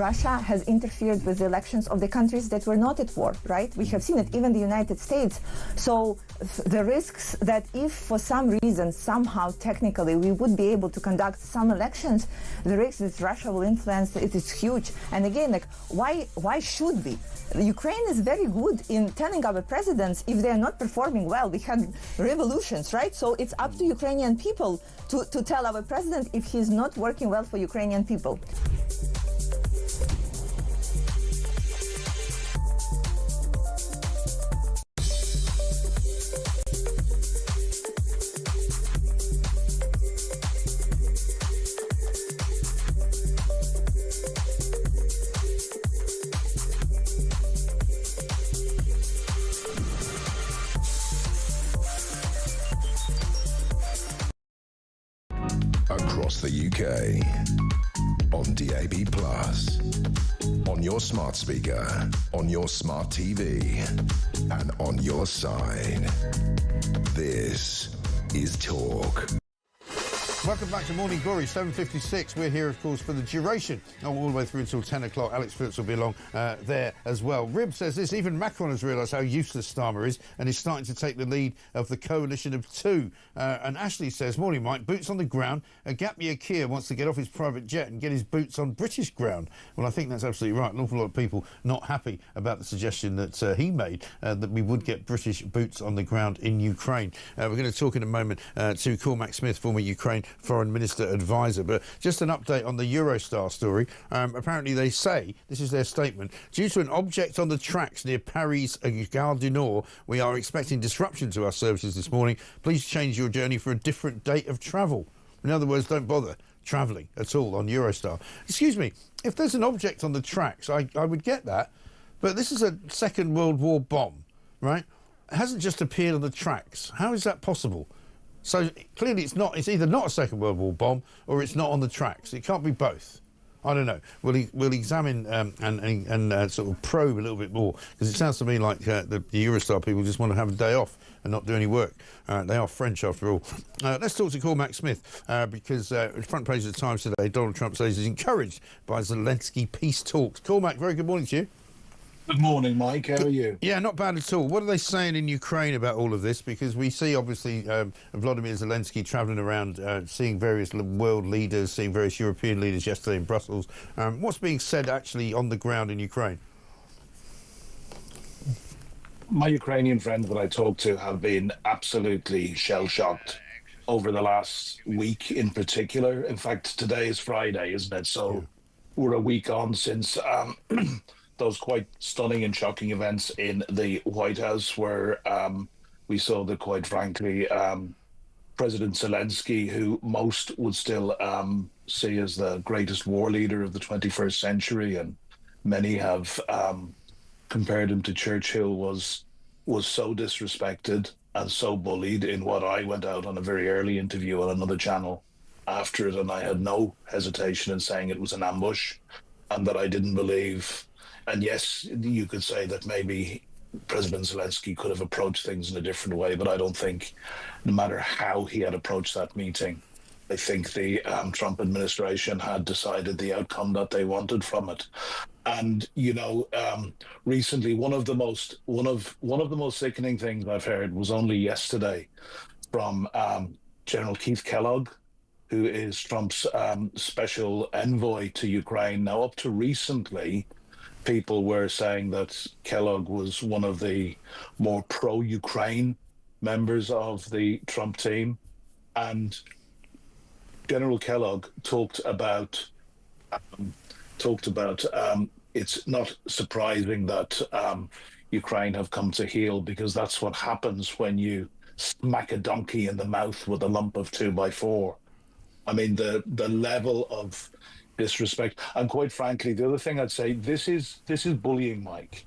S8: Russia has interfered with the elections of the countries that were not at war, right? We have seen it, even the United States. So the risks that if for some reason, somehow, technically, we would be able to conduct some elections, the risk that Russia will influence it is huge. And again, like, why should we? Ukraine is very good in telling our presidents if they're not performing well. We had revolutions, right? So it's up to Ukrainian people to tell our president if he's not working well for Ukrainian people.
S12: Across the UK, on DAB+, on your smart speaker, on your smart TV, and on your side. This is Talk.
S7: Welcome back to Morning Glory, 7:56. We're here, of course, for the duration, all the way through until 10 o'clock. Alex Phillips will be along there as well. Rib says this, even Macron has realised how useless Starmer is and is starting to take the lead of the coalition of two. And Ashley says, morning, Mike, boots on the ground. Agapia Kia wants to get off his private jet and get his boots on British ground. Well, I think that's absolutely right. An awful lot of people not happy about the suggestion that he made, that we would get British boots on the ground in Ukraine. We're going to talk in a moment to Cormac Smith, former Ukraine Foreign Minister advisor. But just an update on the Eurostar story. Apparently they say, this is their statement, due to an object on the tracks near Paris Gare du Nord, we are expecting disruption to our services this morning. Please change your journey for a different date of travel. In other words, don't bother travelling at all on Eurostar. Excuse me, if there's an object on the tracks, I would get that. But this is a Second World War bomb, right? It hasn't just appeared on the tracks. How is that possible? So clearly it's not. It's either not a Second World War bomb or it's not on the tracks. It can't be both. I don't know. We'll examine and sort of probe a little bit more, because it sounds to me like the Eurostar people just want to have a day off and not do any work. They are French after all. Let's talk to Cormac Smith, because front page of the Times today, Donald Trump says he's encouraged by Zelensky peace talks. Cormac, very good morning to you.
S9: Good morning, Mike. How are you?
S7: Yeah, not bad at all. What are they saying in Ukraine about all of this? Because we see, obviously, Vladimir Zelensky travelling around, seeing various world leaders, seeing various European leaders yesterday in Brussels. What's being said actually on the ground in Ukraine?
S9: My Ukrainian friends that I talk to have been absolutely shell-shocked over the last week in particular. In fact, today is Friday, isn't it? So we're a week on since those quite stunning and shocking events in the White House, where we saw that, quite frankly, President Zelensky, who most would still see as the greatest war leader of the 21st century, and many have compared him to Churchill, was so disrespected and so bullied in what I went out on a very early interview on another channel after it, and I had no hesitation in saying it was an ambush and that I didn't believe. And yes, you could say that maybe President Zelensky could have approached things in a different way, but I don't think, no matter how he had approached that meeting, I think the Trump administration had decided the outcome that they wanted from it. And you know, recently, one of the most sickening things I've heard was only yesterday from General Keith Kellogg, who is Trump's special envoy to Ukraine. Now, up to recently, people were saying that Kellogg was one of the more pro-Ukraine members of the Trump team, and General Kellogg talked about it's not surprising that Ukraine have come to heel, because that's what happens when you smack a donkey in the mouth with a lump of 2x4. I mean, the level of disrespect. And quite frankly, the other thing I'd say, this is bullying, Mike.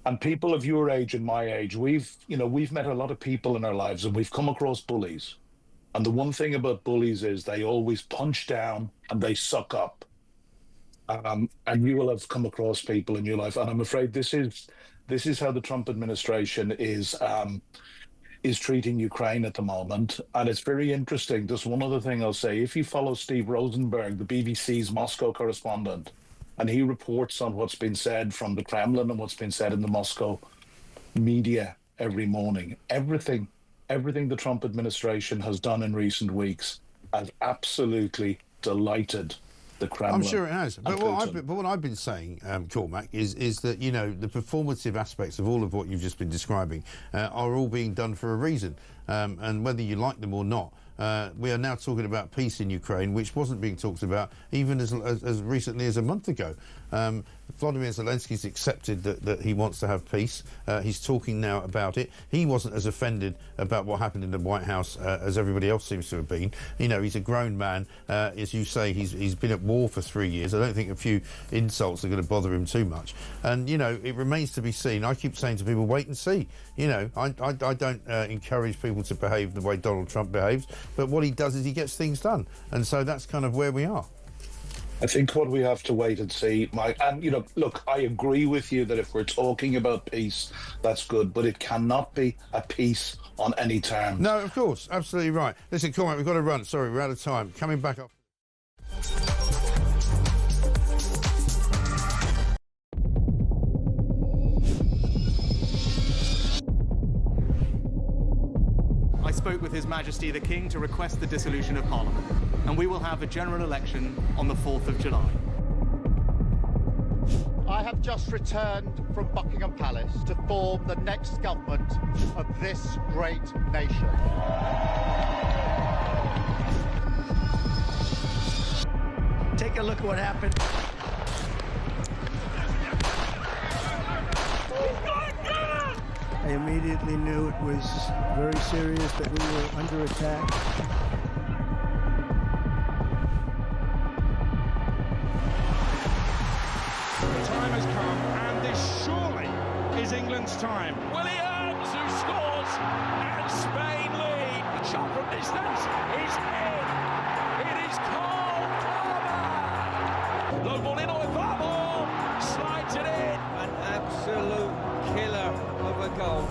S9: And people of your age and my age, we've met a lot of people in our lives, and we've come across bullies. And the one thing about bullies is they always punch down and they suck up. And you will have come across people in your life, and I'm afraid this is how the Trump administration is treating Ukraine at the moment. And it's very interesting. Just one other thing I'll say: if you follow Steve Rosenberg, the BBC's Moscow correspondent, and he reports on what's been said from the Kremlin and what's been said in the Moscow media every morning. Everything the Trump administration has done in recent weeks has absolutely delighted the Kremlin.
S7: I'm sure it has. But what I've been saying, Cormac, is that, you know, the performative aspects of all of what you've just been describing are all being done for a reason. And whether you like them or not, we are now talking about peace in Ukraine, which wasn't being talked about even as recently as a month ago. Vladimir Zelensky's accepted that he wants to have peace. He's talking now about it. He wasn't as offended about what happened in the White House as everybody else seems to have been. You know, he's a grown man. As you say, he's been at war for 3 years. I don't think a few insults are going to bother him too much. And, you know, it remains to be seen. I keep saying to people, wait and see. You know, I don't encourage people to behave the way Donald Trump behaves, but what he does is he gets things done. And so that's kind of where we are.
S9: I think what we have to wait and see, Mike, and, you know, look, I agree with you that if we're talking about peace, that's good, but it cannot be a peace on any terms.
S7: No, of course, absolutely right. Listen, Cormac, we've got to run. Sorry, we're out of time. Coming back up.
S2: I spoke with His Majesty the King to request the dissolution of Parliament, and we will have a general election on the 4th of July.
S10: I have just returned from Buckingham Palace to form the next government of this great nation.
S21: Take a look at what happened.
S23: I immediately knew it was very serious, that we were under attack.
S24: The time has come, and this surely is England's time. Williams, who scores, and Spain lead. The shot from distance is in. It is Cole Palmer. Low ball in, or far ball, slides it in.
S26: An absolute killer of a goal.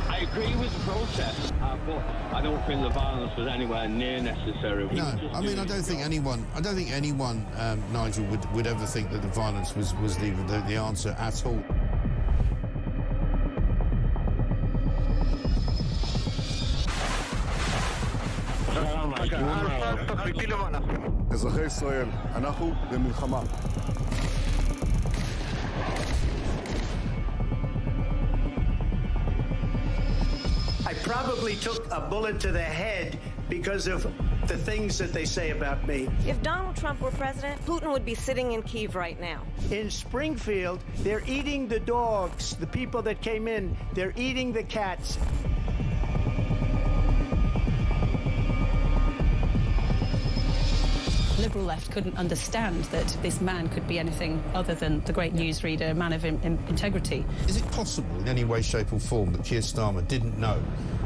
S27: I agree with the protest, but I don't think the violence was anywhere near necessary.
S7: No, I mean, I don't think anyone, Nigel, would ever think that the violence was the answer at all.
S28: אזרחי ישראל, אנחנו במלחמה.
S23: I probably took a bullet to the head because of the things that they say about me.
S28: If Donald Trump were president, Putin would be sitting in Kyiv right now.
S23: In Springfield, they're eating the dogs, the people that came in, they're eating the cats.
S11: Liberal left couldn't understand that this man could be anything other than the great newsreader, a man of integrity.
S7: Is it possible in any way, shape or form that Keir Starmer didn't know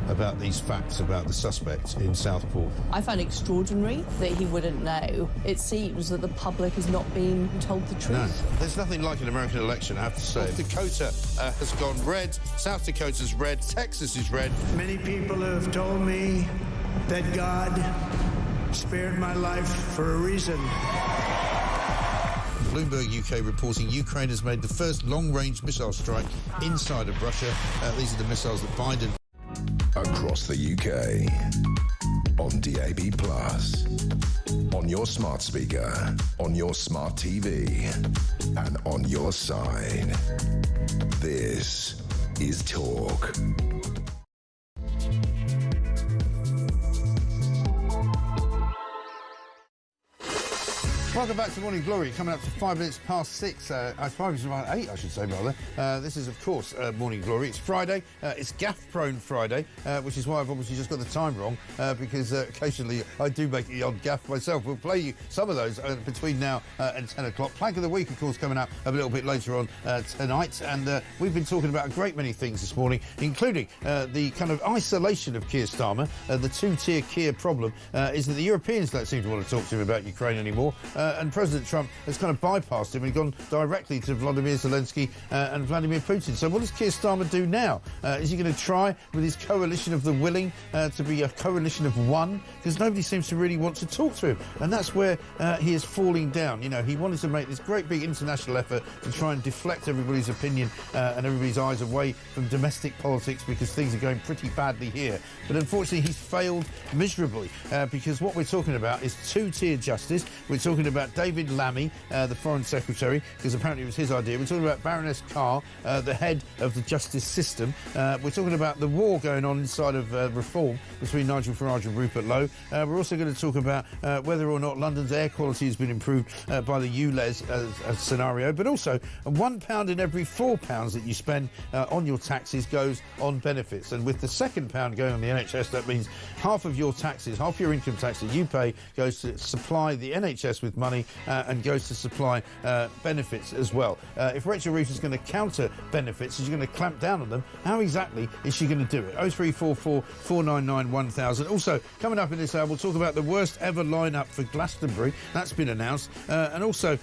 S7: about these facts about the suspect in Southport?
S11: I find it extraordinary that he wouldn't know. It seems that the public has not been told the truth.
S7: No, there's nothing like an American election, I have to say. North Dakota has gone red, South Dakota's red, Texas is red.
S23: Many people have told me that God spared my life for a reason.
S7: Bloomberg UK reporting Ukraine has made the first long-range missile strike inside of Russia. These are the missiles that Biden...
S12: Across the UK, on DAB+, on your smart speaker, on your smart TV, and on your side. This is Talk.
S7: Welcome back to Morning Glory. Coming up to 5 minutes past 6. 5 minutes past 8, I should say, rather. This is, of course, Morning Glory. It's Friday. It's gaff-prone Friday, which is why I've obviously just got the time wrong, because occasionally I do make the odd gaff myself. We'll play you some of those between now and 10 o'clock. Plank of the Week, of course, coming up a little bit later on tonight. And we've been talking about a great many things this morning, including the kind of isolation of Keir Starmer. The two-tier Keir problem is that the Europeans don't seem to want to talk to him about Ukraine anymore. and President Trump has kind of bypassed him and gone directly to Vladimir Zelensky and Vladimir Putin. So what does Keir Starmer do now? Is he going to try with his coalition of the willing to be a coalition of one? Because nobody seems to really want to talk to him, and that's where he is falling down. You know, he wanted to make this great big international effort to try and deflect everybody's opinion and everybody's eyes away from domestic politics, because things are going pretty badly here. But unfortunately, he's failed miserably, because what we're talking about is two-tier justice. We're talking about David Lammy, the Foreign Secretary, because apparently it was his idea. We're talking about Baroness Carr, the head of the justice system. We're talking about the war going on inside of reform between Nigel Farage and Rupert Lowe. We're also going to talk about whether or not London's air quality has been improved by the Ulez scenario, but also £1 in every £4 that you spend on your taxes goes on benefits. And with the second pound going on the NHS, that means half of your taxes, half your income tax that you pay goes to supply the NHS with money and goes to supply benefits as well. If Rachel Reeves is going to counter benefits, is she going to clamp down on them? How exactly is she going to do it? 0344 499 1000. Also, coming up in this hour, we'll talk about the worst ever lineup for Glastonbury. That's been announced. And also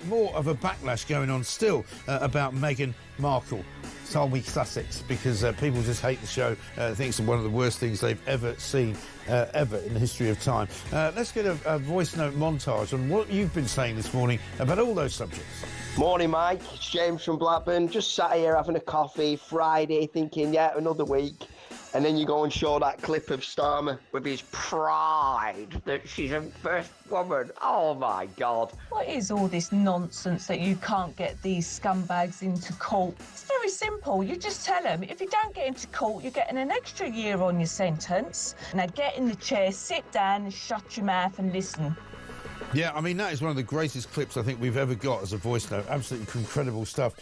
S7: more of a backlash going on still about Meghan Markle. Solway Sussex, because people just hate the show. Think it's one of the worst things they've ever seen, ever in the history of time. Let's get a voice note montage on what you've been saying this morning about all those subjects.
S3: Morning, Mike. It's James from Blackburn. Just sat here having a coffee, Friday, thinking, yeah, another week. And then you go and show that clip of Starmer with his pride that she's a first woman. Oh, my God.
S4: What is all this nonsense that you can't get these scumbags into court? It's very simple. You just tell them, if you don't get into court, you're getting an extra year on your sentence. Now get in the chair, sit down and shut your mouth and listen.
S7: Yeah, I mean, that is one of the greatest clips I think we've ever got as a voice note. Absolutely incredible stuff.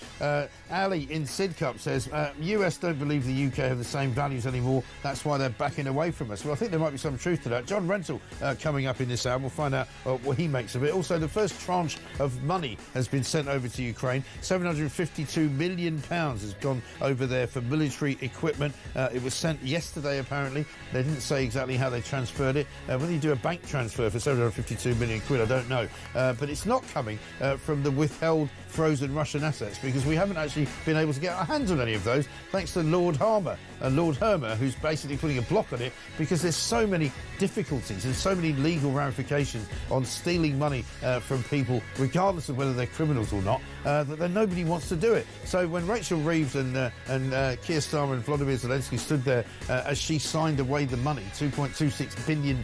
S7: Ali in Sidcup says, US don't believe the UK have the same values anymore. That's why they're backing away from us. Well, I think there might be some truth to that. John Rental coming up in this hour. We'll find out what he makes of it. Also, the first tranche of money has been sent over to Ukraine. £752 million has gone over there for military equipment. It was sent yesterday, apparently. They didn't say exactly how they transferred it. Whether you do a bank transfer for £752 million, I don't know. But it's not coming from the withheld frozen Russian assets, because we haven't actually been able to get our hands on any of those, thanks to Lord Hermer, who's basically putting a block on it, because there's so many difficulties and so many legal ramifications on stealing money from people, regardless of whether they're criminals or not, that then nobody wants to do it. So when Rachel Reeves and Keir Starmer and Vladimir Zelensky stood there as she signed away the money, £2.26 billion,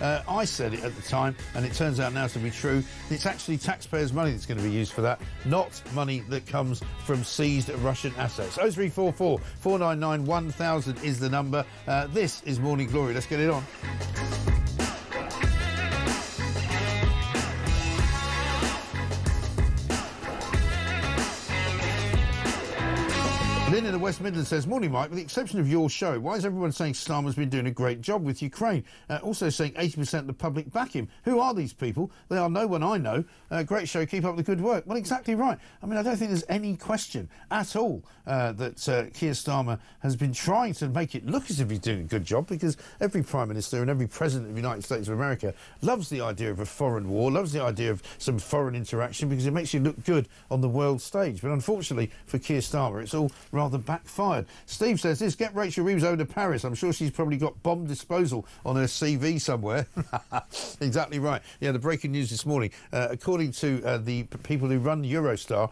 S7: I said it at the time, and it turns out now to be true. It's actually taxpayers' money that's going to be used for that, not money that comes from seized Russian assets. 0344 499 1000 is the number. This is Morning Glory. Let's get it on. Lynn in the West Midlands says, morning, Mike. With the exception of your show, why is everyone saying Starmer's been doing a great job with Ukraine? Also saying 80% of the public back him. Who are these people? They are no one I know. Great show. Keep up the good work. Well, exactly right. I mean, I don't think there's any question at all that Keir Starmer has been trying to make it look as if he's doing a good job, because every Prime Minister and every President of the United States of America loves the idea of a foreign war, loves the idea of some foreign interaction, because it makes you look good on the world stage. But unfortunately for Keir Starmer, it's all rather backfired. Steve says this, get Rachel Reeves over to Paris. I'm sure she's probably got bomb disposal on her CV somewhere. Exactly right. Yeah, the breaking news this morning. According to the people who run Eurostar,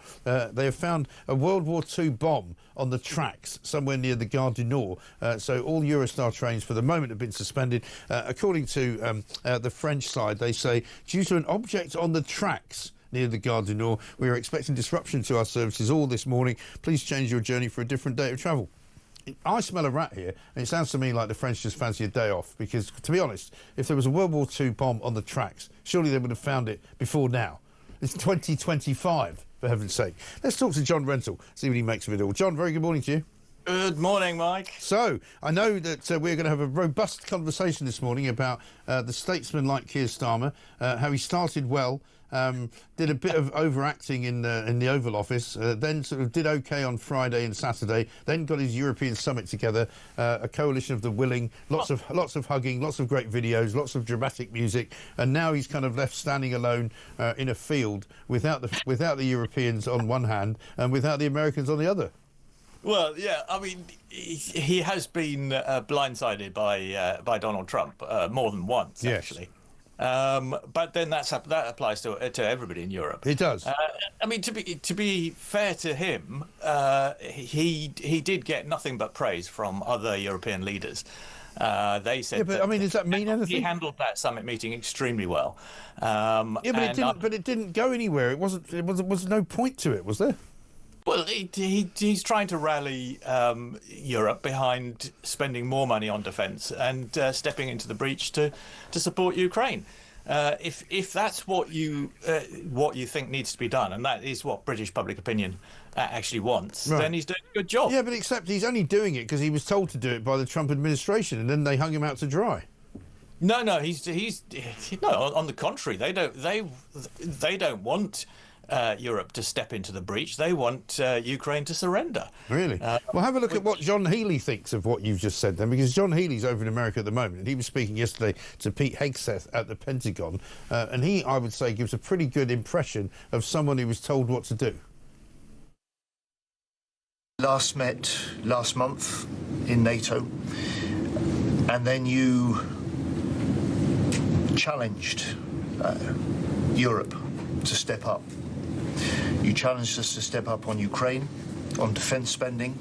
S7: they have found a World War II bomb on the tracks somewhere near the Gare du Nord. So all Eurostar trains for the moment have been suspended. According to the French side, they say, due to an object on the tracks near the Gare du Nord, we are expecting disruption to our services all this morning. Please change your journey for a different date of travel. I smell a rat here, and it sounds to me like the French just fancy a day off, because, to be honest, if there was a World War II bomb on the tracks, surely they would have found it before now. It's 2025, for heaven's sake. Let's talk to John Rental, see what he makes of it all. John, very good morning to you.
S5: Good morning, Mike.
S7: So, I know that we're going to have a robust conversation this morning about the statesman like Keir Starmer, how he started well, did a bit of overacting in the Oval Office, then sort of did OK on Friday and Saturday, then got his European summit together, a coalition of the willing, lots of hugging, lots of great videos, lots of dramatic music, and now he's kind of left standing alone in a field without the Europeans on one hand and without the Americans on the other.
S5: Well, yeah, I mean, he has been blindsided by Donald Trump more than once, actually. But then that applies to everybody in Europe.
S7: It does.
S5: I mean, to be fair to him, he did get nothing but praise from other European leaders. They said.
S7: Yeah, but I mean, does that mean anything?
S5: He handled that summit meeting extremely well.
S7: Yeah, but it didn't go anywhere. It was no point to it, was there?
S5: Well, he's trying to rally Europe behind spending more money on defence and stepping into the breach to support Ukraine. If that's what you think needs to be done, and that is what British public opinion actually wants, then he's doing a good job.
S7: Yeah, but except he's only doing it because he was told to do it by the Trump administration, and then they hung him out to dry.
S5: No, he's no. On the contrary, they don't want Europe to step into the breach. They want Ukraine to surrender.
S7: Really? Well, have a look at what John Healey thinks of what you've just said then, because John Healey's over in America at the moment, and he was speaking yesterday to Pete Hegseth at the Pentagon, and he, I would say, gives a pretty good impression of someone who was told what to do.
S14: Last met last month in NATO, and then you challenged Europe to step up. You challenged us to step up on Ukraine, on defence spending,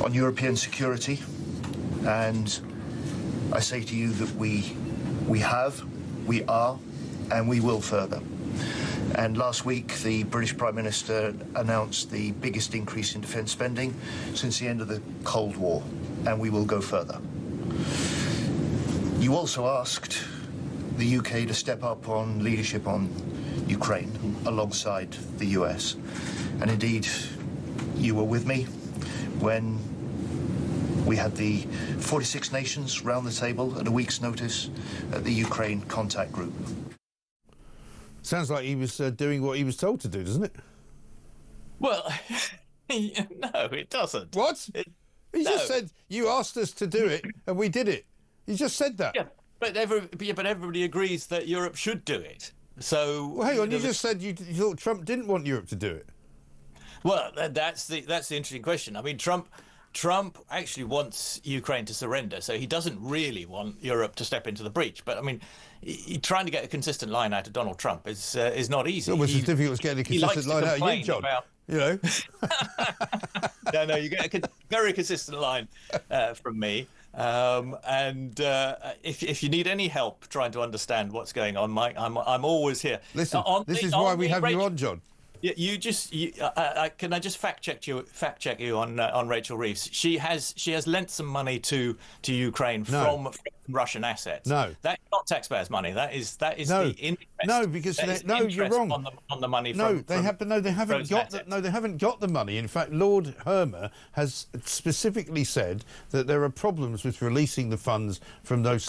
S14: on European security, and I say to you that we are, and we will further. And last week, the British Prime Minister announced the biggest increase in defence spending since the end of the Cold War, and we will go further. You also asked the UK to step up on leadership on Ukraine alongside the US. And indeed, you were with me when we had the 46 nations round the table at a week's notice at the Ukraine contact group.
S7: Sounds like he was doing what he was told to do, doesn't it?
S5: Well, no, it doesn't.
S7: What? He just said, you asked us to do it, and we did it. He just said that.
S5: Yeah, but everybody agrees that Europe should do it. So,
S7: well, hang on, you just said you thought Trump didn't want Europe to do it.
S5: Well, that's the interesting question. I mean, Trump actually wants Ukraine to surrender, so he doesn't really want Europe to step into the breach. But I mean, trying to get a consistent line out of Donald Trump is not easy.
S7: It's almost as difficult as getting a consistent line out of you, John. You know.
S5: No, you get a very consistent line from me. And if you need any help trying to understand what's going on, Mike, I'm always here.
S7: Listen, this is why we have you on, John.
S5: Can I just fact check you on Rachel Reeves? She has lent some money to Ukraine from Russian assets.
S7: No,
S5: that's not taxpayers' money. That is the interest.
S7: No, because you're wrong
S5: on the money.
S7: They haven't got the money. In fact, Lord Hermer has specifically said that there are problems with releasing the funds from those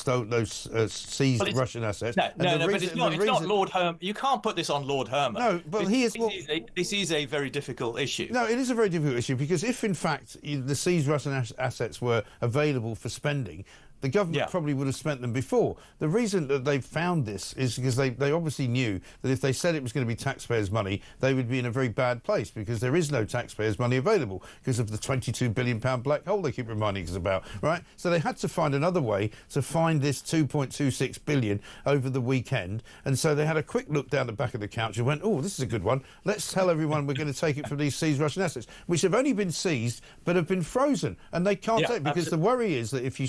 S7: seized Russian assets.
S5: But it's not Lord Hermer. You can't put this on Lord Hermer.
S7: No, but
S5: this is a very difficult issue.
S7: No, it is a very difficult issue because if, in fact, the seized Russian assets were available for spending, the government probably would have spent them before. The reason that they've found this is because they obviously knew that if they said it was going to be taxpayers' money, they would be in a very bad place because there is no taxpayers' money available because of the £22 billion black hole they keep reminding us about, right? So they had to find another way to find this £2.26 billion over the weekend. And so they had a quick look down the back of the couch and went, oh, this is a good one. Let's tell everyone we're going to take it from these seized Russian assets, which have only been seized but have been frozen. And they can't take it because the worry is that if you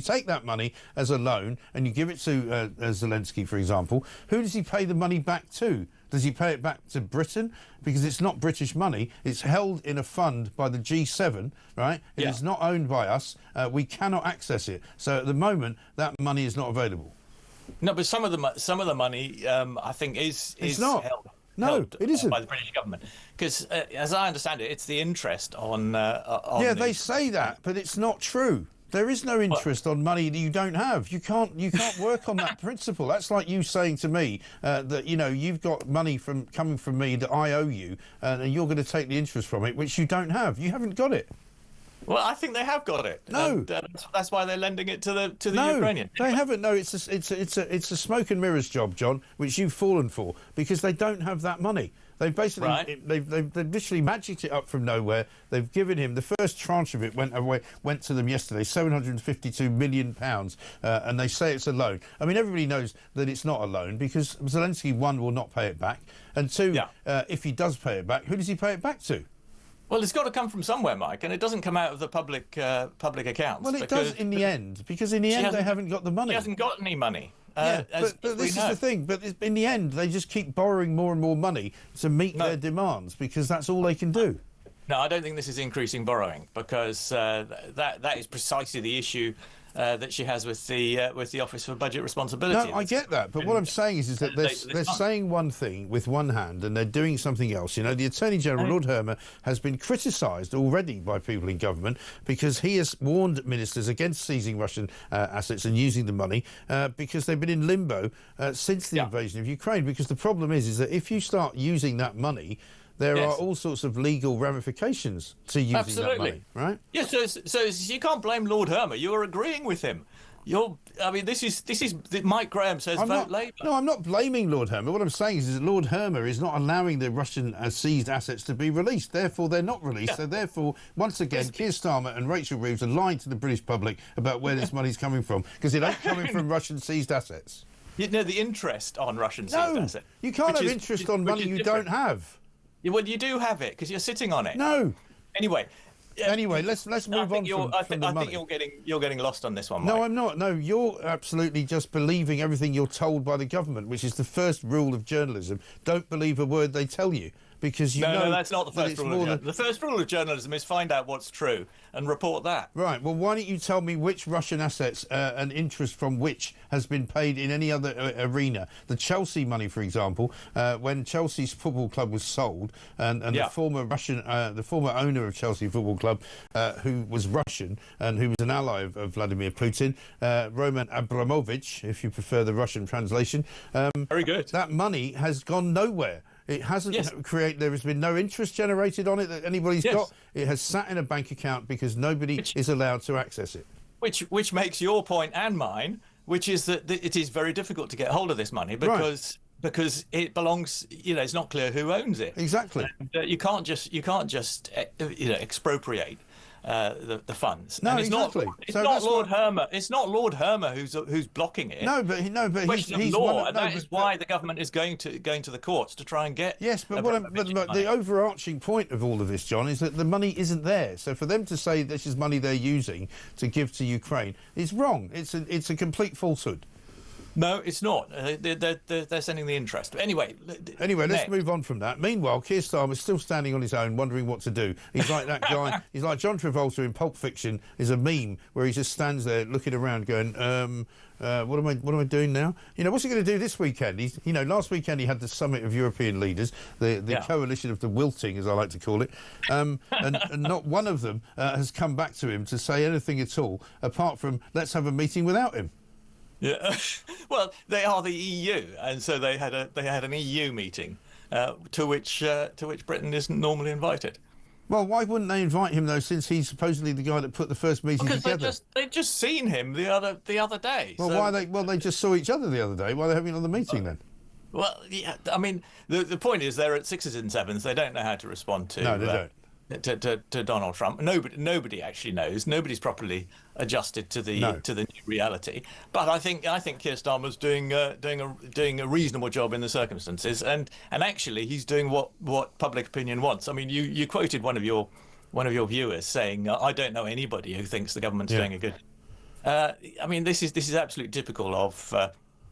S7: take that money as a loan and you give it to Zelensky, for example, who does he pay the money back to? Does he pay it back to Britain? Because it's not British money. It's held in a fund by the G7, right? It is not owned by us. We cannot access it. So at the moment, that money is not available.
S5: No, but some of the money, I think, is
S7: not
S5: held. held
S7: it isn't.
S5: by the British government. Because, as I understand it, it's the interest on
S7: yeah, they say that, but it's not true. There is no interest on money that you don't have. You can't work on that principle. That's like you saying to me that, you know, you've got money coming from me that I owe you, and you're going to take the interest from it, which you don't have. You haven't got it.
S5: Well, I think they have got it.
S7: No,
S5: and, that's why they're lending it to the
S7: no,
S5: Ukrainian.
S7: They haven't. No, it's a smoke and mirrors job, John, which you've fallen for because they don't have that money. They've basically they've literally magicked it up from nowhere. They've given him the first tranche of it went to them yesterday, £752 million, and they say it's a loan. I mean, everybody knows that it's not a loan because Zelensky, one, will not pay it back, and two, if he does pay it back, who does he pay it back to?
S5: Well, it's got to come from somewhere, Mike, and it doesn't come out of the public accounts.
S7: Well, it does in the end, because in the end they haven't got the money.
S5: He hasn't got any money.
S7: Yeah, but this is the thing. But in the end, they just keep borrowing more and more money to meet their demands because that's all they can do.
S5: No, I don't think this is increasing borrowing because that is precisely the issue that she has with the Office for Budget Responsibility.
S7: No, I get that, but what I'm saying is that they're saying one thing with one hand and they're doing something else. You know, the Attorney General, Lord Hermer, has been criticised already by people in government because he has warned ministers against seizing Russian assets and using the money because they've been in limbo since the invasion of Ukraine. Because the problem is that if you start using that money, there are all sorts of legal ramifications to using that money, right?
S5: Yes, so you can't blame Lord Hermer. You're agreeing with him. I mean, this is Mike Graham says vote Labour.
S7: No, I'm not blaming Lord Hermer. What I'm saying is that Lord Hermer is not allowing the Russian seized assets to be released. Therefore, they're not released. So therefore, once again, Keir Starmer and Rachel Reeves are lying to the British public about where this money's coming from because it ain't coming from Russian seized assets.
S5: You know, the interest on Russian seized assets.
S7: You can't have interest on money you don't have.
S5: Well, you do have it because you're sitting on it.
S7: No.
S5: Anyway,
S7: let's move on from the money.
S5: I think you're getting lost on this one, Mike.
S7: No, I'm not. No, you're absolutely just believing everything you're told by the government, which is the first rule of journalism. Don't believe a word they tell you. Because you know
S5: no, that's not the first rule of journalism. The first rule of journalism is find out what's true and report that.
S7: Right. Well, why don't you tell me which Russian assets and interest from which has been paid in any other arena? The Chelsea money, for example, when Chelsea's football club was sold, and the former owner of Chelsea Football Club, who was Russian and who was an ally of Vladimir Putin, Roman Abramovich, if you prefer the Russian translation.
S5: Very good.
S7: That money has gone nowhere. It hasn't there has been no interest generated on it that anybody's got. It has sat in a bank account because nobody is allowed to access it.
S5: Which makes your point and mine, which is that it is very difficult to get hold of this money because it belongs, you know, it's not clear who owns it.
S7: Exactly.
S5: And, you can't just expropriate the funds.
S7: No,
S5: and it's
S7: exactly.
S5: It's not Lord Hermer. It's not Lord Hermer who's blocking it.
S7: No, but
S5: he's law, and that is why the government is going to the courts to try and get.
S7: Yes, but the overarching point of all of this, John, is that the money isn't there. So for them to say this is money they're using to give to Ukraine is wrong. It's a complete falsehood.
S5: No, it's not. They're sending the interest. But anyway,
S7: let's move on from that. Meanwhile, Keir Starmer's still standing on his own, wondering what to do. He's like that guy. He's like John Travolta in Pulp Fiction. Is a meme where he just stands there looking around, going, "What am I doing now? You know, what's he going to do this weekend?" Last weekend he had the summit of European leaders, the coalition of the wilting, as I like to call it, and not one of them has come back to him to say anything at all, apart from let's have a meeting without him.
S5: Yeah, well, they are the EU, and so they had an EU meeting to which Britain isn't normally invited.
S7: Well, why wouldn't they invite him though, since he's supposedly the guy that put the first meeting together?
S5: Because they'd just seen him the other day.
S7: Well, so... they just saw each other the other day. Why are they having another meeting then?
S5: Well, yeah, I mean, the point is they're at sixes and sevens. They don't know how to respond to.
S7: No, they don't.
S5: To Donald Trump. Nobody actually knows. Nobody's properly adjusted to the new reality. But I think Keir Starmer's doing a reasonable job in the circumstances, and actually he's doing what public opinion wants. I mean, you quoted one of your viewers saying, "I don't know anybody who thinks the government's doing a good." I mean, this is absolutely typical of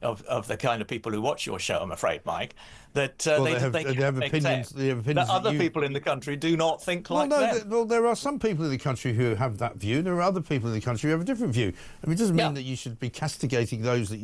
S5: of the kind of people who watch your show, I'm afraid, Mike, that
S7: they have opinions. They have opinions
S5: that other people in the country do not think like them.
S7: Well, there are some people in the country who have that view. There are other people in the country who have a different view. I mean, it doesn't mean that you should be castigating those that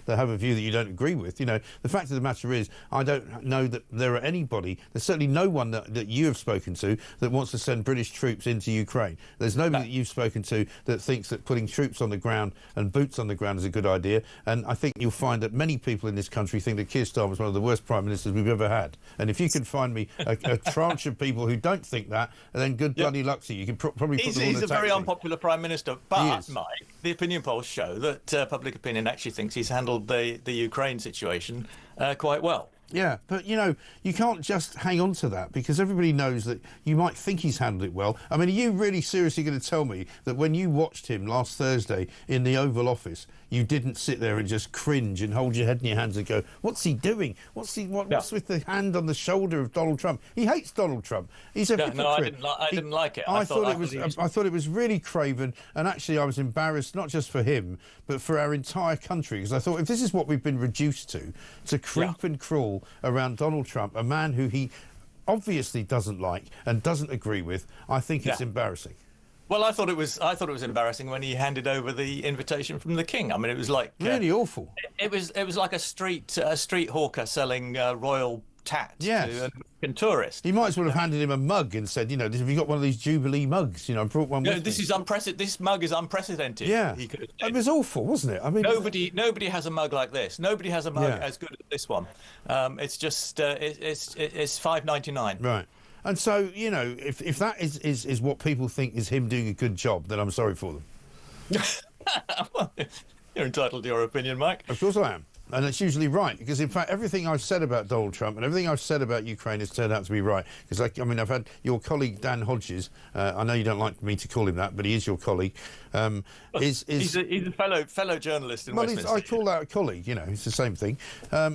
S7: have a view that you don't agree with. You know, the fact of the matter is, I don't know that there are anybody. There's certainly no one that you have spoken to that wants to send British troops into Ukraine. There's nobody that you've spoken to that thinks that putting troops on the ground and boots on the ground is a good idea. And I think you'll find that many people in this country think that Keir Starmer is one of the worst prime ministers we've ever had. And if you can find me a tranche of people who don't think that, then good bloody luck to you. You can probably put them on
S5: He's a very unpopular prime minister, but Mike, the opinion polls show that public opinion actually thinks he's handled the Ukraine situation quite well.
S7: Yeah, but, you know, you can't just hang on to that because everybody knows that you might think he's handled it well. I mean, are you really seriously going to tell me that when you watched him last Thursday in the Oval Office, you didn't sit there and just cringe and hold your head in your hands and go, what's he doing? What's with the hand on the shoulder of Donald Trump? He hates Donald Trump. He's a hypocrite.
S5: No, I didn't like it.
S7: I thought it was really craven, and actually I was embarrassed, not just for him, but for our entire country, because I thought if this is what we've been reduced to creep and crawl around Donald Trump, a man who he obviously doesn't like and doesn't agree with, I think it's embarrassing.
S5: Well, I thought it was embarrassing when he handed over the invitation from the King. I mean, it was like
S7: really awful.
S5: It was like a street hawker selling royal tat to American tourists.
S7: He might as well have handed him a mug and said, you know, have you got one of these Jubilee mugs? You know, I brought one.
S5: No, this mug is unprecedented.
S7: Yeah, it was awful, wasn't it? I mean,
S5: nobody has a mug like this. Nobody has a mug as good as this one. It's just it's $5.99.
S7: Right. And so, you know, if that is what people think is him doing a good job, then I'm sorry for them.
S5: Well, you're entitled to your opinion, Mike.
S7: Of course I am. And it's usually right, because, in fact, everything I've said about Donald Trump and everything I've said about Ukraine has turned out to be right. Because, I've had your colleague, Dan Hodges, I know you don't like me to call him that, but he is your colleague. He's
S5: a fellow journalist in Westminster.
S7: I call that a colleague, you know, it's the same thing.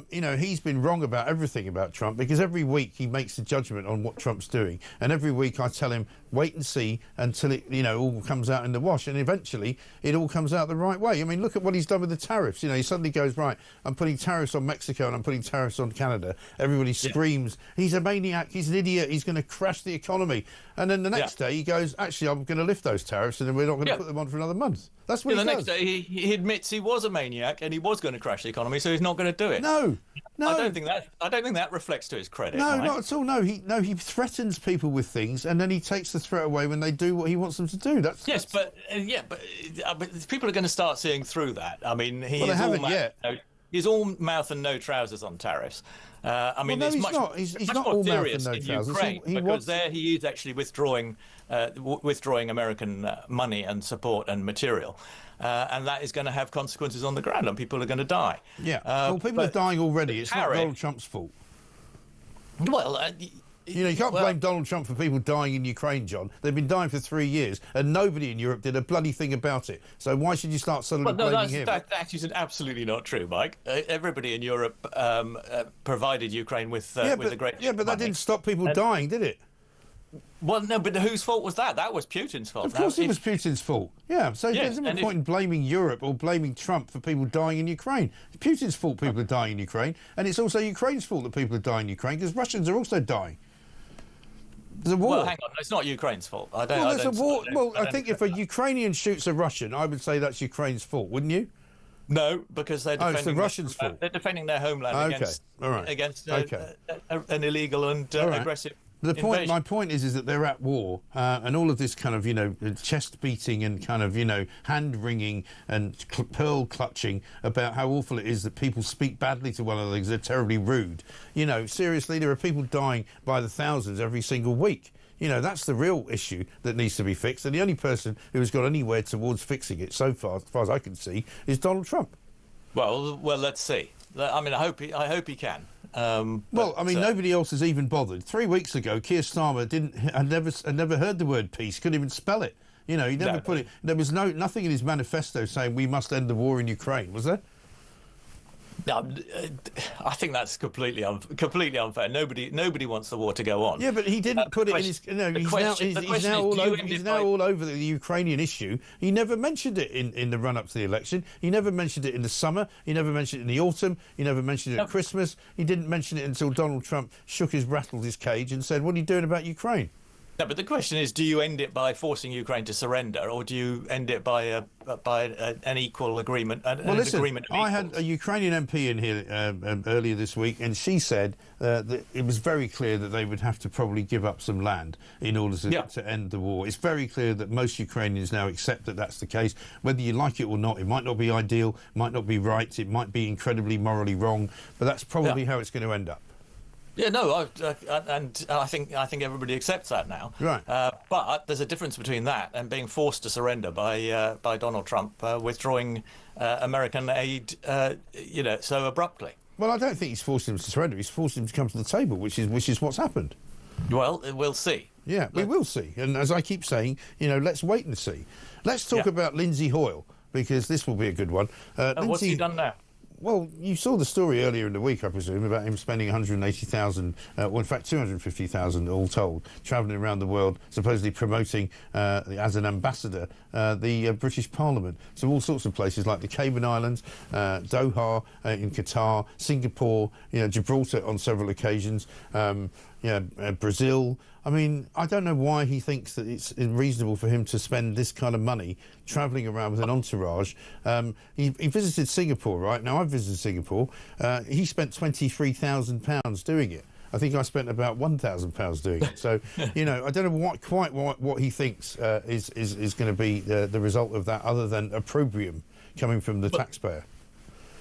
S7: You know, he's been wrong about everything about Trump, because every week he makes a judgment on what Trump's doing. And every week I tell him, wait and see until it, you know, all comes out in the wash. And eventually it all comes out the right way. I mean, look at what he's done with the tariffs. You know, he suddenly goes, right, I'm putting tariffs on Mexico and I'm putting tariffs on Canada. Everybody screams, he's a maniac, he's an idiot, he's going to crash the economy. And then the next day he goes, actually, I'm going to lift those tariffs and then we're not going to put them on for another month. That's what he does.
S5: The next day he admits he was a maniac and he was going to crash the economy, so he's not going to do it.
S7: No.
S5: I don't think that reflects to his credit.
S7: No,
S5: Mike.
S7: not at all. No, he threatens people with things and then he takes the threat away when they do what he wants them to do. But
S5: people are going to start seeing through that. I mean,
S7: they haven't yet.
S5: He's all mouth and no trousers on tariffs. I mean,
S7: it's
S5: much
S7: not. He's
S5: much
S7: not
S5: more
S7: all mouth
S5: serious
S7: and no
S5: in
S7: trousers.
S5: Ukraine because there he is actually withdrawing American money and support and material. And that is going to have consequences on the ground, and people are going to die.
S7: Yeah, well, people are dying already. It's not Donald Trump's fault.
S5: Well,
S7: you know, you can't blame Donald Trump for people dying in Ukraine, John. They've been dying for 3 years, and nobody in Europe did a bloody thing about it. So why should you start suddenly blaming him?
S5: That is absolutely not true, Mike. Everybody in Europe provided Ukraine with a great.
S7: Yeah, but that didn't stop people dying, did it?
S5: Well, no, but whose fault was that? That was Putin's fault.
S7: Of course it was Putin's fault. Yeah, so there's no point in blaming Europe or blaming Trump for people dying in Ukraine. It's Putin's fault people are dying in Ukraine, and it's also Ukraine's fault that people are dying in Ukraine, because Russians are also dying. There's a war.
S5: Well, hang on, it's not Ukraine's fault. I
S7: think if a Ukrainian shoots a Russian, I would say that's Ukraine's fault, wouldn't you?
S5: No, because they're defending
S7: it's the Russians' fault.
S5: They're defending their homeland against an illegal and aggressive.
S7: My point is that they're at war, and all of this kind of, you know, chest beating and kind of, you know, hand wringing and pearl clutching about how awful it is that people speak badly to one another because they're terribly rude. You know, seriously, there are people dying by the thousands every single week. You know, that's the real issue that needs to be fixed, and the only person who has got anywhere towards fixing it so far, as far as I can see, is Donald Trump.
S5: Well, let's see. I mean, I hope he can.
S7: Nobody else has even bothered. 3 weeks ago, Keir Starmer had never heard the word peace, couldn't even spell it. You know, he never put it. There was nothing in his manifesto saying we must end the war in Ukraine, was there?
S5: I think that's completely unfair. Nobody wants the war to go on.
S7: Yeah, but he didn't put it in his. No, he's now all over the Ukrainian issue. He never mentioned it in the run-up to the election. He never mentioned it in the summer. He never mentioned it in the autumn. He never mentioned it at Christmas. He didn't mention it until Donald Trump rattled his cage and said, "What are you doing about Ukraine?"
S5: No, but the question is, do you end it by forcing Ukraine to surrender, or do you end it by an equal agreement?
S7: I had a Ukrainian MP in here earlier this week, and she said that it was very clear that they would have to probably give up some land in order to end the war. It's very clear that most Ukrainians now accept that that's the case. Whether you like it or not, it might not be ideal, might not be right, it might be incredibly morally wrong, but that's probably how it's going to end up.
S5: Yeah, no, I think everybody accepts that now.
S7: Right.
S5: But there's a difference between that and being forced to surrender by Donald Trump withdrawing American aid, so abruptly.
S7: Well, I don't think he's forced him to surrender. He's forced him to come to the table, which is what's happened.
S5: Well, we'll see.
S7: Yeah, we will see. And as I keep saying, let's wait and see. Let's talk about Lindsay Hoyle, because this will be a good one.
S5: What's he done now?
S7: Well, you saw the story earlier in the week, I presume, about him spending 180,000, in fact 250,000 all told, travelling around the world, supposedly promoting, as an ambassador, the British Parliament. So all sorts of places like the Cayman Islands, Doha in Qatar, Singapore, Gibraltar on several occasions, Brazil. I mean, I don't know why he thinks that it's reasonable for him to spend this kind of money travelling around with an entourage. He visited Singapore, right? Now, I've visited Singapore. He spent £23,000 doing it. I think I spent about £1,000 doing it. So, I don't know what he thinks is going to be the result of that, other than opprobrium coming from the taxpayer.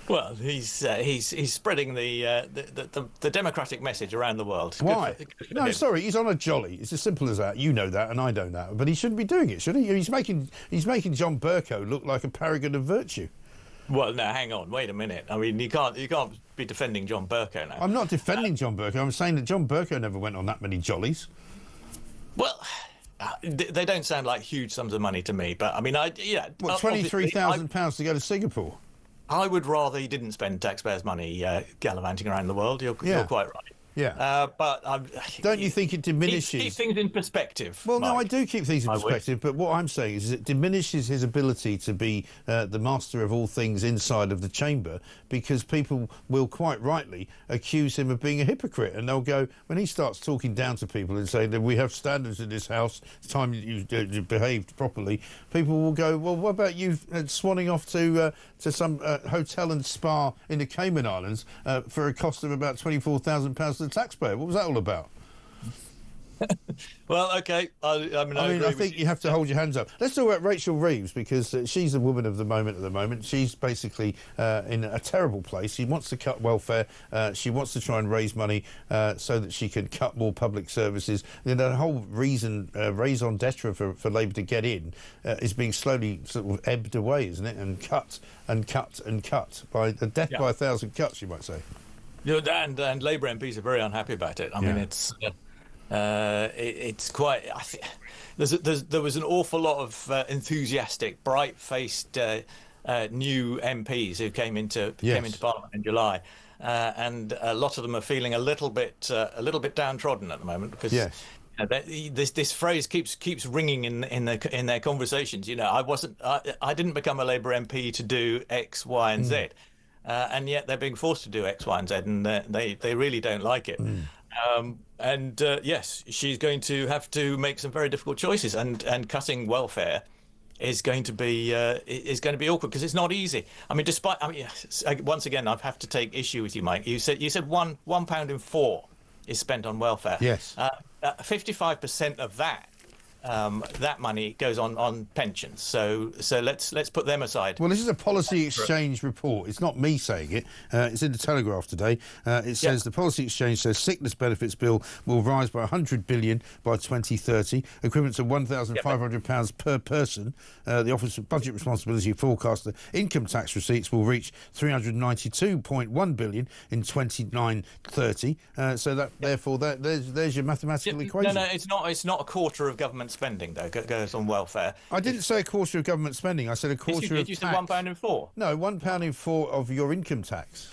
S5: Well, he's spreading the democratic message around the world.
S7: Why? No, sorry, he's on a jolly. It's as simple as that. You know that, and I know that. But he shouldn't be doing it, should he? He's making John Bercow look like a paragon of virtue.
S5: Well, no, hang on, wait a minute. I mean, you can't be defending John Bercow now.
S7: I'm not defending John Bercow. I'm saying that John Bercow never went on that many jollies.
S5: Well, they don't sound like huge sums of money to me. But I mean,
S7: What, £23,000 to go to Singapore?
S5: I would rather he didn't spend taxpayers' money gallivanting around the world. You're quite right.
S7: Yeah.
S5: But
S7: don't you think it diminishes?
S5: Keep things in perspective.
S7: Well,
S5: Mike.
S7: no, I do keep things in perspective. But what I'm saying is it diminishes his ability to be the master of all things inside of the chamber, because people will quite rightly accuse him of being a hypocrite, and they'll go, when he starts talking down to people and saying that we have standards in this house, it's time you behaved properly. People will go, well, what about you swanning off to some hotel and spa in the Cayman Islands for a cost of about £24,000 to the taxpayer? What was that all about?
S5: Well, OK. I
S7: think you have to hold your hands up. Let's talk about Rachel Reeves, because she's the woman of the moment at the moment. She's basically in a terrible place. She wants to cut welfare. She wants to try and raise money so that she can cut more public services. The whole raison d'etre for Labour to get in is being slowly sort of ebbed away, isn't it? And cut and cut and cut by a death by 1,000 cuts, you might say.
S5: And Labour MPs are very unhappy about it. I mean, it's quite. I think there was an awful lot of enthusiastic, bright-faced new MPs who came into Parliament in July, and a lot of them are feeling a little bit downtrodden at the moment, because this phrase keeps ringing in their conversations. I didn't become a Labour MP to do X, Y, and Z. And yet they're being forced to do X, Y, and Z, and they really don't like it. Yes, she's going to have to make some very difficult choices, and cutting welfare is going to be awkward, because it's not easy. I mean, once again, I have to take issue with you, Mike. You said £1 in 4 is spent on welfare.
S7: Yes.
S5: 55% of that. That money goes on pensions, so let's put them aside.
S7: Well, this is a Policy Exchange report. It's not me saying it. It's in the Telegraph today. It says the Policy Exchange says sickness benefits bill will rise by 100 billion by 2030, equivalent to £1,500 per person. The Office of Budget Responsibility forecast that income tax receipts will reach 392.1 billion in 2930. Therefore there's your mathematical equation.
S5: No, it's not a quarter of government spending, though, goes on welfare.
S7: I didn't say a quarter of government spending. I said a quarter of
S5: tax. You said £1 in 4?
S7: No, £1 in 4 of your income tax.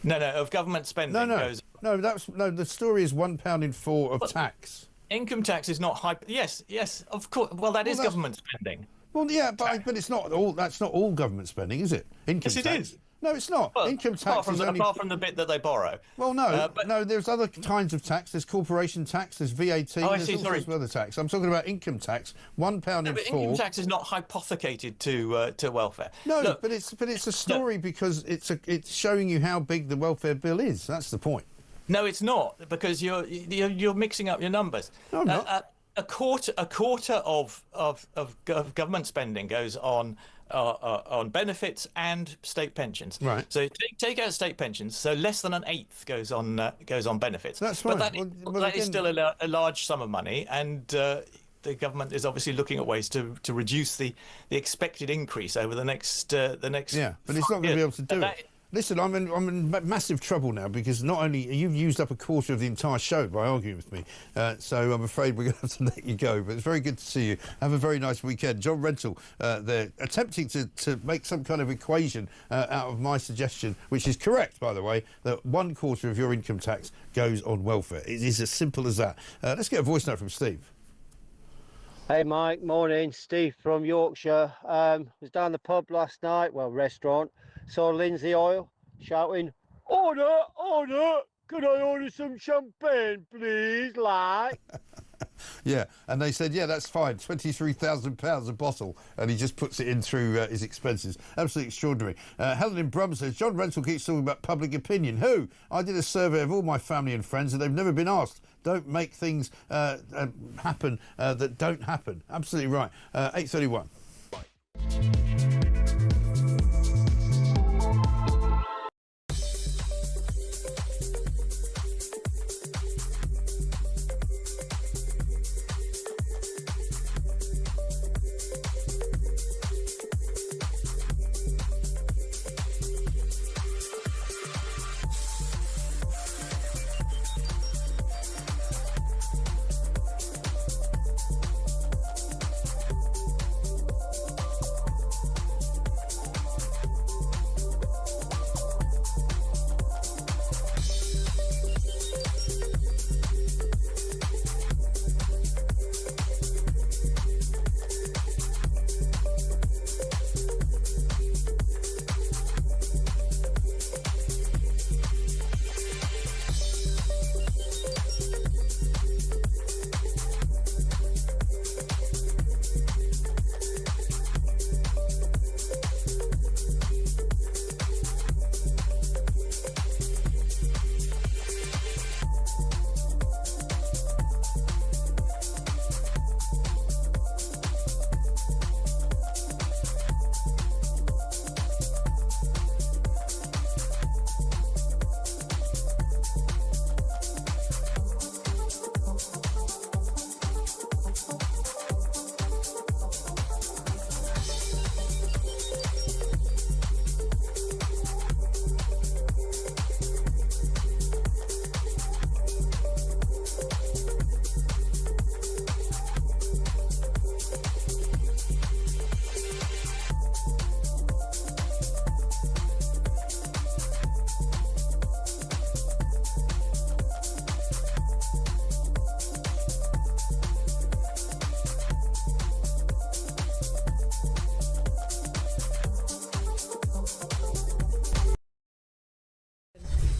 S5: No, of government spending goes...
S7: No, the story is £1 in 4 of tax.
S5: Income tax is not high... Yes, of course. Well, that is government spending.
S7: Well, yeah, but it's not all... That's not all government spending, is it? Income
S5: yes,
S7: tax.
S5: It is.
S7: No, it's not.
S5: Well,
S7: income tax is only...
S5: Apart from the bit that they borrow.
S7: Well, no, there's other kinds of tax. There's corporation tax, there's VAT, there's all sorts of other tax. I'm talking about income tax, £1 in 4.
S5: But income tax is not hypothecated to welfare.
S7: No, look, but it's a story because it's showing you how big the welfare bill is. That's the point.
S5: No, it's not, because you're mixing up your numbers.
S7: No, I'm not.
S5: A quarter of government spending goes on benefits and state pensions.
S7: Right.
S5: So take out state pensions. So less than an eighth goes on benefits.
S7: That's fine.
S5: But that is still a large sum of money, and the government is obviously looking at ways to reduce the expected increase over the next.
S7: Yeah, but it's not going to be able to do it. Listen, I'm in massive trouble now because not only you've used up a quarter of the entire show by arguing with me, so I'm afraid we're going to have to let you go. But it's very good to see you. Have a very nice weekend. John Rentoul, they're attempting to make some kind of equation out of my suggestion, which is correct, by the way, that £1/4 of your income tax goes on welfare. It is as simple as that. Let's get a voice note from Steve.
S1: Hey Mike, morning. Steve from Yorkshire. Was down the pub last night, restaurant. Saw Lindsay Oil shouting, "Order, can I order some champagne, please?" Like.
S7: Yeah, and they said, yeah, that's fine, £23,000 a bottle, and he just puts it in through his expenses. Absolutely extraordinary. Helen in Brum says, John Rentoul keeps talking about public opinion. Who? I did a survey of all my family and friends, and they've never been asked. Don't make things happen that don't happen. Absolutely right. 8:31.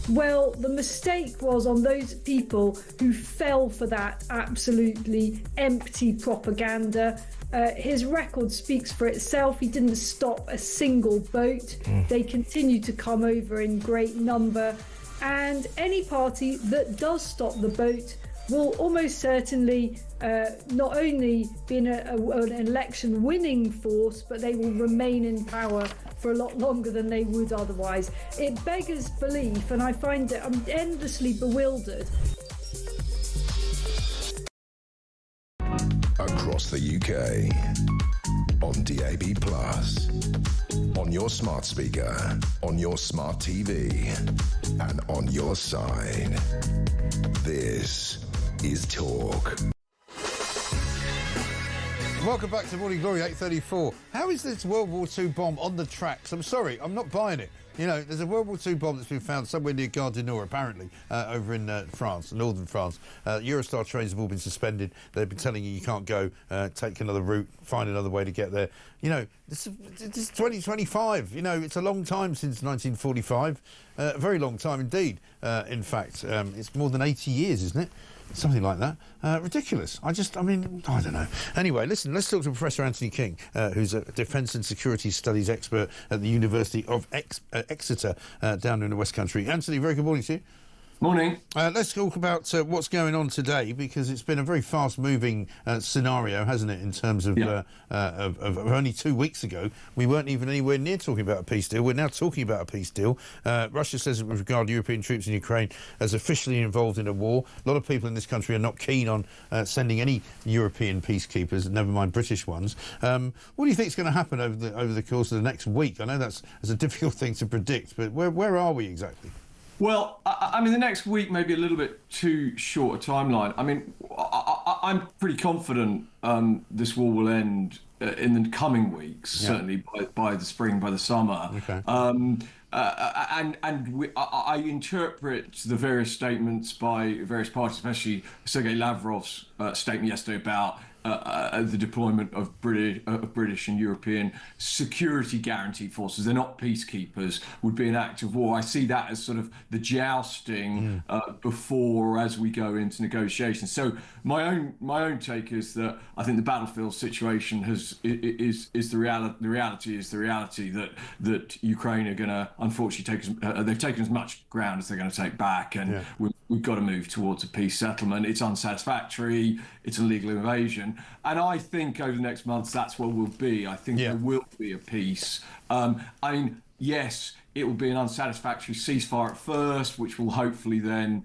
S13: Well, the mistake was on those people who fell for that absolutely empty propaganda. His record speaks for itself. He didn't stop a single boat. They continue to come over in great number. And any party that does stop the boat will almost certainly not only be an election winning force, but they will remain in power for a lot longer than they would otherwise. It beggars belief, and I find that I'm endlessly bewildered.
S12: Across the UK, on DAB+, on your smart speaker, on your smart TV, and on your side. This is Talk.
S7: Welcome back to Morning Glory, 8:34. How is this World War II bomb on the tracks? I'm sorry, I'm not buying it. You know, there's a World War II bomb that's been found somewhere near Gare du Nord, apparently, over in France, northern France. Eurostar trains have all been suspended. They've been telling you can't go, take another route, find another way to get there. You know, this is 2025. You know, it's a long time since 1945. A very long time indeed, in fact. It's more than 80 years, isn't it? Something like that. Ridiculous. I don't know. Anyway, listen, let's talk to Professor Anthony King, who's a Defence and Security Studies expert at the University of Exeter down in the West Country. Anthony, very good morning to you.
S15: Morning.
S7: Let's talk about what's going on today, because it's been a very fast-moving scenario, hasn't it, in terms of, of only 2 weeks ago, we weren't even anywhere near talking about a peace deal. We're now talking about a peace deal. Russia says with regard to European troops in Ukraine as officially involved in a war. A lot of people in this country are not keen on sending any European peacekeepers, never mind British ones. What do you think is going to happen over the course of the next week? I know that's a difficult thing to predict, but where are we exactly?
S15: Well, I mean, the next week may be a little bit too short a timeline. I mean, I'm pretty confident this war will end in the coming weeks, certainly by the spring, by the summer.
S7: Okay.
S15: I interpret the various statements by various parties, especially Sergei Lavrov's statement yesterday about the deployment of British and European security guarantee forces. They're not peacekeepers, would be an act of war. I see that as sort of the jousting before or as we go into negotiations. So my own take is that I think the battlefield situation is the reality. The reality is the reality that Ukraine are going to unfortunately they've taken as much ground as they're going to take back, and we've got to move towards a peace settlement. It's unsatisfactory. It's a legal invasion. And I think over the next months, that's what we'll be. I think there will be a peace. I mean, yes, it will be an unsatisfactory ceasefire at first, which will hopefully then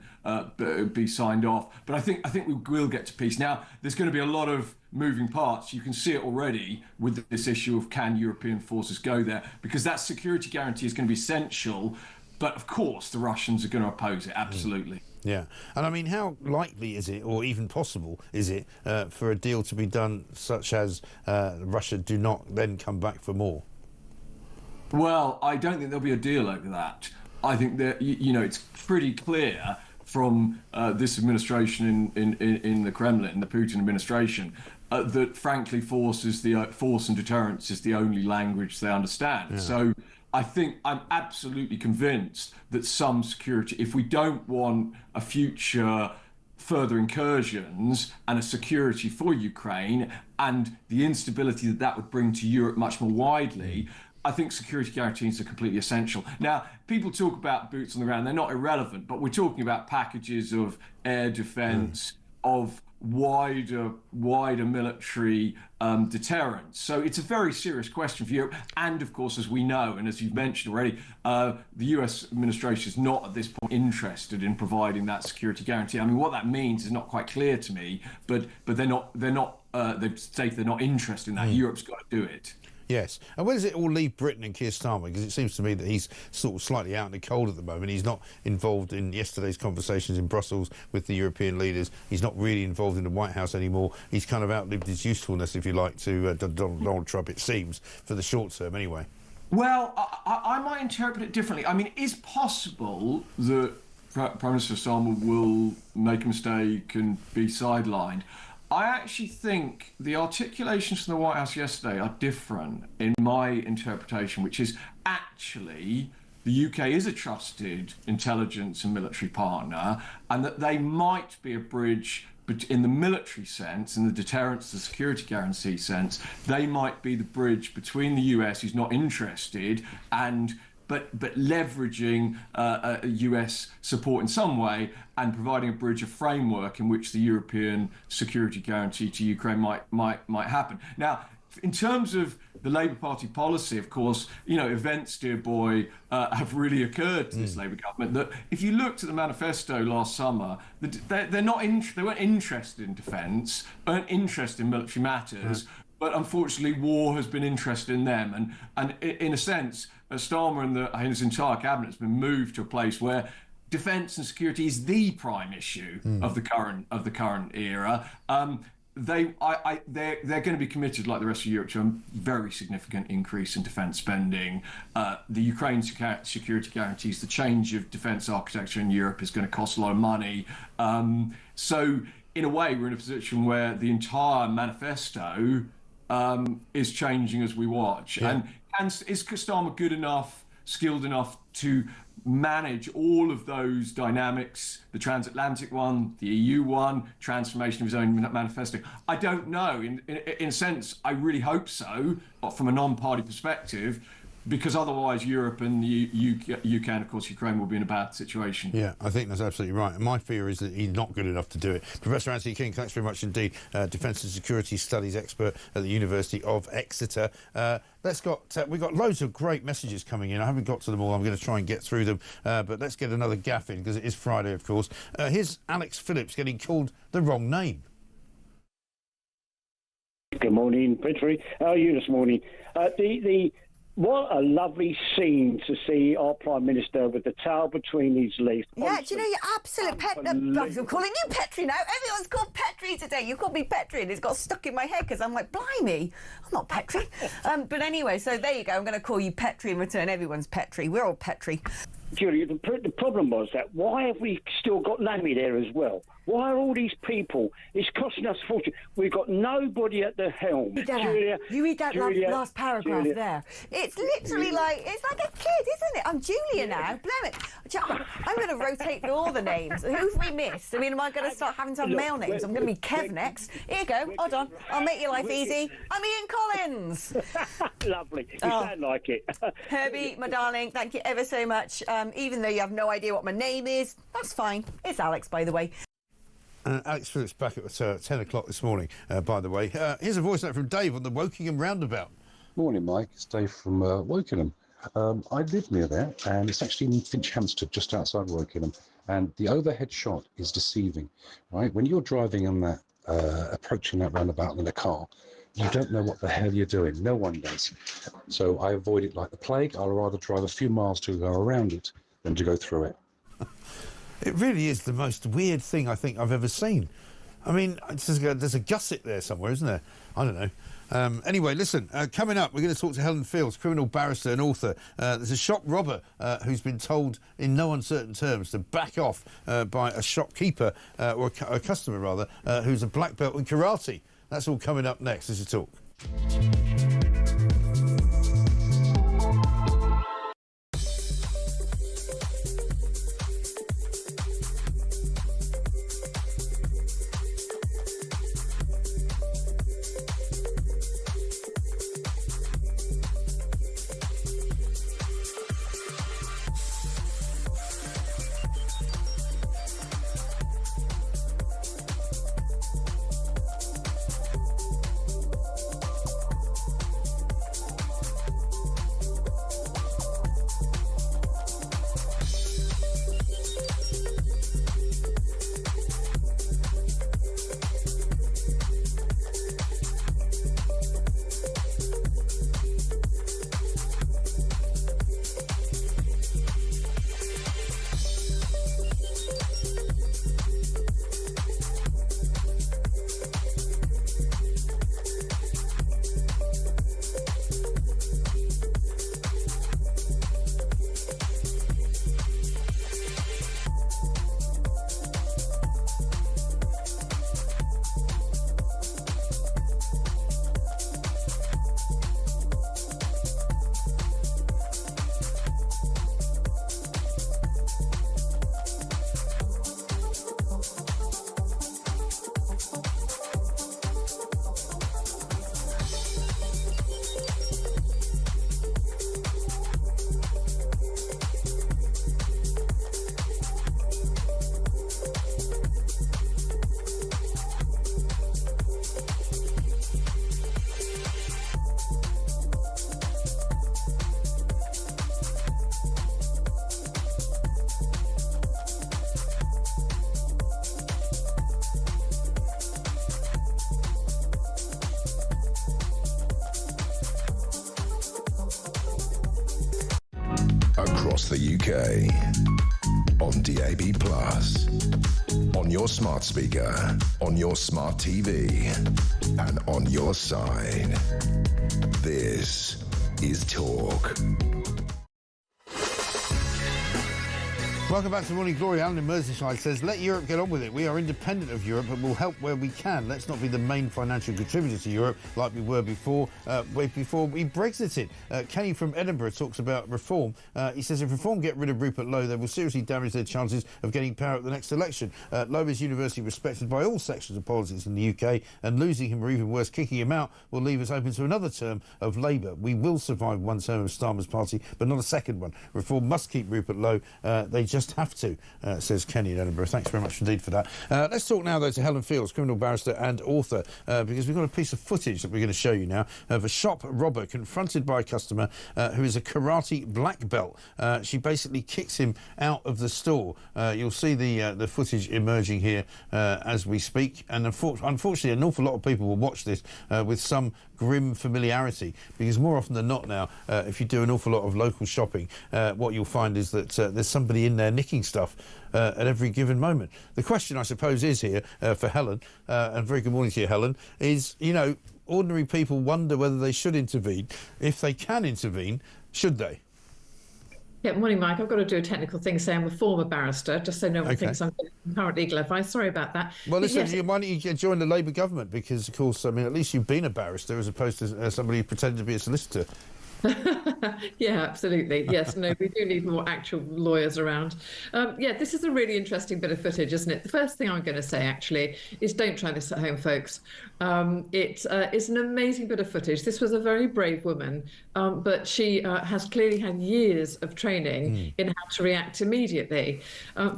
S15: be signed off. But I think we will get to peace. Now, there's going to be a lot of moving parts. You can see it already with this issue of can European forces go there, because that security guarantee is going to be essential. But of course, the Russians are going to oppose it, absolutely.
S7: Yeah. And I mean, how likely is it, or even possible is it, for a deal to be done such as Russia do not then come back for more?
S15: Well, I don't think there'll be a deal over that. I think that, you know, it's pretty clear from this administration in the Kremlin, the Putin administration, that frankly force and deterrence is the only language they understand.
S7: Yeah.
S15: So I think I'm absolutely convinced that some security, if we don't want a future further incursions and a security for Ukraine and the instability that would bring to Europe much more widely, I think security guarantees are completely essential. Now, people talk about boots on the ground. They're not irrelevant, but we're talking about packages of air defence, of wider military deterrence. So it's a very serious question for Europe. And of course, as we know, and as you've mentioned already, the US administration is not at this point interested in providing that security guarantee. I mean, what that means is not quite clear to me, but they've stated they're not interested in that. Europe's got to do it.
S7: Yes. And where does it all leave Britain and Keir Starmer? Because it seems to me that he's sort of slightly out in the cold at the moment. He's not involved in yesterday's conversations in Brussels with the European leaders. He's not really involved in the White House anymore. He's kind of outlived his usefulness, if you like, to Donald Trump, it seems, for the short term anyway.
S15: Well, I might interpret it differently. I mean, it's possible that Prime Minister Starmer will make a mistake and be sidelined. I actually think the articulations from the White House yesterday are different in my interpretation, which is actually the UK is a trusted intelligence and military partner, and that they might be a bridge in the military sense, in the deterrence, the security guarantee sense. They might be the bridge between the US, who's not interested, and but leveraging US support in some way and providing a bridge, a framework in which the European security guarantee to Ukraine might happen. Now, in terms of the Labour Party policy, of course, you know, events, dear boy, have really occurred to this Labour government. That if you looked at the manifesto last summer, they weren't interested in defence, weren't interested in military matters. But unfortunately, war has been interested in them, and in a sense, Starmer and his entire cabinet has been moved to a place where defence and security is the prime issue of the current era. they're going to be committed, like the rest of Europe, to a very significant increase in defence spending. The Ukraine security guarantees, the change of defence architecture in Europe is going to cost a lot of money. So, in a way, we're in a position where the entire manifesto is changing as we watch.
S7: Yeah.
S15: And is Starmer good enough, skilled enough to manage all of those dynamics, the transatlantic one, the EU one, transformation of his own manifesto? I don't know. In a sense, I really hope so, from a non-party perspective, because otherwise Europe and the UK and, of course, Ukraine will be in a bad situation.
S7: Yeah, I think that's absolutely right. And my fear is that he's not good enough to do it. Professor Anthony King, thanks very much indeed. Defence and Security Studies expert at the University of Exeter. We've got loads of great messages coming in. I haven't got to them all. I'm going to try and get through them. But let's get another gaff in, because it is Friday, of course. Here's Alex Phillips getting called the wrong name.
S6: Good morning, Prithvi. How are you this morning? What a lovely scene to see our Prime Minister with the tail between his legs.
S16: Yeah, do you know, you're absolute I'm calling you Petri now. Everyone's called Petri today. You called me Petri and it's got stuck in my head because I'm like, blimey, I'm not Petri. But anyway, so there you go. I'm going to call you Petri in return. Everyone's Petri. We're all Petri.
S6: Julia, the problem was that why have we still got Lammy there as well? Why are all these people? It's costing us a fortune. We've got nobody at the helm.
S16: Julia, you read that last paragraph there. It's literally like, it's like a kid, isn't it? I'm Julia now. Blame it. I'm going to rotate through all the names. Who have we missed? I mean, am I going to start having to have male names? I'm going to be Kev next. Here you go. Hold on. I'll make your life easy. I'm Ian Collins.
S6: Lovely. You sound like it.
S16: Herbie, my darling, thank you ever so much. Even though you have no idea what my name is, that's fine. It's Alex, by the way.
S7: Alex Phillips back at 10 o'clock this morning, by the way. Here's a voice note from Dave on the Wokingham Roundabout.
S17: Morning, Mike. It's Dave from Wokingham. I live near there, and it's actually in Finch Hampstead, just outside Wokingham. And the overhead shot is deceiving, right? When you're driving on that, approaching that roundabout in a car, you don't know what the hell you're doing. No one does. So I avoid it like the plague. I'll rather drive a few miles to go around it than to go through it.
S7: It really is the most weird thing I think I've ever seen. I mean, there's a gusset there somewhere, isn't there? I don't know. Anyway, listen, coming up, we're going to talk to Helen Fields, criminal barrister and author. There's a shop robber who's been told in no uncertain terms to back off by a shopkeeper, or a customer rather, who's a black belt in karate. That's all coming up next. This is Talk.
S12: Across the UK, on DAB+, On your smart speaker, on your smart TV, and on your side. This is Talk.
S7: Welcome back to Morning Glory. Alan in Merseyside says, let Europe get on with it. We are independent of Europe and will help where we can. Let's not be the main financial contributor to Europe like we were before we Brexited. Kenny from Edinburgh talks about reform. He says, if reform get rid of Rupert Lowe, they will seriously damage their chances of getting power at the next election. Lowe is universally respected by all sections of politics in the UK, and losing him, or even worse, kicking him out, will leave us open to another term of Labour. We will survive one term of Starmer's party, but not a second one. Reform must keep Rupert Lowe. They just have to, says Kenny in Edinburgh. Thanks very much indeed for that. Let's talk now, though, to Helen Fields, criminal barrister and author, because we've got a piece of footage that we're going to show you now of a shop robber confronted by a customer who is a karate black belt. She basically kicks him out of the store. You'll see the footage emerging here as we speak, and unfortunately an awful lot of people will watch this with some grim familiarity, because more often than not now, if you do an awful lot of local shopping, what you'll find is that there's somebody in there nicking stuff at every given moment. The question, I suppose, is here for Helen, and very good morning to you, Helen, is, you know, ordinary people wonder whether they should intervene. If they can intervene, should they?
S2: Yeah, morning, Mike. I've got to do a technical thing, say I'm a former barrister, just so no one thinks I'm giving current legal advice. Sorry about that.
S7: Well, listen,
S2: yes,
S7: why don't you join the Labour government? Because, of course, I mean, at least you've been a barrister as opposed to somebody who pretended to be a solicitor.
S2: Yeah, absolutely. Yes, no, we do need more actual lawyers around. Yeah, this is a really interesting bit of footage, isn't it? The first thing I'm going to say, actually, is don't try this at home, folks. It's an amazing bit of footage. This was a very brave woman, but she has clearly had years of training in how to react immediately.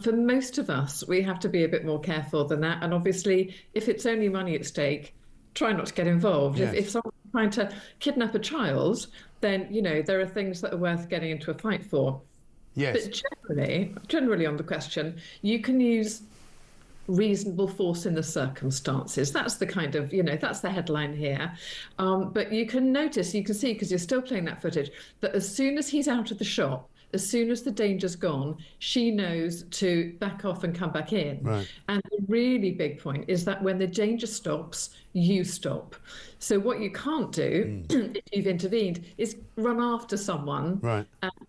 S2: For most of us, we have to be a bit more careful than that. And obviously, if it's only money at stake, try not to get involved. Yes. If someone's trying to kidnap a child, then, you know, there are things that are worth getting into a fight for.
S7: Yes.
S2: But generally on the question, you can use reasonable force in the circumstances. That's the kind of, you know, that's the headline here. But you can notice, you can see, because you're still playing that footage, that as soon as he's out of the shop, as soon as the danger's gone, she knows to back off and come back in.
S7: Right.
S2: And the really big point is that when the danger stops, you stop. So what you can't do, if you've intervened, is run after someone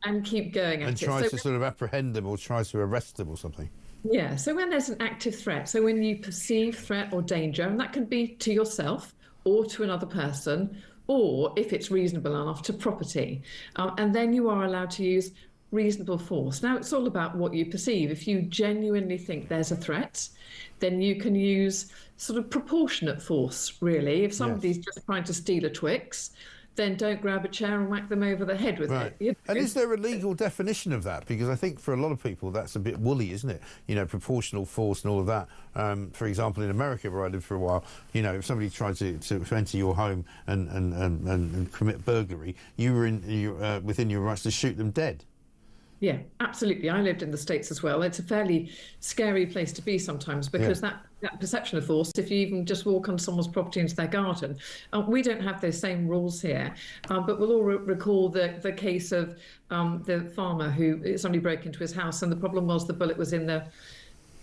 S2: and keep going at it.
S7: And try to sort of apprehend them or try to arrest them or something.
S2: Yeah, so when there's an active threat, so when you perceive threat or danger, and that can be to yourself or to another person, or if it's reasonable enough, to property. And then you are allowed to use reasonable force. Now, it's all about what you perceive. If you genuinely think there's a threat, then you can use sort of proportionate force, really. If somebody's just trying to steal a Twix, then don't grab a chair and whack them over the head with it. You know?
S7: And is there a legal definition of that? Because I think for a lot of people that's a bit woolly, isn't it? You know, proportional force and all of that. For example, in America, where I lived for a while, you know, if somebody tried to enter your home and commit burglary, you were within your rights to shoot them dead.
S2: Yeah, absolutely. I lived in the States as well. It's a fairly scary place to be sometimes, because that perception of force, if you even just walk on someone's property into their garden, we don't have those same rules here. But we'll all recall the case of the farmer who somebody broke into his house, and the problem was the bullet was in the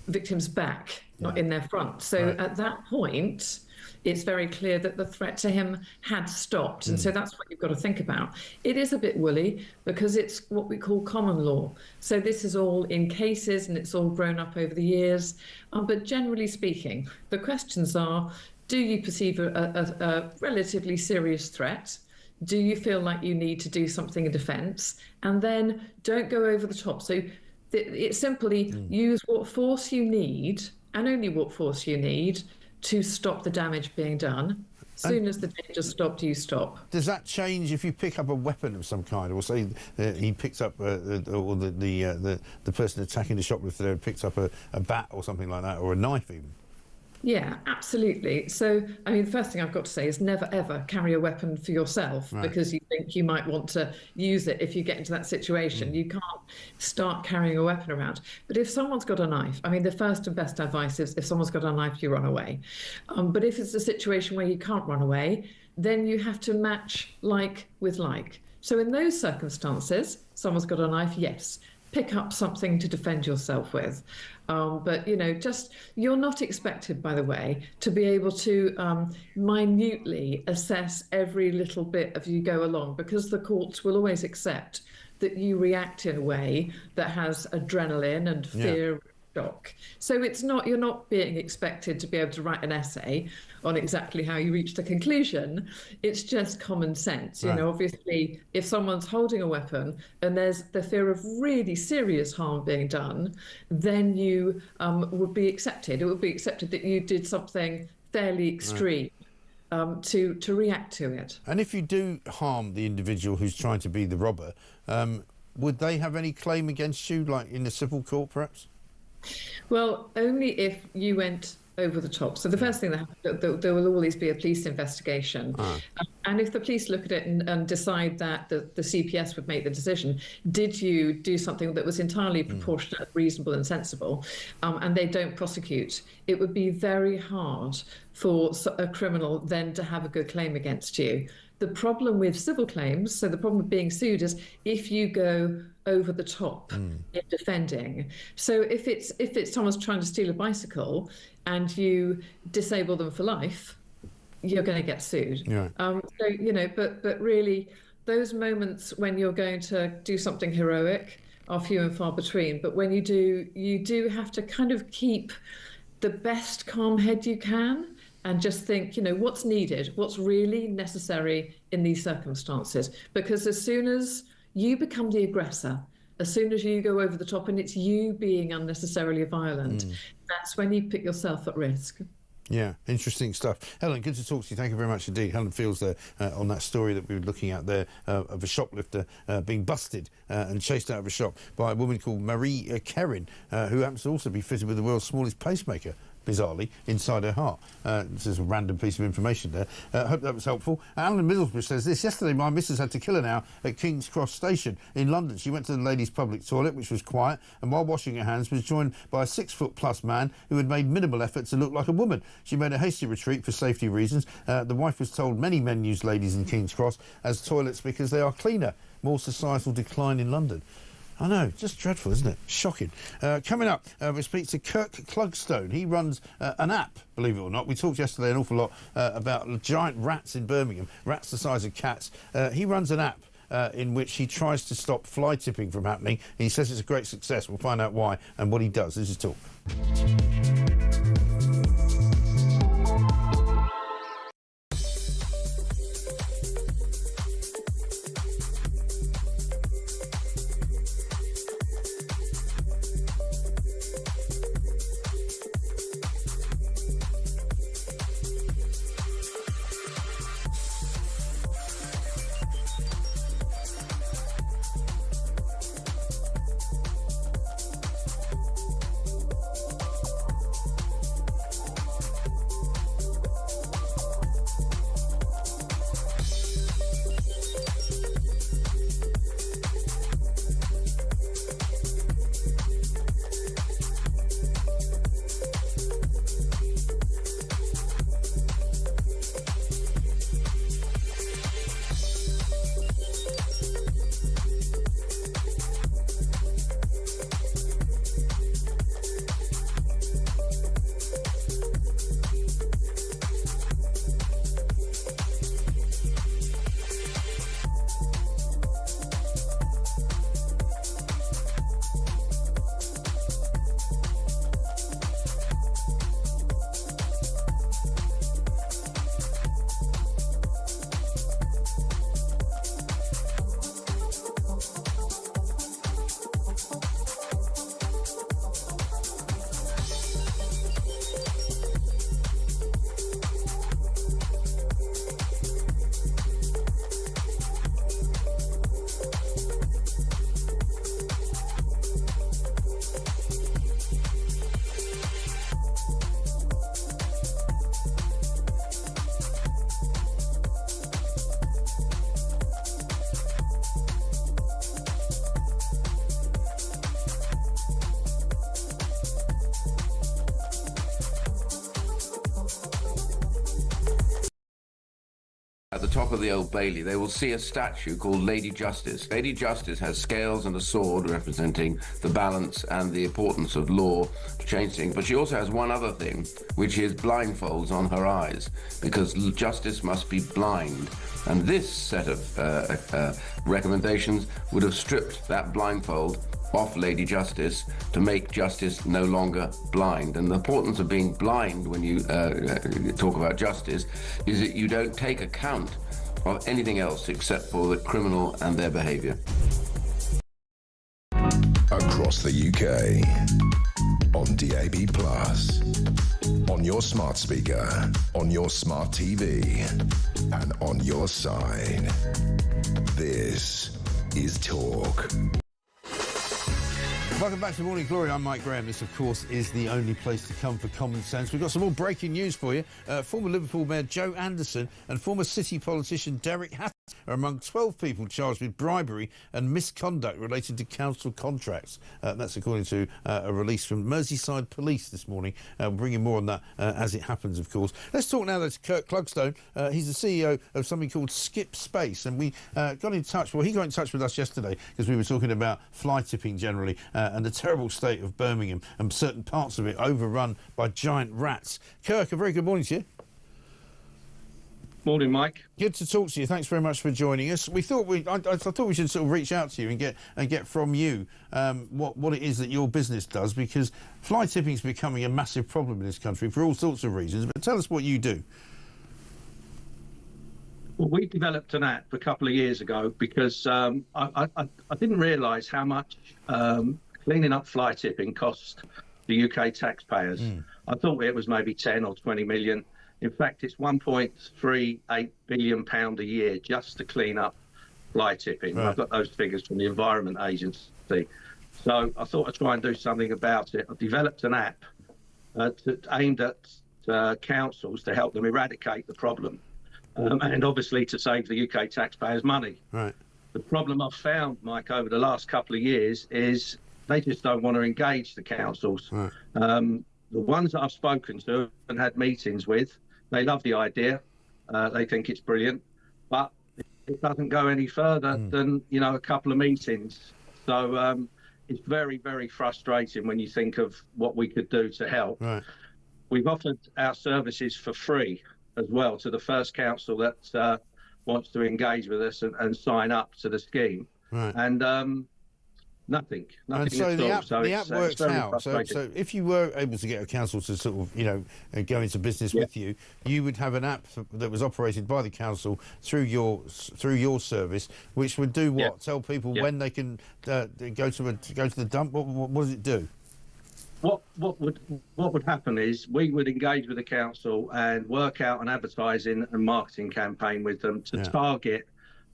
S2: victim's back, not in their front. So at that point, it's very clear that the threat to him had stopped. And so that's what you've got to think about. It is a bit woolly because it's what we call common law. So this is all in cases and it's all grown up over the years. But generally speaking, the questions are, do you perceive a relatively serious threat? Do you feel like you need to do something in defence? And then don't go over the top. So it's simply use what force you need, and only what force you need, to stop the damage being done. As soon as the danger stopped, you stop.
S7: Does that change if you pick up a weapon of some kind, or say he picks up, or the person attacking the shoplifter picks up a bat or something like that, or a knife even?
S2: Yeah, absolutely. So, I mean, the first thing I've got to say is never, ever carry a weapon for yourself because you think you might want to use it if you get into that situation. You can't start carrying a weapon around. But if someone's got a knife, I mean, the first and best advice is if someone's got a knife, you run away. But if it's a situation where you can't run away, then you have to match like with like. So in those circumstances, someone's got a knife, yes, pick up something to defend yourself with. But, you're not expected, by the way, to be able to minutely assess every little bit as you go along, because the courts will always accept that you react in a way that has adrenaline and fear, shock. So you're not being expected to be able to write an essay on exactly how you reach the conclusion. It's just common sense.
S7: Right.
S2: Obviously, if someone's holding a weapon and there's the fear of really serious harm being done, then you would be accepted. It would be accepted that you did something fairly extreme. To react to it.
S7: And if you do harm the individual who's trying to be the robber, would they have any claim against you, like in the civil court, perhaps?
S2: Well, only if you went over the top. So the first thing that happens, there will always be a police investigation. And if the police look at it and decide that the CPS would make the decision, did you do something that was entirely proportionate, reasonable and sensible, and they don't prosecute, it would be very hard for a criminal then to have a good claim against you. The problem with civil claims, so the problem with being sued, is if you go over the top in defending. So if it's someone's trying to steal a bicycle and you disable them for life, you're going to get sued.
S7: Yeah.
S2: But really, those moments when you're going to do something heroic are few and far between. But when you do have to kind of keep the best calm head you can and just think, what's needed, what's really necessary in these circumstances. Because as soon as you become the aggressor, as soon as you go over the top and it's you being unnecessarily violent, that's when you put yourself at risk.
S7: Yeah, interesting stuff. Helen, good to talk to you. Thank you very much indeed. Helen Fields there on that story that we were looking at there of a shoplifter being busted and chased out of a shop by a woman called Marie Kerrin, who happens to also be fitted with the world's smallest pacemaker, bizarrely, inside her heart. This is a random piece of information there. Hope that was helpful. Alan Middlesbrough says this: yesterday my missus had to kill her now at King's Cross Station in London. She went to the ladies' public toilet, which was quiet, and while washing her hands was joined by a 6-foot-plus man who had made minimal effort to look like a woman. She made a hasty retreat for safety reasons. The wife was told many men use ladies in King's Cross as toilets because they are cleaner. More societal decline in London. I know, just dreadful, isn't it? Shocking. Coming up, we speak to Kirk Clugstone. He runs an app, believe it or not. We talked yesterday an awful lot about giant rats in Birmingham, rats the size of cats. He runs an app in which he tries to stop fly tipping from happening. He says it's a great success. We'll find out why and what he does. This is Talk.
S8: the top of the Old Bailey, they will see a statue called Lady Justice. Lady Justice has scales and a sword representing the balance and the importance of law to change things. But she also has one other thing, which is blindfolds on her eyes, because justice must be blind. And this set of recommendations would have stripped that blindfold off Lady Justice to make justice no longer blind. And the importance of being blind when you talk about justice is that you don't take account of anything else except for the criminal and their behaviour.
S12: Across the UK, on DAB+, on your smart speaker, on your smart TV, and on your side. This is Talk.
S7: Welcome back to Morning Glory. I'm Mike Graham. This, of course, is the only place to come for common sense. We've got some more breaking news for you. Former Liverpool Mayor Joe Anderson and former City politician Derek Hatton are among 12 people charged with bribery and misconduct related to council contracts. That's according to a release from Merseyside Police this morning. We'll bring you more on that as it happens, of course. Let's talk now to Kirk Clugstone. He's the CEO of something called Skip Space, and we got in touch. Well, he got in touch with us yesterday because we were talking about fly tipping generally and the terrible state of Birmingham and certain parts of it overrun by giant rats. Kirk, a very good morning to you.
S9: Morning, Mike.
S7: Good to talk to you. Thanks very much for joining us. I thought we should sort of reach out to you and get from you what it is that your business does, because fly tipping is becoming a massive problem in this country for all sorts of reasons. But tell us what you do.
S9: Well, we developed an app a couple of years ago because I didn't realise how much cleaning up fly tipping cost the UK taxpayers. I thought it was maybe 10 or 20 million. In fact, it's £1.38 billion a year just to clean up fly tipping. Right. I've got those figures from the Environment Agency. So I thought I'd try and do something about it. I've developed an app aimed at councils to help them eradicate the problem and obviously to save the UK taxpayers money.
S7: Right.
S9: The problem I've found, Mike, over the last couple of years is they just don't want to engage the councils.
S7: Right.
S9: The ones that I've spoken to and had meetings with, they love the idea. They think it's brilliant, but it doesn't go any further than, a couple of meetings. So it's very, very frustrating when you think of what we could do to help.
S7: Right.
S9: We've offered our services for free as well to the first council that wants to engage with us and sign up to the scheme.
S7: Right.
S9: And nothing
S7: and so
S9: at all.
S7: The app works how? So if you were able to get a council to sort of, go into business with you, you would have an app that was operated by the council through your service, which would do what? Tell people when they can go to the dump. What does it do?
S9: What would happen is we would engage with the council and work out an advertising and marketing campaign with them to target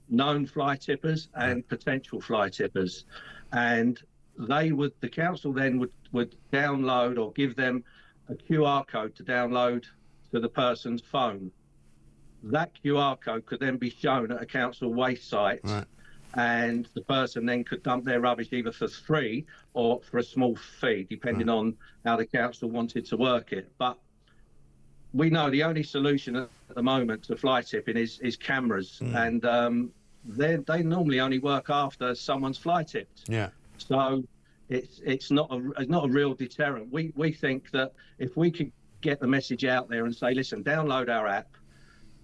S9: known fly tippers and potential fly tippers. And the council then would download or give them a QR code to download to the person's phone. That QR code could then be shown at a council waste site, and the person then could dump their rubbish either for free or for a small fee, depending on how the council wanted to work it. But we know the only solution at the moment to fly tipping is cameras, and they normally only work after someone's fly tipped.
S7: Yeah.
S9: So it's not a real deterrent. We think that if we could get the message out there and say, listen, download our app,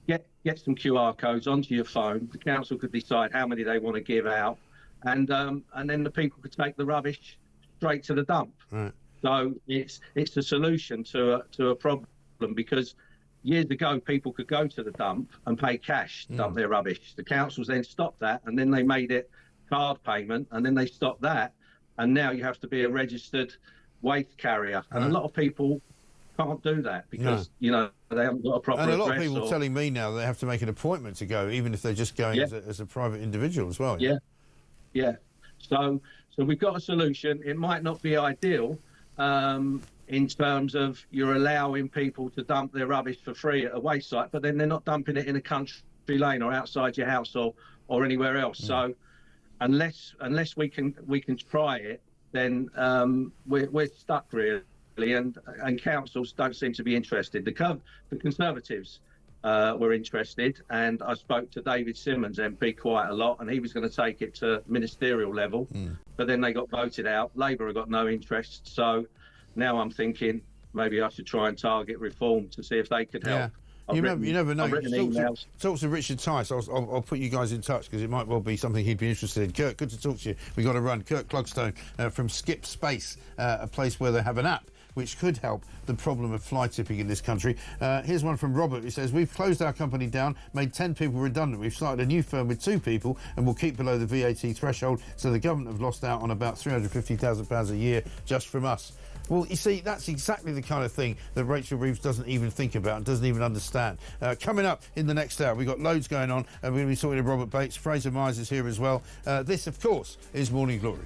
S9: get some QR codes onto your phone, the council could decide how many they want to give out, and then the people could take the rubbish straight to the dump.
S7: Right.
S9: So it's a solution to a problem, because years ago, people could go to the dump and pay cash to dump their rubbish. The councils then stopped that, and then they made it card payment, and then they stopped that. And now you have to be a registered waste carrier. And a lot of people can't do that because, they haven't got a proper address.
S7: And a lot of people telling me now they have to make an appointment to go, even if they're just going as a private individual as well.
S9: Yeah. So we've got a solution. It might not be ideal, in terms of you're allowing people to dump their rubbish for free at a waste site, but then they're not dumping it in a country lane or outside your house or anywhere else. So unless we can try it, then we're stuck really, and councils don't seem to be interested. The Conservatives were interested, and I spoke to David Simmons, MP, quite a lot, and he was going to take it to ministerial level, but then they got voted out. Labour have got no interest, so now I'm thinking maybe I should try and target Reform to see if they could help.
S7: You never know.
S9: Emails.
S7: Talk to Richard Tice. I'll put you guys in touch because it might well be something he'd be interested in. Kirk, good to talk to you. We've got to run. Kirk Clugstone from Skip Space, a place where they have an app which could help the problem of fly tipping in this country. Here's one from Robert who says, we've closed our company down, made 10 people redundant. We've started a new firm with 2 people and will keep below the VAT threshold, so the government have lost out on about £350,000 a year just from us. Well, you see, that's exactly the kind of thing that Rachel Reeves doesn't even think about and doesn't even understand. Coming up in the next hour, we've got loads going on, and we're going to be talking to Robert Bates. Fraser Myers is here as well. This, of course, is Morning Glory.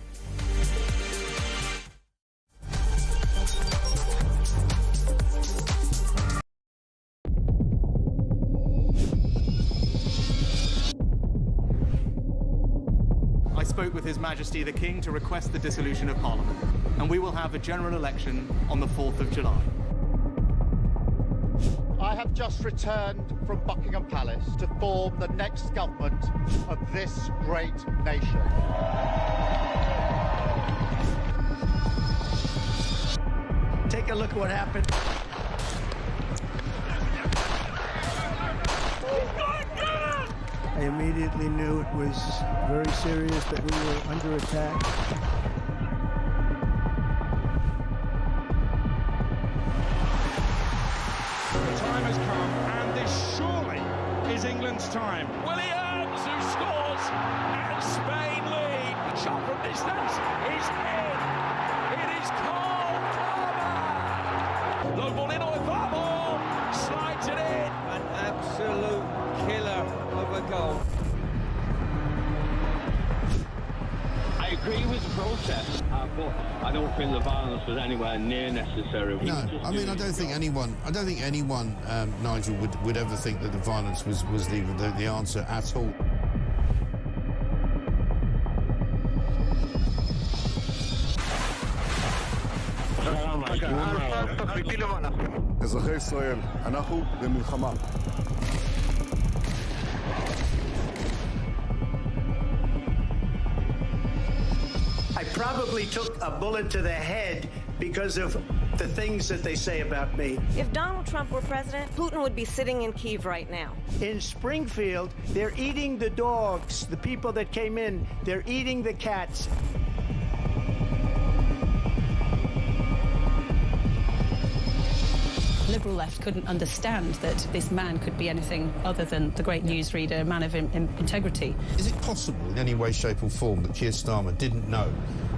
S10: I spoke with His Majesty the King to request the dissolution of Parliament, and we will have a general election on the 4th of July.
S18: I have just returned from Buckingham Palace to form the next government of this great nation.
S23: Take a look at what happened.
S19: I immediately knew it was very serious, that we were under attack.
S20: The time has come, and this surely is England's time. Williams, who scores, and Spain lead. The shot from distance is in. It is Cole Palmer. Low ball in, or far ball, slides it in.
S26: An absolute killer of a goal.
S27: I agree with the protest, but I don't think the violence was anywhere near necessary.
S7: No, I mean, I don't think anyone, Nigel, would ever think that the violence was the answer at all.
S21: אזרחי ישראל, אנחנו במלחמה.
S23: I probably took a bullet to the head because of the things that they say about me.
S28: If Donald Trump were president, Putin would be sitting in Kyiv right now.
S23: In Springfield, they're eating the dogs, the people that came in, they're eating the cats.
S11: Liberal left couldn't understand that this man could be anything other than the great newsreader, a man of integrity.
S7: Is it possible in any way, shape or form that Keir Starmer didn't know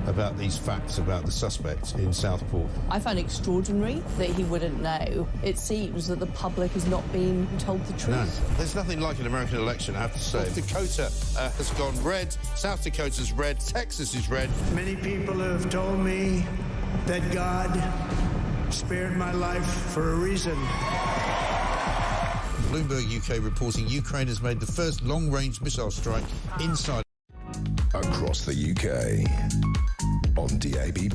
S7: about these facts about the suspect in Southport?
S22: I find it extraordinary that he wouldn't know. It seems that the public has not been told the truth.
S7: No, there's nothing like an American election, I have to say. North Dakota has gone red, South Dakota's red, Texas is red.
S23: Many people have told me that God spared my life for a reason.
S7: Bloomberg UK reporting Ukraine has made the first long-range missile strike inside.
S12: Across the UK, on DAB+,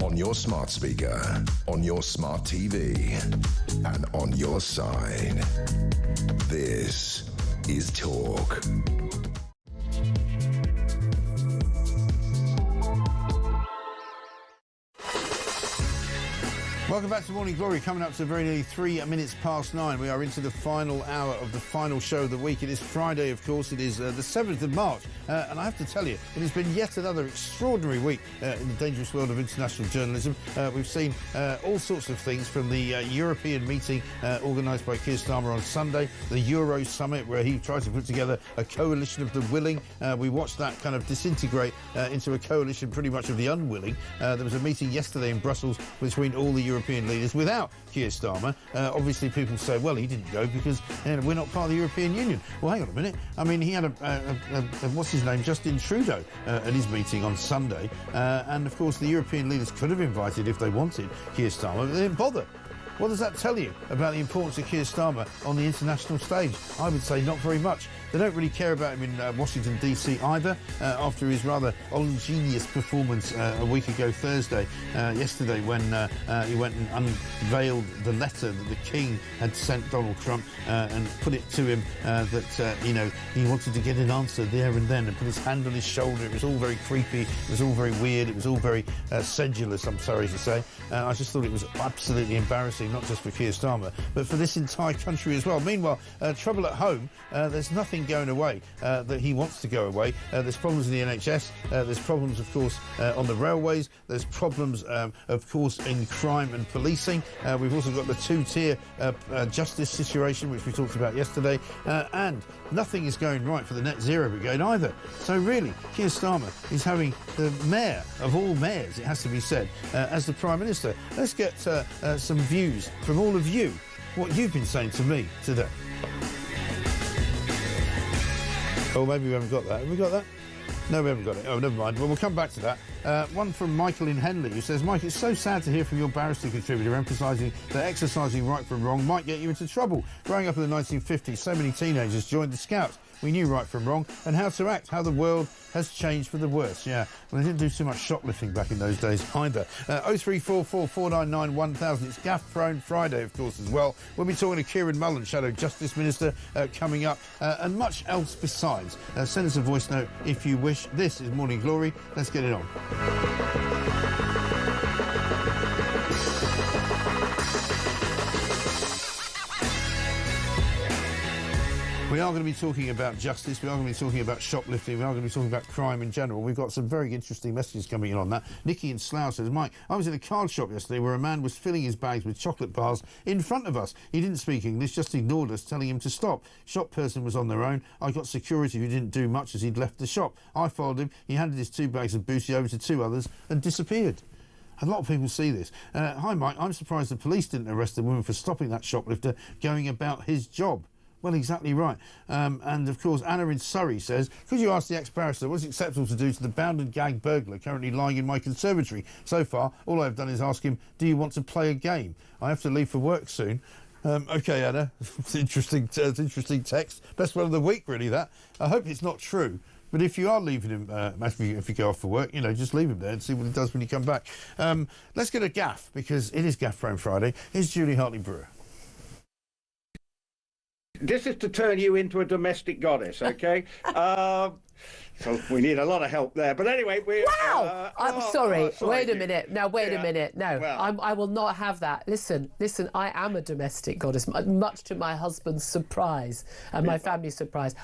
S12: on your smart speaker, on your smart TV, and on your side. This is Talk.
S7: Welcome back to Morning Glory. Coming up to very nearly 3 minutes past 9. We are into the final hour of the final show of the week. It is Friday, of course. It is the 7th of March. And I have to tell you, it has been yet another extraordinary week in the dangerous world of international journalism. We've seen all sorts of things from the European meeting organised by Keir Starmer on Sunday, the Euro summit, where he tried to put together a coalition of the willing. We watched that kind of disintegrate into a coalition pretty much of the unwilling. There was a meeting yesterday in Brussels between all the European leaders without Keir Starmer. Obviously, people say, well, he didn't go because we're not part of the European Union. Well, hang on a minute. I mean, he had what's his name, Justin Trudeau, at his meeting on Sunday. And, of course, the European leaders could have invited, if they wanted, Keir Starmer, but they didn't bother. What does that tell you about the importance of Keir Starmer on the international stage? I would say not very much. They don't really care about him in Washington, D.C. either, after his rather ingenious performance a week ago yesterday, when he went and unveiled the letter that the King had sent Donald Trump and put it to him that, he wanted to get an answer there and then, and put his hand on his shoulder. It was all very creepy. It was all very weird. It was all very sedulous, I'm sorry to say. I just thought it was absolutely embarrassing, not just for Keir Starmer, but for this entire country as well. Meanwhile, trouble at home, there's nothing going away that he wants to go away. There's problems in the NHS. There's problems, of course, on the railways. There's problems, of course, in crime and policing. We've also got the two-tier justice situation, which we talked about yesterday. And nothing is going right for the Net Zero Brigade either. So really, Keir Starmer is having the mayor of all mayors, it has to be said, as the Prime Minister. Let's get some views from all of you, what you've been saying to me today. Oh, maybe we haven't got that. Have we got that? No, we haven't got it. Oh, never mind. Well, we'll come back to that. One from Michael in Henley, who says, Mike, it's so sad to hear from your barrister contributor emphasising that exercising right from wrong might get you into trouble. Growing up in the 1950s, so many teenagers joined the Scouts. We knew right from wrong and how to act, how the world has changed for the worse. Yeah, well, they didn't do too much shoplifting back in those days either. 0344 499 1000. It's Gaff-Prone Friday, of course, as well. We'll be talking to Kieran Mullen, Shadow Justice Minister, coming up, and much else besides. Send us a voice note if you wish. This is Morning Glory. Let's get it on. We are going to be talking about justice, we are going to be talking about shoplifting, we are going to be talking about crime in general. We've got some very interesting messages coming in on that. Nikki in Slough says, Mike, I was in a card shop yesterday where a man was filling his bags with chocolate bars in front of us. He didn't speak English, just ignored us, telling him to stop. Shop person was on their own. I got security who didn't do much as he'd left the shop. I followed him, he handed his 2 bags of booty over to 2 others and disappeared. A lot of people see this. Hi, Mike, I'm surprised the police didn't arrest the woman for stopping that shoplifter going about his job. Well, exactly right. And, of course, Anna in Surrey says, could you ask the ex-barrister what's acceptable to do to the bound and gagged burglar currently lying in my conservatory? So far, all I've done is ask him, do you want to play a game? I have to leave for work soon. OK, Anna, it's interesting text. Best one of the week, really, that. I hope it's not true. But if you are leaving him, if you go off for work, just leave him there and see what he does when you come back. Let's get a gaff, because it is Gaff-Prone Friday. Here's Julie Hartley-Brewer.
S1: This is to turn you into a domestic goddess, OK? So we need a lot of help there. But anyway, we...
S3: Wow! I'm sorry. Wait a minute. Now, wait a minute. No, well, I will not have that. Listen, I am a domestic goddess, much to my husband's surprise and my family's surprise.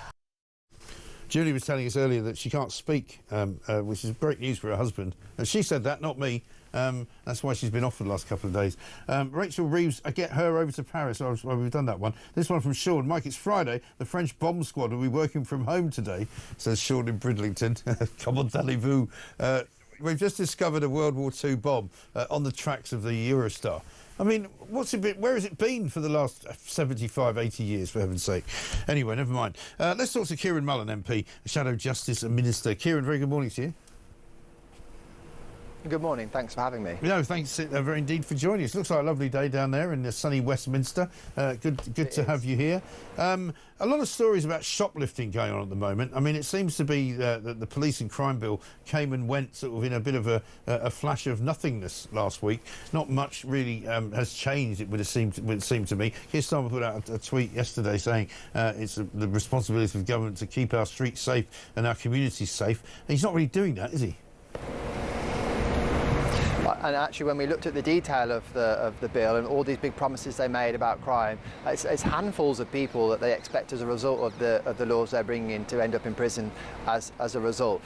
S7: Julie was telling us earlier that she can't speak, which is great news for her husband. And she said that, not me. That's why she's been off for the last couple of days. Rachel Reeves, get her over to Paris. Oh, we've done that one. This one from Sean. Mike, it's Friday. The French bomb squad will be working from home today, says Sean in Bridlington. Comment allez-vous? We've just discovered a World War II bomb on the tracks of the Eurostar. I mean, where has it been for the last 75, 80 years, for heaven's sake? Anyway, never mind. Let's talk to Kieran Mullen, MP, Shadow Justice Minister. Kieran, very good morning to you.
S4: Good morning. Thanks for having me.
S7: No, thanks very indeed for joining us. Looks like a lovely day down there in the sunny Westminster. Good to have you here. A lot of stories about shoplifting going on at the moment. I mean, it seems to be that the police and crime bill came and went sort of in a bit of a flash of nothingness last week. Not much really has changed, it would seem to me. Keir Starmer put out a tweet yesterday saying it's the responsibility of the government to keep our streets safe and our communities safe. And he's not really doing that, is he?
S4: And actually, when we looked at the detail of the bill and all these big promises they made about crime, it's handfuls of people that they expect as a result of the laws they're bringing in to end up in prison as a result.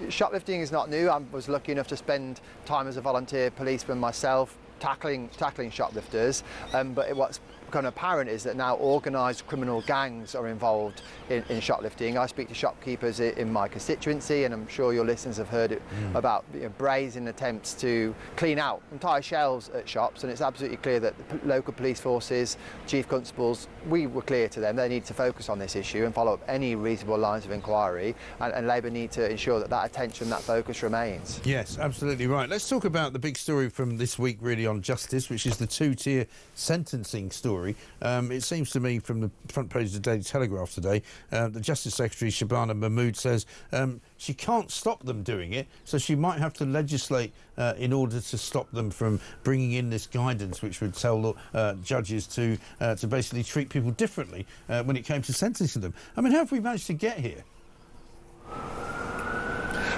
S4: Shoplifting is not new. I was lucky enough to spend time as a volunteer policeman myself, tackling shoplifters. But what's become apparent is that now organised criminal gangs are involved in shoplifting. I speak to shopkeepers in my constituency, and I'm sure your listeners have heard it about brazen attempts to clean out entire shelves at shops, and it's absolutely clear that the local police forces, chief constables, we were clear to them they need to focus on this issue and follow up any reasonable lines of inquiry, and Labour need to ensure that attention, that focus remains.
S7: Yes, absolutely right. Let's talk about the big story from this week really on justice, which is the two-tier sentencing story. story. It seems to me from the front page of the Daily Telegraph today, the Justice Secretary, Shabana Mahmood, says she can't stop them doing it, so she might have to legislate in order to stop them from bringing in this guidance which would tell judges to basically treat people differently when it came to sentencing them. I mean, how have we managed to get here?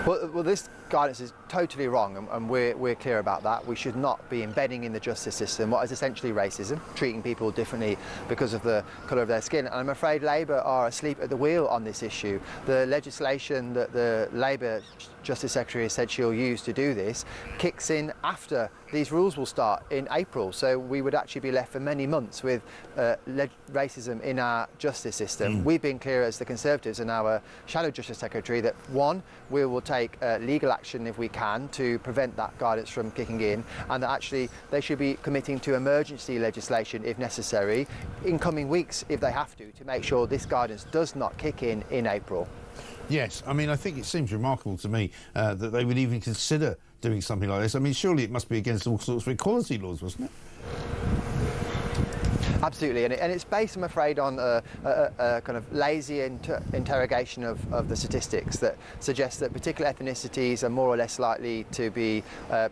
S4: Well, this guidance is totally wrong, and we're clear about that. We should not be embedding in the justice system what is essentially racism, treating people differently because of the colour of their skin. And I'm afraid Labour are asleep at the wheel on this issue. The legislation that the Labour Justice Secretary has said she'll use to do this kicks in after these rules will start in April. So we would actually be left for many months with racism in our justice system. We've been clear as the Conservatives and our Shadow Justice Secretary that, one, we will take legal action if we can to prevent that guidance from kicking in, and that actually they should be committing to emergency legislation if necessary in coming weeks if they have to make sure this guidance does not kick in April.
S7: Yes, I mean, I think it seems remarkable to me that they would even consider doing something like this. I mean, surely it must be against all sorts of equality laws, wasn't it?
S4: Absolutely, and it's based, I'm afraid, on a kind of lazy interrogation of the statistics that suggests that particular ethnicities are more or less likely to be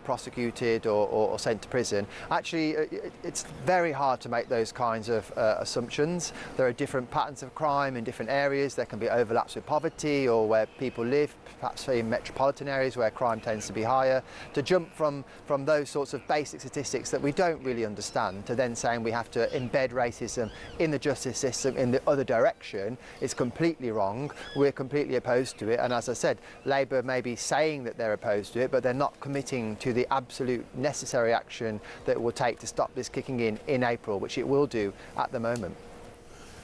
S4: prosecuted or sent to prison. Actually, it's very hard to make those kinds of assumptions. There are different patterns of crime in different areas. There can be overlaps with poverty or where people live, perhaps in metropolitan areas where crime tends to be higher. To jump from those sorts of basic statistics that we don't really understand to then saying we have to embed racism in the justice system in the other direction is completely wrong. We're completely opposed to it, and as I said, Labour may be saying that they're opposed to it, but they're not committing to the absolute necessary action that it will take to stop this kicking in April, which it will do at the moment.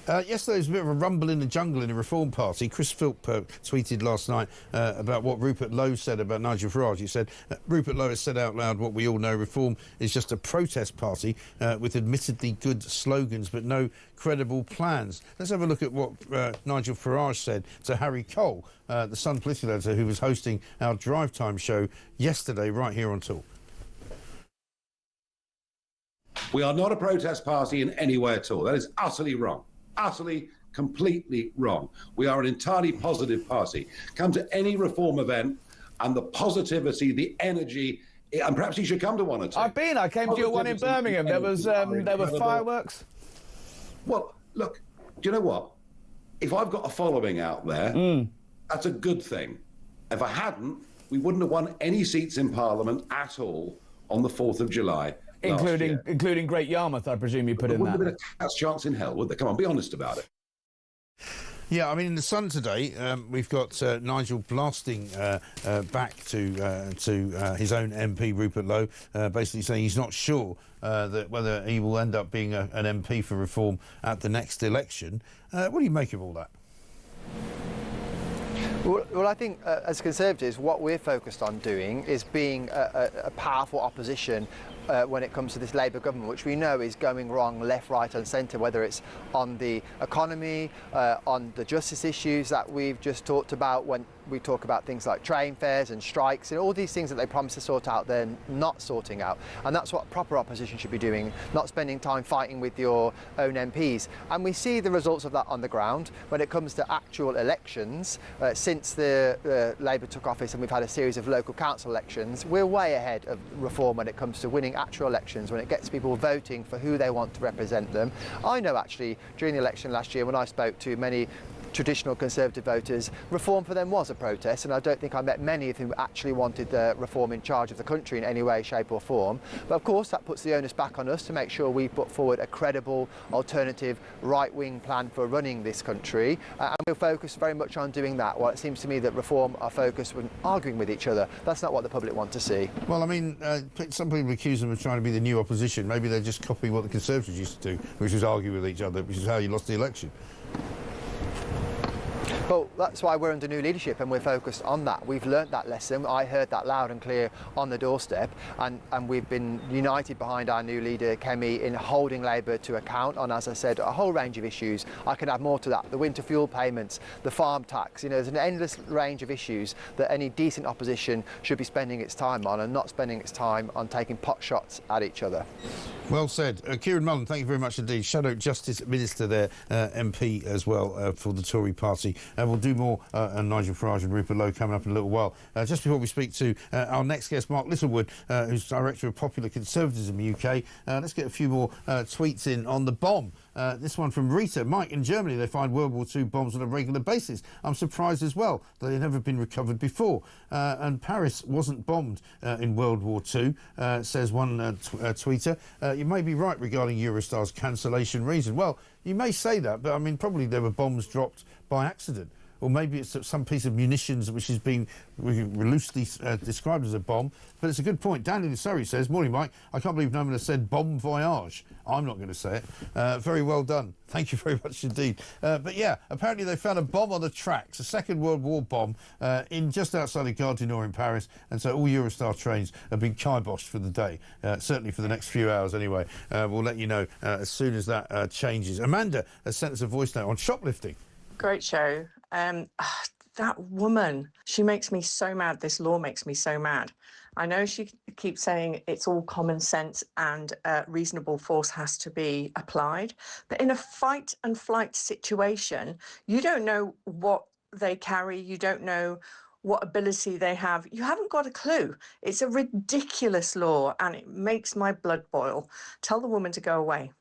S7: Yesterday there was a bit of a rumble in the jungle in the Reform Party. Chris Philp tweeted last night about what Rupert Lowe said about Nigel Farage. He said, Rupert Lowe has said out loud what we all know, Reform is just a protest party with admittedly good slogans but no credible plans. Let's have a look at what Nigel Farage said to Harry Cole, the Sun political editor who was hosting our Drive Time show yesterday right here on Talk.
S5: We are not a protest party in any way at all. That is utterly wrong. Utterly, completely wrong. We are an entirely positive party. Come to any Reform event and the positivity, the energy, and perhaps you should come to one or two.
S6: I've been. I came to your one in Birmingham. There were fireworks.
S5: Well, look, do you know what? If I've got a following out there, that's a good thing. If I hadn't, we wouldn't have won any seats in Parliament at all on the 4th of July.
S6: Including Great Yarmouth, I presume you put in that.
S5: Wouldn't have been a cat's chance in hell, would there? Come on, be honest about it.
S7: Yeah, I mean, in the Sun today, we've got Nigel blasting back to his own MP, Rupert Lowe, basically saying he's not sure that whether he will end up being an MP for Reform at the next election. What do you make of all that?
S4: Well, I think as Conservatives, what we're focused on doing is being a powerful opposition when it comes to this Labour government, which we know is going wrong left, right and centre, whether it's on the economy, on the justice issues that we've just talked about when we talk about things like train fares and strikes and all these things that they promise to sort out, they're not sorting out. And that's what proper opposition should be doing, not spending time fighting with your own MPs. And we see the results of that on the ground when it comes to actual elections. Since the Labour took office and we've had a series of local council elections, we're way ahead of Reform when it comes to winning actual elections, when it gets people voting for who they want to represent them. I know actually during the election last year when I spoke to many traditional Conservative voters, Reform for them was a protest, and I don't think I met many of whom actually wanted the Reform in charge of the country in any way, shape or form. But of course that puts the onus back on us to make sure we put forward a credible, alternative, right-wing plan for running this country, and we'll focus very much on doing that. Well, it seems to me that Reform are focused on arguing with each other. That's not what the public want to see.
S7: Well, I mean, some people accuse them of trying to be the new opposition. Maybe they're just copying what the Conservatives used to do, which was argue with each other, which is how you lost the election.
S4: Well, that's why we're under new leadership and we're focused on that. We've learnt that lesson. I heard that loud and clear on the doorstep, and we've been united behind our new leader, Kemi, in holding Labour to account on, as I said, a whole range of issues. I can add more to that. The winter fuel payments, the farm tax, there's an endless range of issues that any decent opposition should be spending its time on, and not spending its time on taking pot shots at each other.
S7: Well said. Kieran Mullen, thank you very much indeed. Shadow Justice Minister there, MP as well for the Tory party. We'll do more on Nigel Farage and Rupert Lowe coming up in a little while. Just before we speak to our next guest, Mark Littlewood, who's Director of Popular Conservatism UK, let's get a few more tweets in on the bomb. This one from Rita. Mike, in Germany they find World War II bombs on a regular basis. I'm surprised as well that they've never been recovered before. And Paris wasn't bombed in World War II, says one tweeter. You may be right regarding Eurostar's cancellation reason. Well, you may say that, but I mean, probably there were bombs dropped by accident. Or maybe it's some piece of munitions which has been loosely described as a bomb. But it's a good point. Daniel in Surrey says, morning, Mike. I can't believe no one has said bon voyage. I'm not going to say it. Very well done. Thank you very much indeed. But yeah, apparently they found a bomb on the tracks, a Second World War bomb, in just outside of Gare du Nord in Paris. And so all Eurostar trains have been kiboshed for the day, certainly for the next few hours anyway. We'll let you know as soon as that changes. Amanda has sent us a voice note on shoplifting.
S2: Great show. That woman, she makes me so mad. This law makes me so mad. I know she keeps saying it's all common sense and reasonable force has to be applied. But in a fight and flight situation, you don't know what they carry. You don't know what ability they have. You haven't got a clue. It's a ridiculous law and it makes my blood boil. Tell the woman to go away.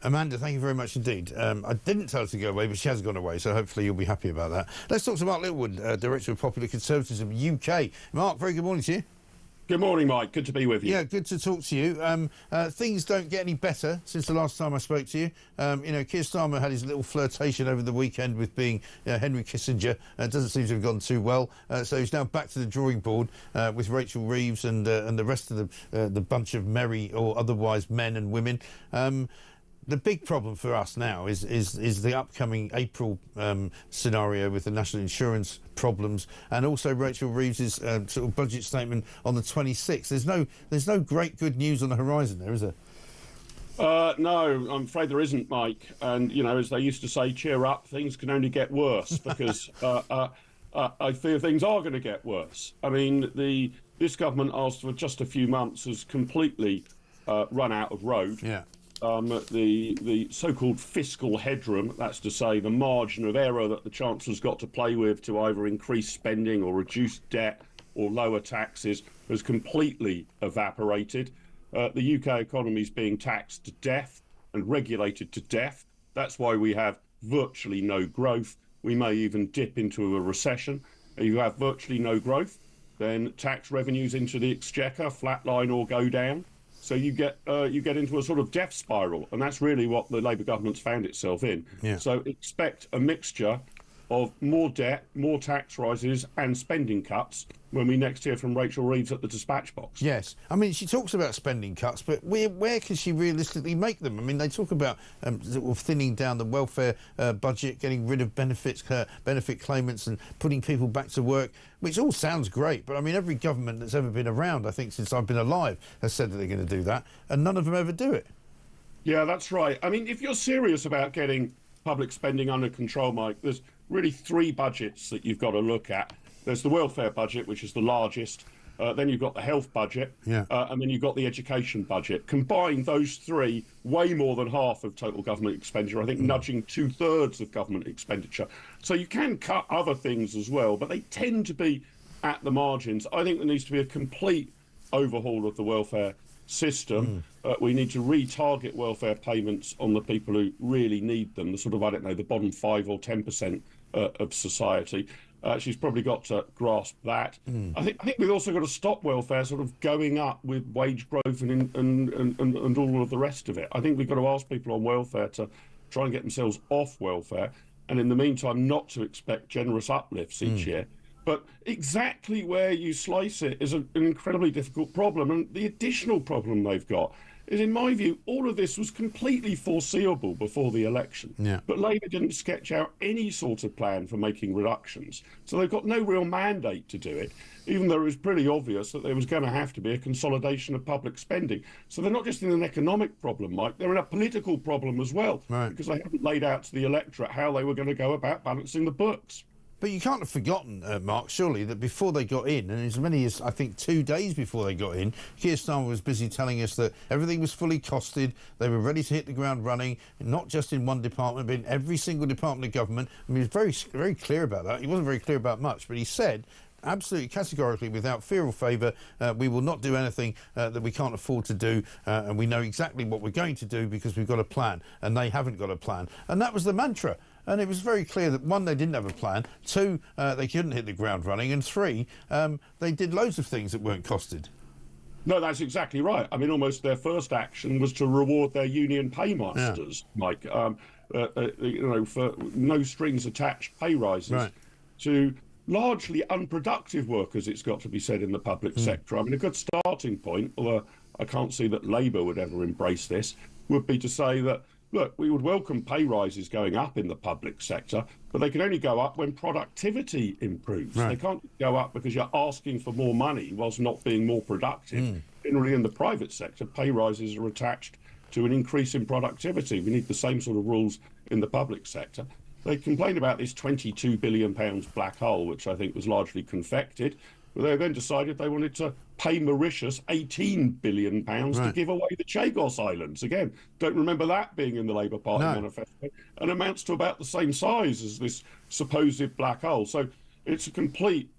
S7: Amanda, thank you very much indeed. I didn't tell her to go away, but she has gone away, so hopefully you'll be happy about that. Let's talk to Mark Littlewood, Director of Popular Conservatism UK. Mark, very good morning to you.
S13: Good morning, Mike. Good to be with you.
S7: Yeah, good to talk to you. Things don't get any better since the last time I spoke to you. Keir Starmer had his little flirtation over the weekend with being Henry Kissinger. It doesn't seem to have gone too well. So he's now back to the drawing board with Rachel Reeves and the rest of the bunch of merry or otherwise men and women. The big problem for us now is the upcoming April scenario with the national insurance problems, and also Rachel Reeves's sort of budget statement on the 26th. There's no great good news on the horizon there, is there?
S13: No, I'm afraid there isn't, Mike. And as they used to say, cheer up. Things can only get worse because I fear things are going to get worse. I mean, this government, after just a few months, has completely run out of road.
S7: Yeah.
S13: The so-called fiscal headroom, that's to say the margin of error that the Chancellor's got to play with to either increase spending or reduce debt or lower taxes, has completely evaporated. The UK economy is being taxed to death and regulated to death. That's why we have virtually no growth. We may even dip into a recession. If you have virtually no growth, then tax revenues into the exchequer flatline or go down. So you get into a sort of death spiral, and that's really what the Labour government's found itself in.
S7: Yeah.
S13: So expect a mixture of more debt, more tax rises and spending cuts when we next hear from Rachel Reeves at the dispatch box.
S7: Yes. I mean, she talks about spending cuts, but where can she realistically make them? I mean, they talk about sort of thinning down the welfare budget, getting rid of benefit claimants and putting people back to work, which all sounds great. But, I mean, every government that's ever been around, I think, since I've been alive, has said that they're going to do that, and none of them ever do it.
S13: Yeah, that's right. I mean, if you're serious about getting public spending under control, Mike, there's really three budgets that you've got to look at. There's the welfare budget, which is the largest. Then you've got the health budget.
S7: Yeah.
S13: And then you've got the education budget. Combine those three, way more than half of total government expenditure, I think nudging 2/3 of government expenditure. So you can cut other things as well, but they tend to be at the margins. I think there needs to be a complete overhaul of the welfare system. We need to retarget welfare payments on the people who really need them, the sort of, I don't know, the bottom 5 or 10% of society. She's probably got to grasp that. I think we've also got to stop welfare sort of going up with wage growth and all of the rest of it. I think we've got to ask people on welfare to try and get themselves off welfare, and in the meantime not to expect generous uplifts each year. But exactly where you slice it is an incredibly difficult problem. And the additional problem they've got is, in my view, all of this was completely foreseeable before the election.
S7: Yeah.
S13: But Labour didn't sketch out any sort of plan for making reductions. So they've got no real mandate to do it, even though it was pretty obvious that there was going to have to be a consolidation of public spending. So they're not just in an economic problem, Mike, they're in a political problem as well, because they haven't laid out to the electorate how they were going to go about balancing the books.
S7: But you can't have forgotten, Mark, surely, that before they got in, and as many as, I think, 2 days before they got in, Keir Starmer was busy telling us that everything was fully costed, they were ready to hit the ground running, not just in one department, but in every single department of government. I mean, he was very clear about that. He wasn't very clear about much, but he said, absolutely categorically, without fear or favour, we will not do anything that we can't afford to do, and we know exactly what we're going to do because we've got a plan, and they haven't got a plan. And that was the mantra. And it was very clear that, one, they didn't have a plan, two, they couldn't hit the ground running, and three, they did loads of things that weren't costed.
S13: No, that's exactly right. I mean, almost their first action was to reward their union paymasters, Mike, you know, for no strings attached pay rises to largely unproductive workers, it's got to be said, in the public sector. I mean, a good starting point, although I can't see that Labour would ever embrace this, would be to say that, look, we would welcome pay rises going up in the public sector, but they can only go up when productivity improves. They can't go up because you're asking for more money whilst not being more productive. Generally, in the private sector, pay rises are attached to an increase in productivity. We need the same sort of rules in the public sector. They complained about this £22 billion black hole, which I think was largely confected. But they then decided they wanted to pay Mauritius £18 billion to give away the Chagos Islands. Again, don't remember that being in the Labour Party manifesto, and amounts to about the same size as this supposed black hole. So it's a complete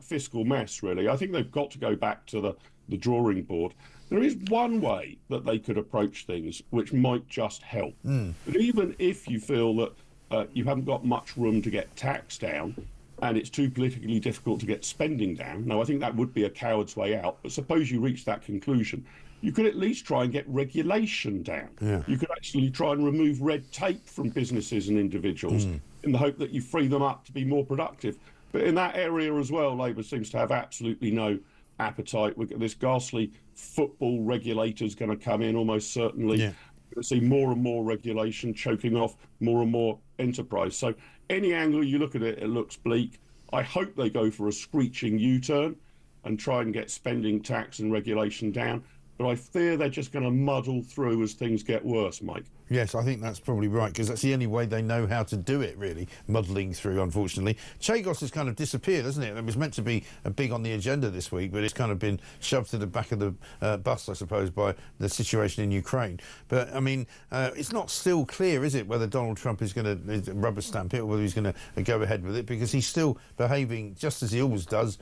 S13: fiscal mess, really. I think they've got to go back to the drawing board. There is one way that they could approach things which might just help. But even if you feel that you haven't got much room to get tax down, and it's too politically difficult to get spending down. Now, I think that would be a coward's way out, but suppose you reach that conclusion, you could at least try and get regulation down. You could actually try and remove red tape from businesses and individuals in the hope that you free them up to be more productive. But in that area as well, Labour seems to have absolutely no appetite. We've got this ghastly football regulator's going to come in almost certainly. We're going to see more and more regulation choking off more and more enterprise. So any angle you look at it, it looks bleak. I hope they go for a screeching U-turn and try and get spending, tax and regulation down. But I fear they're just going to muddle through as things get worse, Mike.
S7: Yes, I think that's probably right, because that's the only way they know how to do it, really, muddling through, unfortunately. Chagos has kind of disappeared, hasn't it? It was meant to be big on the agenda this week, but it's kind of been shoved to the back of the bus, I suppose, by the situation in Ukraine. But, I mean, it's not still clear, is it, whether Donald Trump is going to rubber stamp it or whether he's going to go ahead with it, because he's still behaving just as he always does,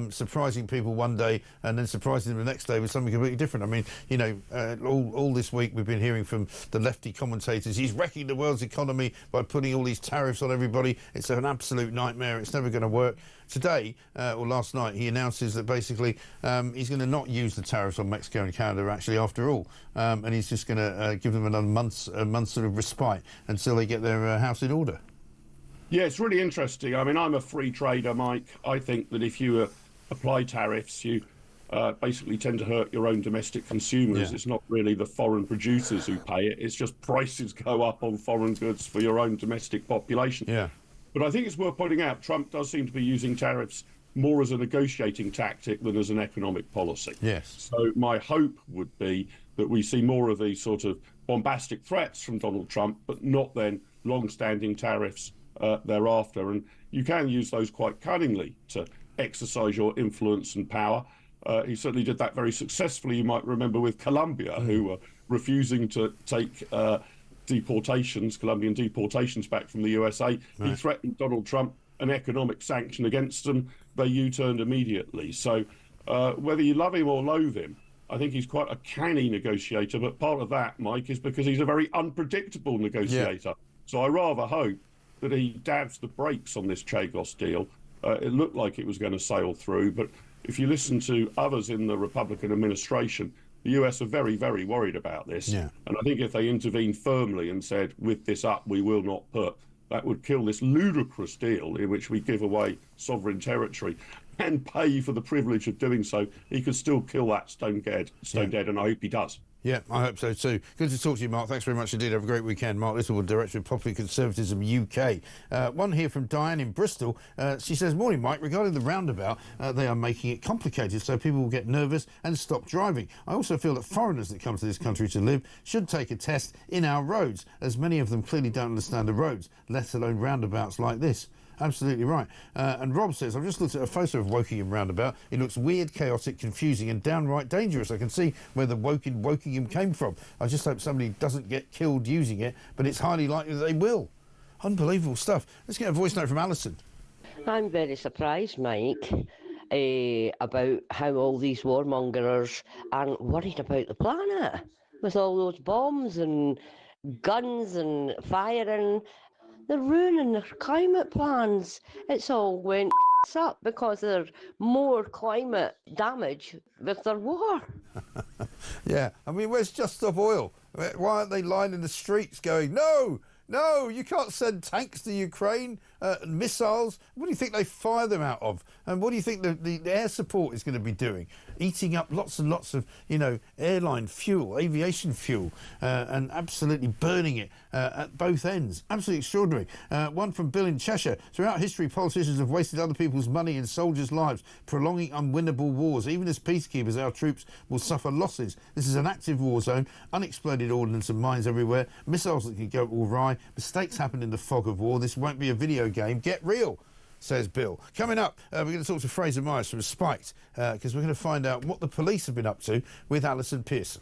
S7: surprising people one day and then surprising them the next day with something completely different. I mean, you know, all this week we've been hearing from the lefty commentators, he's wrecking the world's economy by putting all these tariffs on everybody. It's an absolute nightmare. It's never going to work. Today, or last night, he announces that basically he's going to not use the tariffs on Mexico and Canada, actually, after all. And he's just going to give them another month's sort of respite until they get their house in order.
S13: Yeah, it's really interesting. I mean, I'm a free trader, Mike. I think that if you apply tariffs, you basically tend to hurt your own domestic consumers. It's not really the foreign producers who pay it. It's just prices go up on foreign goods for your own domestic population. But I think it's worth pointing out, Trump does seem to be using tariffs more as a negotiating tactic than as an economic policy. So my hope would be that we see more of these sort of bombastic threats from Donald Trump, but not then long-standing tariffs thereafter. And you can use those quite cunningly to exercise your influence and power. He certainly did that very successfully, you might remember, with Colombia, who were refusing to take Colombian deportations back from the USA. He threatened Donald Trump an economic sanction against them. They U-turned immediately. So whether you love him or loathe him, I think he's quite a canny negotiator. But part of that, Mike, is because he's a very unpredictable negotiator. So I rather hope that he dabs the brakes on this Chagos deal. It looked like it was going to sail through, but if you listen to others in the Republican administration, the US are very, very worried about this. And I think if they intervened firmly and said, with this up, we will not put, that would kill this ludicrous deal in which we give away sovereign territory and pay for the privilege of doing so. He could still kill that stone dead, and I hope he does.
S7: Yeah, I hope so too. Good to talk to you, Mark. Thanks very much indeed. Have a great weekend. Mark Littlewood, Director of Popular Conservatism UK. One here from Diane in Bristol. She says, morning, Mike. Regarding the roundabout, they are making it complicated so people will get nervous and stop driving. I also feel that foreigners that come to this country to live should take a test in our roads, as many of them clearly don't understand the roads, let alone roundabouts like this. Absolutely right. And Rob says, I've just looked at a photo of Wokingham roundabout. It looks weird, chaotic, confusing and downright dangerous. I can see where the Wokingham came from. I just hope somebody doesn't get killed using it, but it's highly likely that they will. Unbelievable stuff. Let's get a voice note from Alison.
S8: I'm very surprised, Mike, about how all these warmongers aren't worried about the planet with all those bombs and guns and firing. They're ruining their climate plans. It's all went up because there's more climate damage with their war.
S7: Yeah, I mean, where's Just Stop Oil? Why aren't they lining the streets going, no, you can't send tanks to Ukraine, missiles. What do you think they fire them out of? And what do you think the air support is going to be doing? Eating up lots and lots of, airline fuel, aviation fuel, and absolutely burning it at both ends. Absolutely extraordinary. One from Bill in Cheshire. Throughout history, politicians have wasted other people's money and soldiers' lives, prolonging unwinnable wars. Even as peacekeepers, our troops will suffer losses. This is an active war zone, unexploded ordnance and mines everywhere, missiles that can go all awry. Mistakes happen in the fog of war. This won't be a video game. Get real, says Bill. Coming up, we're going to talk to Fraser Myers from Spiked, because we're going to find out what the police have been up to with Alison Pearson.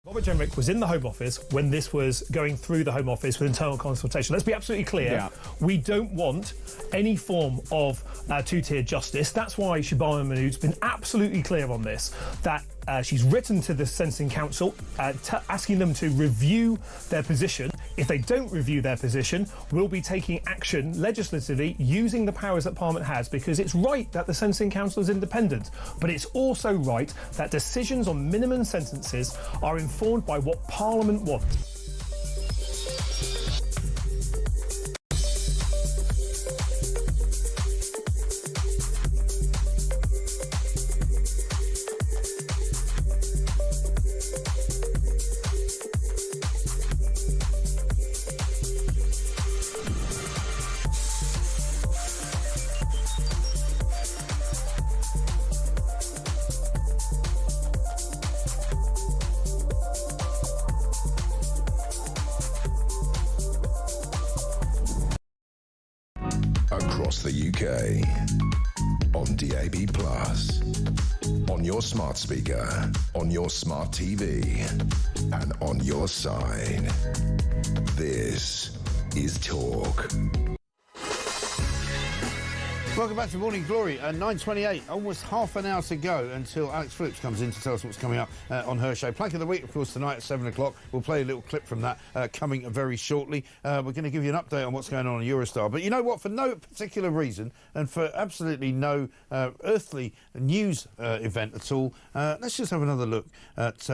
S9: Robert Jenrick was in the Home Office when this was going through the Home Office with internal consultation. Let's be absolutely clear. Yeah. We don't want any form of two-tier justice. That's why Shabana Mahmood's been absolutely clear on this, that she's written to the Sentencing Council asking them to review their position. If they don't review their position, we'll be taking action legislatively using the powers that Parliament has, because it's right that the Sentencing Council is independent, but it's also right that decisions on minimum sentences are informed by what Parliament wants.
S12: Across the UK, on DAB+, on your smart speaker, on your smart TV, and on your side. This is talk.
S7: Welcome back to Morning Glory. 9:28, almost half an hour to go until Alex Phillips comes in to tell us what's coming up on her show. Plank of the Week, of course, tonight at 7 o'clock. We'll play a little clip from that coming very shortly. We're going to give you an update on what's going on Eurostar. But you know what? For no particular reason and for absolutely no earthly news event at all, let's just have another look at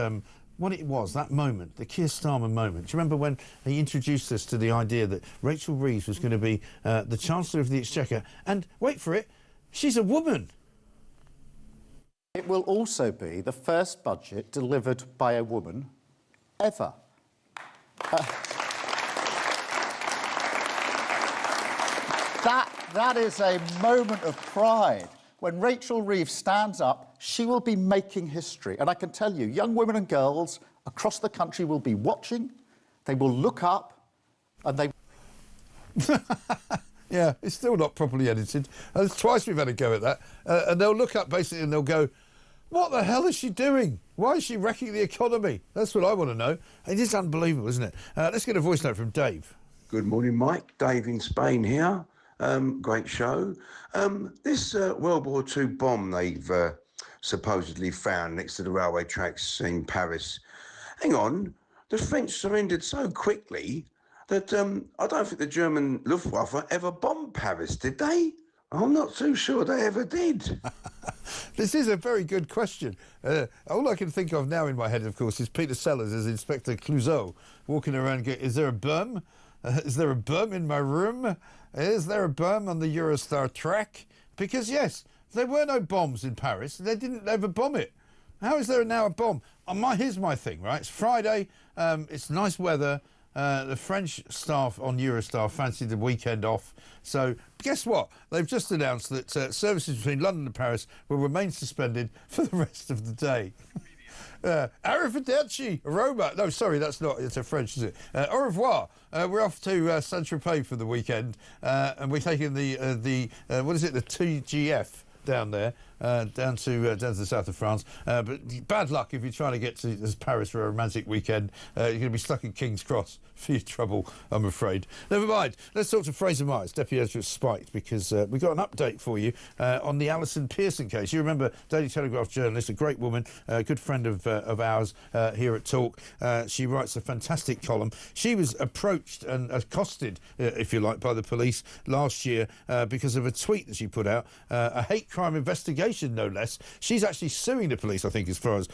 S7: what it was, that moment, the Keir Starmer moment. Do you remember when he introduced us to the idea that Rachel Reeves was going to be the Chancellor of the Exchequer? And, wait for it, she's a woman.
S10: It will also be the first budget delivered by a woman ever. That is a moment of pride. When Rachel Reeves stands up, she will be making history. And I can tell you, young women and girls across the country will be watching, they will look up, and they...
S7: Yeah, it's still not properly edited. Twice we've had a go at that. And they'll look up, basically, and they'll go, what the hell is she doing? Why is she wrecking the economy? That's what I want to know. It is unbelievable, isn't it? Let's get a voice note from Dave.
S14: Good morning, Mike. Dave in Spain here. Great show. This World War II bomb they've supposedly found next to the railway tracks in Paris. Hang on, the French surrendered so quickly that I don't think the German Luftwaffe ever bombed Paris, did they? I'm not too sure they ever did.
S7: This is a very good question. All I can think of now in my head, of course, is Peter Sellers as Inspector Clouseau walking around going, is there a bomb? Is there a bomb in my room? Is there a bomb on the Eurostar track? Because, yes, there were no bombs in Paris. They didn't ever bomb it. How is there now a bomb? Here's my thing, right? It's Friday. It's nice weather. The French staff on Eurostar fancied the weekend off. So, guess what? They've just announced that services between London and Paris will remain suspended for the rest of the day. Arrivederci, Roma. No, sorry, that's not. It's a French, is it? Au revoir. We're off to Saint-Tropez for the weekend, and we're taking the what is it? The TGF down there, down to the south of France. But bad luck if you're trying to get to Paris for a romantic weekend. You're going to be stuck in King's Cross for your trouble, I'm afraid. Never mind. Let's talk to Fraser Myers, Deputy Editor of Spiked, because we've got an update for you on the Alison Pearson case. You remember Daily Telegraph journalist, a great woman, a good friend of ours here at Talk. She writes a fantastic column. She was approached and accosted, if you like, by the police last year because of a tweet that she put out, a hate crime investigation, no less. She's actually suing the police, I think, as far as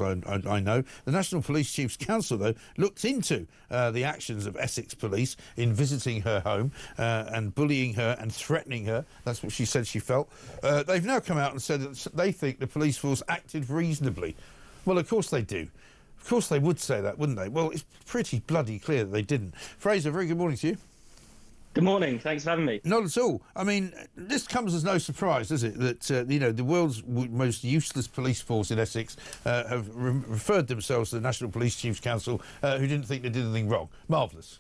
S7: I know. The National Police Chiefs Council, though, looked into the actions of Essex police in visiting her home and bullying her and threatening her. That's what she said she felt. They've now come out and said that they think the police force acted reasonably. Well, of course they do. Of course they would say that, wouldn't they? Well, it's pretty bloody clear that they didn't. Fraser, very good morning to you.
S15: Good morning. Thanks for having me.
S7: Not at all. I mean, this comes as no surprise, does it? That, you know, the world's most useless police force in Essex have referred themselves to the National Police Chiefs Council, who didn't think they did anything wrong. Marvellous.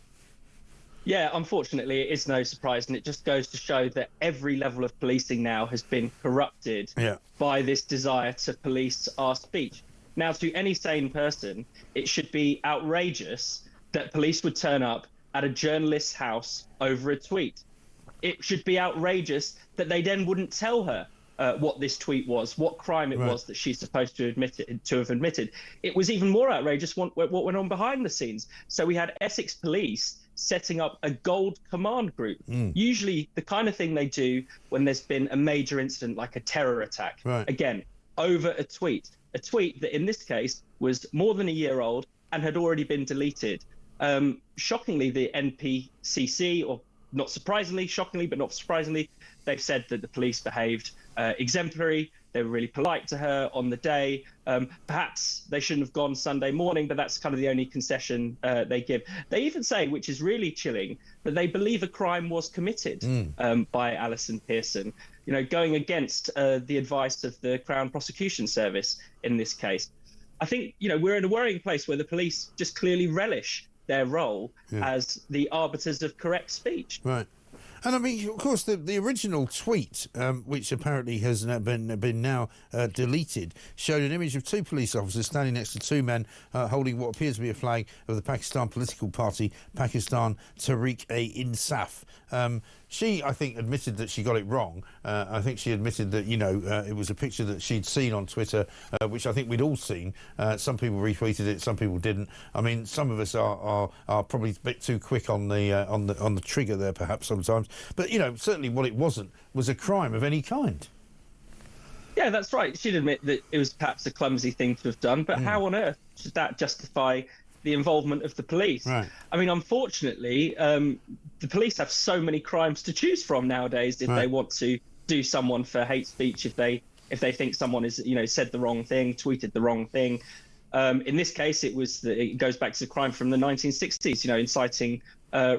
S15: Yeah, unfortunately, it is no surprise, and it just goes to show that every level of policing now has been corrupted by this desire to police our speech. Now, to any sane person, it should be outrageous that police would turn up at a journalist's house over a tweet. It should be outrageous that they then wouldn't tell her what this tweet was, what crime it was that she's supposed to have admitted. It was even more outrageous what went on behind the scenes. So we had Essex Police setting up a gold command group, usually the kind of thing they do when there's been a major incident like a terror attack. Again, over a tweet that in this case was more than a year old and had already been deleted. Shockingly, the NPCC, or not surprisingly, shockingly but not surprisingly, they've said that the police behaved exemplary. They were really polite to her on the day. Perhaps they shouldn't have gone Sunday morning, but that's kind of the only concession they give. They even say, which is really chilling, that they believe a crime was committed by Alison Pearson, you know, going against the advice of the Crown Prosecution Service in this case. I think, you know, we're in a worrying place where the police just clearly relish their role as the arbiters of correct speech.
S7: Right. And I mean, of course, the original tweet, which apparently has been now deleted, showed an image of two police officers standing next to two men holding what appears to be a flag of the Pakistan political party, Pakistan Tehreek-e-Insaf. She, I think, admitted that she got it wrong. I think she admitted that, it was a picture that she'd seen on Twitter, which I think we'd all seen. Some people retweeted it, some people didn't. I mean, some of us are probably a bit too quick on the trigger there, perhaps sometimes. But certainly what it wasn't was a crime of any kind.
S15: Yeah, that's right. She'd admit that it was perhaps a clumsy thing to have done, but how on earth should that justify the involvement of the police?
S7: Right.
S15: I mean, unfortunately, the police have so many crimes to choose from nowadays if they want to do someone for hate speech, if they think someone is, said the wrong thing, tweeted the wrong thing. In this case, it goes back to the crime from the 1960s, inciting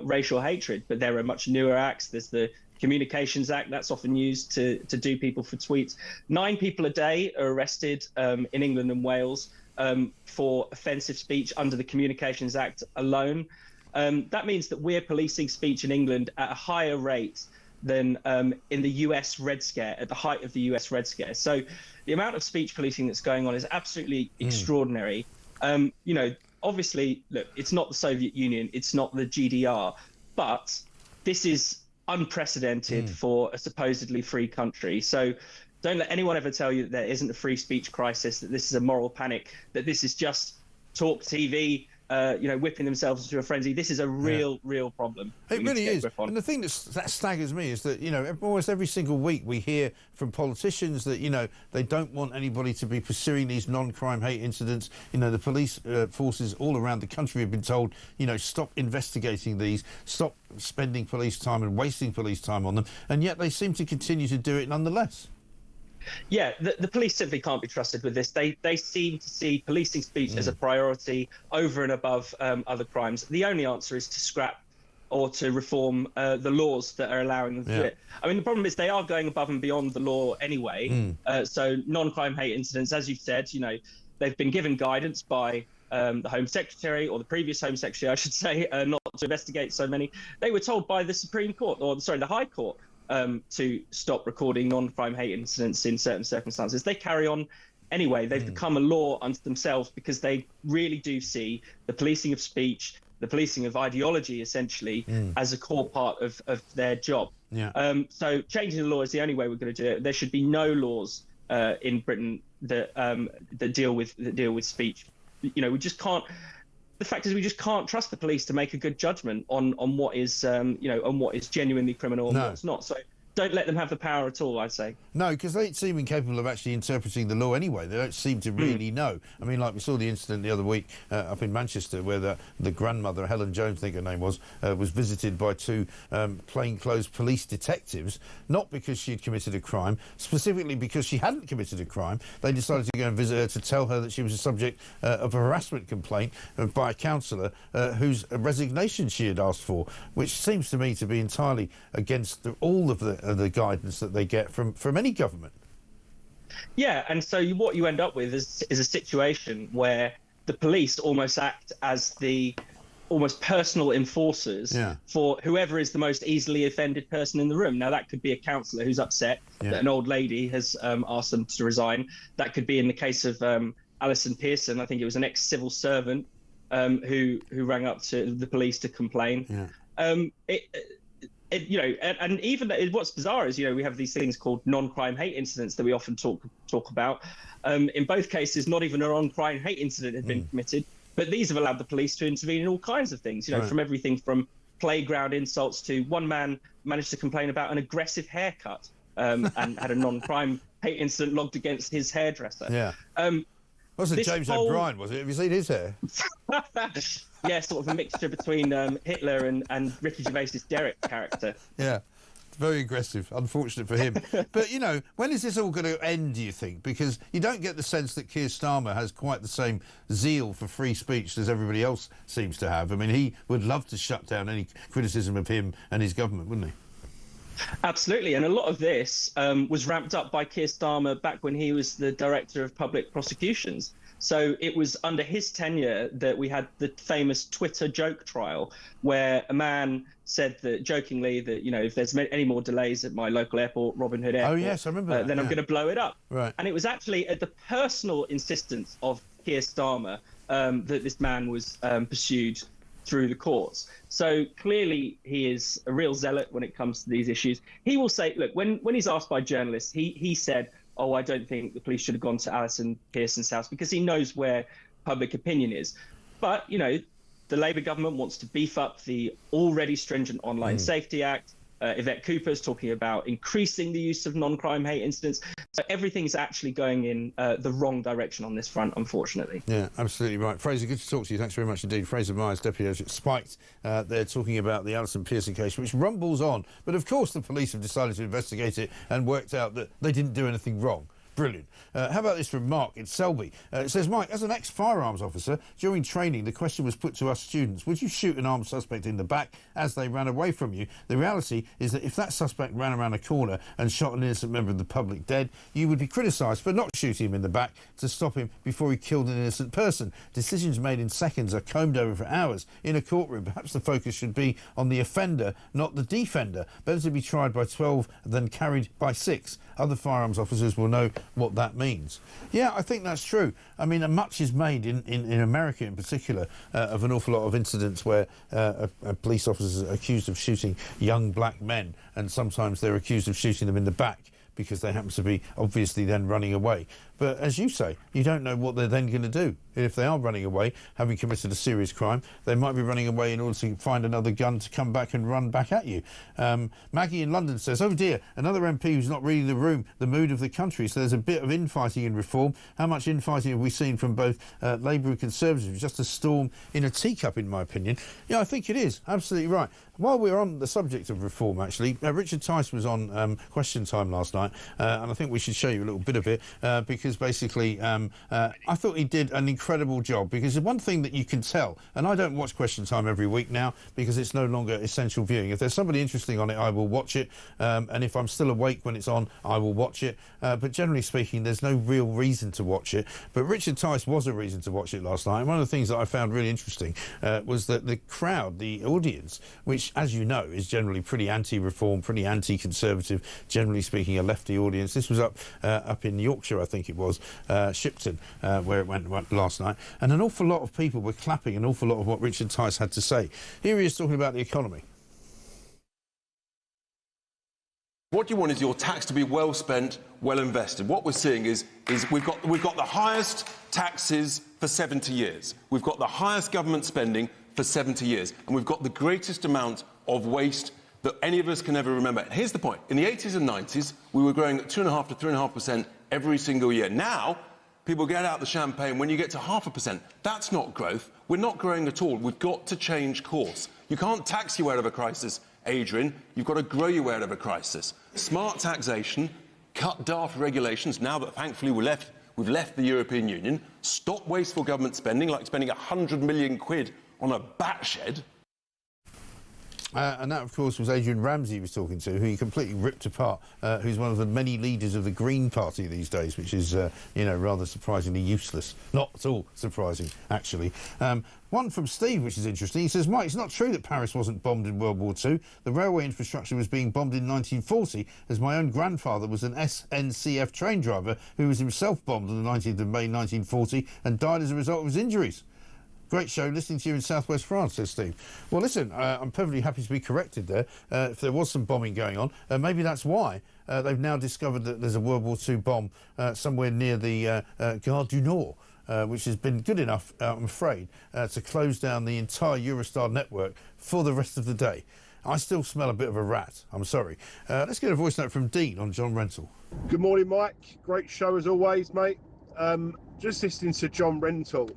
S15: racial hatred. But there are much newer acts. There's the Communications Act that's often used to do people for tweets. 9 people a day are arrested in England and Wales for offensive speech under the Communications Act alone. That means that we're policing speech in England at a higher rate than in the US Red Scare, at the height of the US Red Scare. So the amount of speech policing that's going on is absolutely extraordinary. Obviously, look, it's not the Soviet Union, it's not the GDR, but this is unprecedented for a supposedly free country. So don't let anyone ever tell you that there isn't a free speech crisis, that this is a moral panic, that this is just talkTV, whipping themselves into a frenzy. This is a real problem.
S7: It really is. And the thing that staggers me is that, almost every single week we hear from politicians that, they don't want anybody to be pursuing these non-crime hate incidents. The police forces all around the country have been told, stop investigating these, stop spending police time and wasting police time on them. And yet they seem to continue to do it nonetheless.
S15: Yeah, the police simply can't be trusted with this. They seem to see policing speech as a priority over and above other crimes. The only answer is to scrap or to reform the laws that are allowing them to do it. I mean, the problem is they are going above and beyond the law anyway. So non-crime hate incidents, as you've said, they've been given guidance by the Home Secretary, or the previous Home Secretary, I should say, not to investigate so many. They were told by the Supreme Court, the High Court, to stop recording non-crime hate incidents in certain circumstances. They carry on anyway. They've become a law unto themselves because they really do see the policing of speech, the policing of ideology, essentially, as a core part of their job. So changing the law is the only way we're going to do it. There should be no laws in Britain that deal with speech. We just can't. The fact is, we just can't trust the police to make a good judgment on what is, on what is genuinely criminal and what's not. So don't let them have the power at all, I'd say.
S7: No, because they seem incapable of actually interpreting the law anyway. They don't seem to really know. I mean, like we saw the incident the other week up in Manchester where the grandmother, Helen Jones, I think her name was visited by 2 plainclothes police detectives, not because she'd committed a crime, specifically because she hadn't committed a crime. They decided to go and visit her to tell her that she was the subject of a harassment complaint by a counsellor whose resignation she had asked for, which seems to me to be entirely against all of the guidance that they get from any government.
S15: Yeah, and so what you end up with is a situation where the police almost act as the almost personal enforcers for whoever is the most easily offended person in the room. Now, that could be a counsellor who's upset that an old lady has asked them to resign. That could be in the case of Alison Pearson. I think it was an ex-civil servant who rang up to the police to complain. And even what's bizarre is, we have these things called non-crime hate incidents that we often talk about. In both cases, not even a non-crime hate incident had been committed, but these have allowed the police to intervene in all kinds of things, from everything from playground insults to one man managed to complain about an aggressive haircut and had a non-crime hate incident logged against his hairdresser.
S7: Wasn't it James O'Brien, was it? Have you seen his hair?
S15: Yeah, sort of a mixture between Hitler and Ricky Gervais's Derek character.
S7: Yeah, very aggressive. Unfortunate for him. But, when is this all going to end, do you think? Because you don't get the sense that Keir Starmer has quite the same zeal for free speech as everybody else seems to have. I mean, he would love to shut down any criticism of him and his government, wouldn't he?
S15: Absolutely, and a lot of this was ramped up by Keir Starmer back when he was the Director of Public Prosecutions. So it was under his tenure that we had the famous Twitter joke trial, where a man said that jokingly that, you know, if there's any more delays at my local airport, Robin Hood Airport,
S7: yes, I remember that,
S15: then I'm going to blow it up.
S7: Right.
S15: And it was actually at the personal insistence of Keir Starmer that this man was pursued through the courts. So clearly he is a real zealot when it comes to these issues. He will say, look, when he's asked by journalists, he said, oh, I don't think the police should have gone to Alison Pearson's house, because he knows where public opinion is. But, you know, the Labour government wants to beef up the already stringent Online Safety Act. Yvette Cooper's talking about increasing the use of non-crime hate incidents. So everything's actually going in the wrong direction on this front, unfortunately.
S7: Yeah, absolutely right. Fraser, good to talk to you. Thanks very much indeed. Fraser Myers, Deputy Editor at Spiked. They're talking about the Alison Pearson case, which rumbles on. But of course the police have decided to investigate it and worked out that they didn't do anything wrong. Brilliant. How about this from Mark in Selby? It says, Mike, as an ex-firearms officer, during training, the question was put to us students, would you shoot an armed suspect in the back as they ran away from you? The reality is that if that suspect ran around a corner and shot an innocent member of the public dead, you would be criticised for not shooting him in the back to stop him before he killed an innocent person. Decisions made in seconds are combed over for hours in a courtroom. Perhaps the focus should be on the offender, not the defender. Better to be tried by 12 than carried by 6. Other firearms officers will know what that means. Yeah, I think that's true. I mean, much is made in America in particular of an awful lot of incidents where a police officer is accused of shooting young black men, and sometimes they're accused of shooting them in the back because they happen to be obviously then running away. But as you say, you don't know what they're then going to do. If they are running away, having committed a serious crime, they might be running away in order to find another gun to come back and run back at you. Maggie in London says, oh dear, another MP who's not reading the mood of the country. So there's a bit of infighting in reform. How much infighting have we seen from both Labour and Conservatives? Just a storm in a teacup, in my opinion. Yeah, I think it is. Absolutely right. While we're on the subject of reform, actually, Richard Tice was on Question Time last night, and I think we should show you a little bit of it, because basically I thought he did an incredible job, because the one thing that you can tell, and I don't watch Question Time every week now because it's no longer essential viewing. If there's somebody interesting on it, I will watch it, and if I'm still awake when it's on, I will watch it, but generally speaking, there's no real reason to watch it. But Richard Tice was a reason to watch it last night, and one of the things that I found really interesting was that the crowd, the audience, which, as you know, is generally pretty anti-reform, pretty anti-conservative, generally speaking, a lefty audience. This was up in Yorkshire, I think it was, Shipton, where it went last night, and an awful lot of people were clapping an awful lot of what Richard Tice had to say. Here he is talking about the economy.
S16: What you want is your tax to be well spent, well invested. What we're seeing is we've got the highest taxes for 70 years. We've got the highest government spending for 70 years, and we've got the greatest amount of waste that any of us can ever remember. And here's the point. In the 80s and 90s, we were growing at 2.5% to 3.5% every single year. Now, people get out the champagne when you get to 0.5%. That's not growth. We're not growing at all. We've got to change course. You can't tax you out of a crisis, Adrian. You've got to grow you out of a crisis. Smart taxation, cut daft regulations, now that thankfully we've left the European Union, stop wasteful government spending, like spending 100 million quid on a bat shed.
S7: And that, of course, was Adrian Ramsey he was talking to, who he completely ripped apart, who's one of the many leaders of the Green Party these days, which is, you know, rather surprisingly useless. Not at all surprising, actually. One from Steve, which is interesting. He says, Mike, it's not true that Paris wasn't bombed in World War II. The railway infrastructure was being bombed in 1940, as my own grandfather was an SNCF train driver who was himself bombed on the 19th of May 1940 and died as a result of his injuries. Great show, listening to you in southwest France, says Steve. Well, listen, I'm perfectly happy to be corrected there. If there was some bombing going on, maybe that's why they've now discovered that there's a World War II bomb somewhere near the Gare du Nord, which has been good enough, I'm afraid, to close down the entire Eurostar network for the rest of the day. I still smell a bit of a rat, I'm sorry. Let's get a voice note from Dean on John Rentoul.
S17: Good morning, Mike. Great show as always, mate. Just listening to John Rentoul,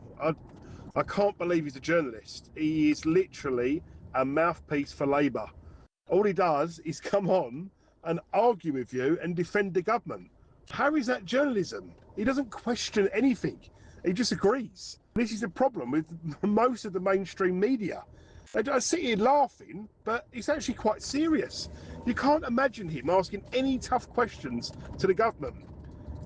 S17: I can't believe he's a journalist. He is literally a mouthpiece for Labour. All he does is come on and argue with you and defend the government. How is that journalism? He doesn't question anything. He just agrees. This is the problem with most of the mainstream media. I sit here laughing, but it's actually quite serious. You can't imagine him asking any tough questions to the government.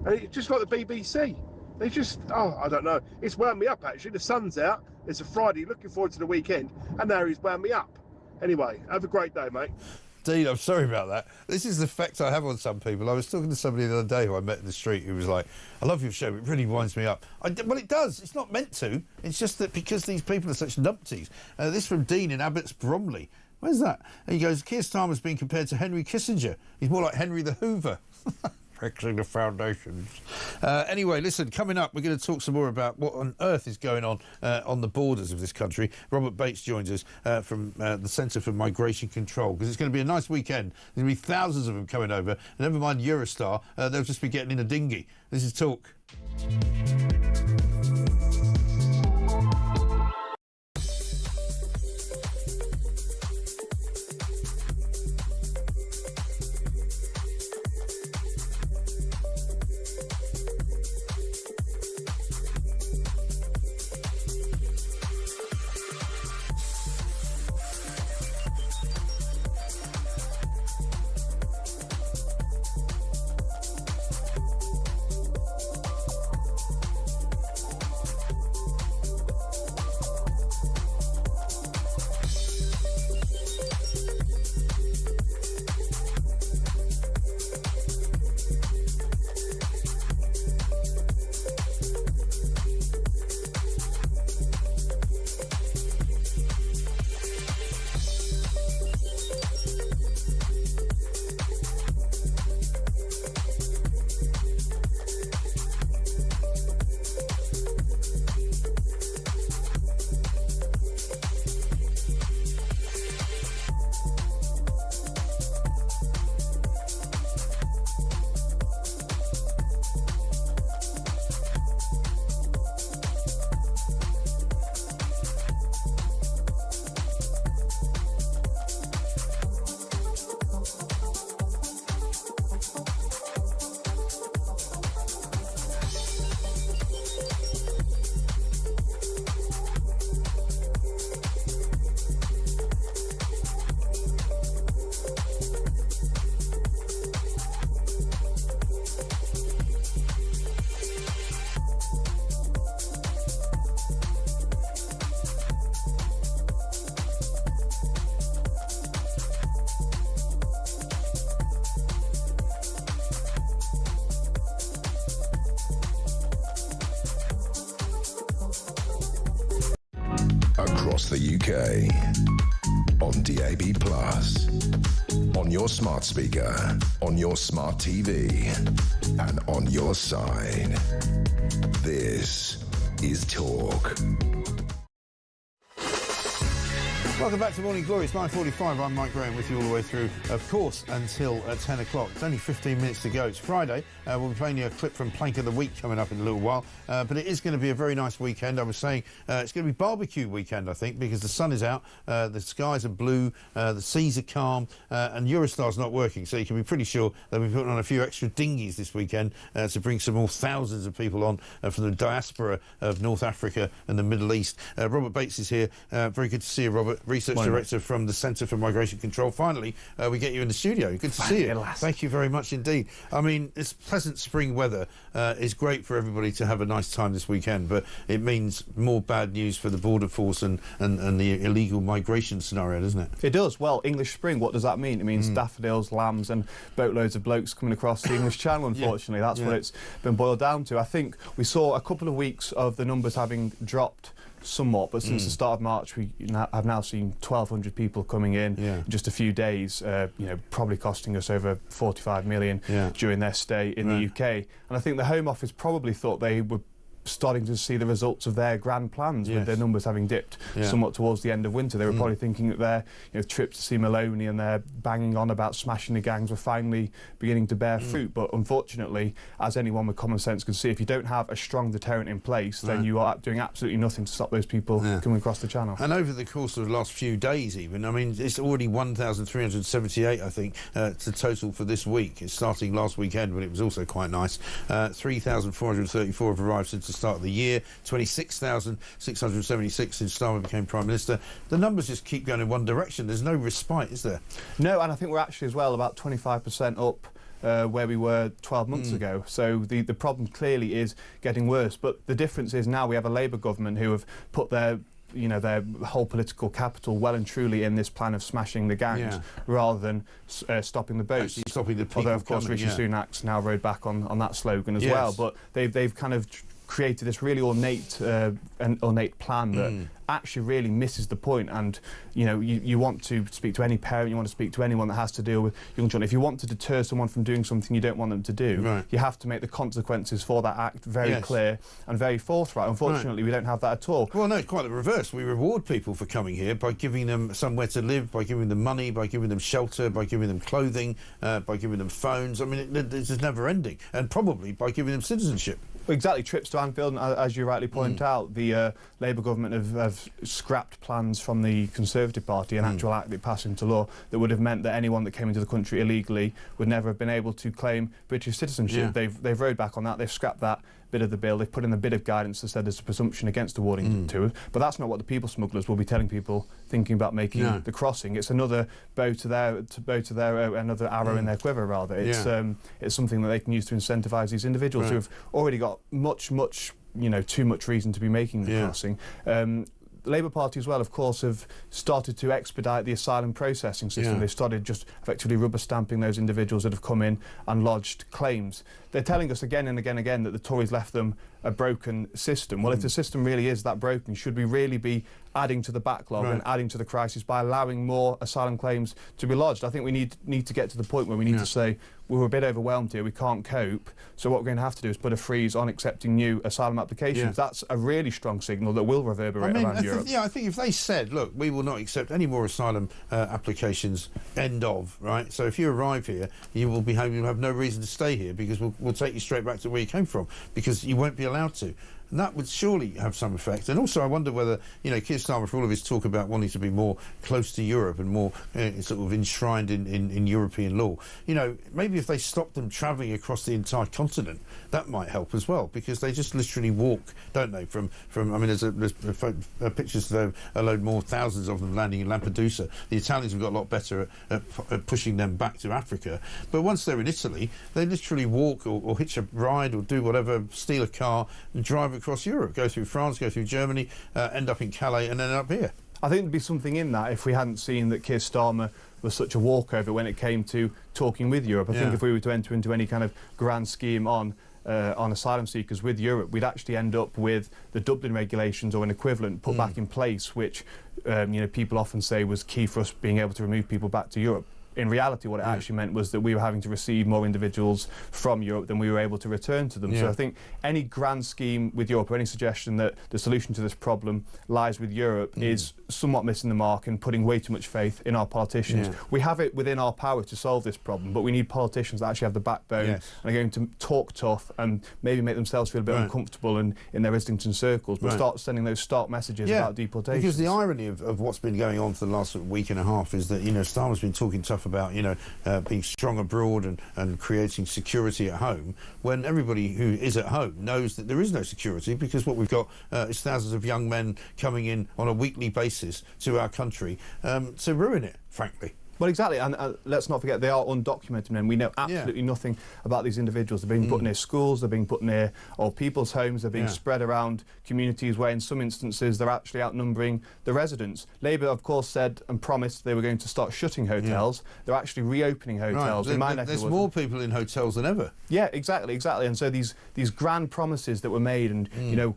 S17: And it's just like the BBC. They just, I don't know. It's wound me up, actually. The sun's out. It's a Friday. Looking forward to the weekend. And now he's wound me up. Anyway, have a great day, mate.
S7: Dean, I'm sorry about that. This is the effect I have on some people. I was talking to somebody the other day who I met in the street who was like, I love your show, it really winds me up. Well, it does. It's not meant to. It's just that because these people are such numpties. This from Dean in Abbots Bromley. Where's that? And he goes, Keir Starmer's been compared to Henry Kissinger. He's more like Henry the Hoover. Fixing the foundations. Anyway, listen, coming up, we're going to talk some more about what on earth is going on the borders of this country. Robert Bates joins us from the Centre for Migration Control, because it's going to be a nice weekend. There's going to be thousands of them coming over. And never mind Eurostar, they'll just be getting in a dinghy. This is Talk.
S12: Across the UK, on DAB+, on your smart speaker, on your smart TV, and on your side. This is Talk.
S7: Welcome back to Morning Glory. It's 9:45. I'm Mike Graham with you all the way through, of course, until 10 o'clock. It's only 15 minutes to go. It's Friday. We'll be playing you a clip from Plank of the Week coming up in a little while. But it is going to be a very nice weekend. I was saying it's going to be barbecue weekend, I think, because the sun is out, the skies are blue, the seas are calm, and Eurostar's not working. So you can be pretty sure they'll be putting on a few extra dinghies this weekend to bring some more thousands of people on from the diaspora of North Africa and the Middle East. Robert Bates is here. Very good to see you, Robert. Research Director from the Centre for Migration Control. Finally, we get you in the studio. Good to see you. Thank you very much indeed. I mean, this pleasant spring weather is great for everybody to have a nice time this weekend, but it means more bad news for the border force and the illegal migration scenario, doesn't it?
S6: It does. Well, English spring, what does that mean? It means daffodils, lambs and boatloads of blokes coming across the English Channel, unfortunately. That's what it's been boiled down to. I think we saw a couple of weeks of the numbers having dropped somewhat, but since the start of March we have now seen 1,200 people coming in just a few days, you know, probably costing us over 45 million during their stay in the UK. And I think the Home Office probably thought they were starting to see the results of their grand plans with their numbers having dipped somewhat towards the end of winter. They were probably thinking that their trips to see Maloney and their banging on about smashing the gangs were finally beginning to bear fruit. But unfortunately, as anyone with common sense can see, if you don't have a strong deterrent in place, then you are doing absolutely nothing to stop those people coming across the channel.
S7: And over the course of the last few days even, I mean, it's already 1,378, I think, the total for this week. It's starting last weekend, but it was also quite nice. 3,434 have arrived since the the start of the year, 26,676 since Starmer became Prime Minister. The numbers just keep going in one direction. There's no respite, is there?
S6: No, and I think we're actually as well about 25% up where we were 12 months ago. So the problem clearly is getting worse. But the difference is now we have a Labour government who have put their whole political capital well and truly in this plan of smashing the gangs rather than stopping the boats.
S7: Actually stopping the people.
S6: Although, of course, Rishi Sunak's now rode back on that slogan as well. But they've kind of created this really ornate plan that actually really misses the point. And you want to speak to any parent, you want to speak to anyone that has to deal with young children. If you want to deter someone from doing something you don't want them to do, you have to make the consequences for that act very clear and very forthright. Unfortunately, we don't have that at all.
S7: Well, no, it's quite the reverse. We reward people for coming here by giving them somewhere to live, by giving them money, by giving them shelter, by giving them clothing, by giving them phones. I mean, this is never ending, and probably by giving them citizenship.
S6: Exactly, trips to Anfield, and as you rightly point out, the Labour government have scrapped plans from the Conservative Party, an actual act that passed into law that would have meant that anyone that came into the country illegally would never have been able to claim British citizenship. They've rode back on that, they've scrapped that bit of the bill, they've put in a bit of guidance that said there's a presumption against awarding to it, but that's not what the people smugglers will be telling people thinking about making the crossing. It's another bow to their another arrow in their quiver, rather. It's something that they can use to incentivise these individuals who have already got much too much reason to be making the crossing. The Labour Party as well, of course, have started to expedite the asylum processing system. They've started just effectively rubber stamping those individuals that have come in and lodged claims. They're telling us again and again and again that the Tories left them a broken system. Well, if the system really is that broken, should we really be adding to the backlog and adding to the crisis by allowing more asylum claims to be lodged? I think we need to get to the point where we need to say, we're a bit overwhelmed here, we can't cope, so what we're going to have to do is put a freeze on accepting new asylum applications. That's a really strong signal that will reverberate around Europe.
S7: I think if they said, look, we will not accept any more asylum applications, end of, right? So if you arrive here, you'll have no reason to stay here because we'll take you straight back to where you came from because you won't be allowed to. And that would surely have some effect. And also I wonder whether, Keir Starmer, for all of his talk about wanting to be more close to Europe and more sort of enshrined in European law, maybe if they stopped them travelling across the entire continent, that might help as well, because they just literally walk, don't they, from I mean, there's pictures of a load more, thousands of them landing in Lampedusa. The Italians have got a lot better at pushing them back to Africa. But once they're in Italy, they literally walk or hitch a ride or do whatever, steal a car and drive across Europe, go through France, go through Germany, end up in Calais and end up here.
S6: I think there'd be something in that if we hadn't seen that Keir Starmer was such a walkover when it came to talking with Europe. I think if we were to enter into any kind of grand scheme on asylum seekers with Europe, we'd actually end up with the Dublin regulations or an equivalent put back in place, which people often say was key for us being able to remove people back to Europe. In reality, what it actually meant was that we were having to receive more individuals from Europe than we were able to return to them. So I think any grand scheme with Europe or any suggestion that the solution to this problem lies with Europe is somewhat missing the mark and putting way too much faith in our politicians. We have it within our power to solve this problem, but we need politicians that actually have the backbone and are going to talk tough and maybe make themselves feel a bit uncomfortable in their Islington circles, but start sending those stark messages about deportation.
S7: Because the irony of what's been going on for the last week and a half is that, Starmer's been talking tough about being strong abroad and creating security at home, when everybody who is at home knows that there is no security, because what we've got is thousands of young men coming in on a weekly basis to our country to ruin it, frankly.
S6: Well, exactly, and let's not forget they are undocumented men. We know absolutely nothing about these individuals. They're being put near schools, they're being put near old people's homes, they're being spread around communities where in some instances they're actually outnumbering the residents. Labour, of course, said and promised they were going to start shutting hotels. They're actually reopening hotels.
S7: There's more people in hotels than ever.
S6: Yeah, exactly. And so these grand promises that were made and,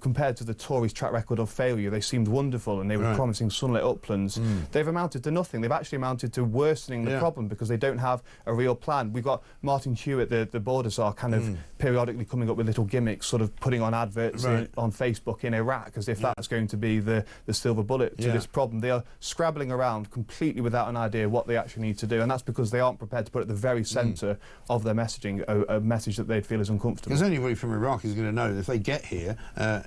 S6: compared to the Tories' track record of failure, they seemed wonderful and they were promising sunlit uplands. They've amounted to nothing. They've actually amounted to worsening the problem because they don't have a real plan. We've got Martin Hewitt, the border czar, kind of periodically coming up with little gimmicks, sort of putting on adverts on Facebook in Iraq as if that's going to be the silver bullet to this problem. They are scrabbling around completely without an idea what they actually need to do, and that's because they aren't prepared to put at the very centre of their messaging a message that they'd feel is uncomfortable.
S7: Because anybody from Iraq is going to know that if they get here,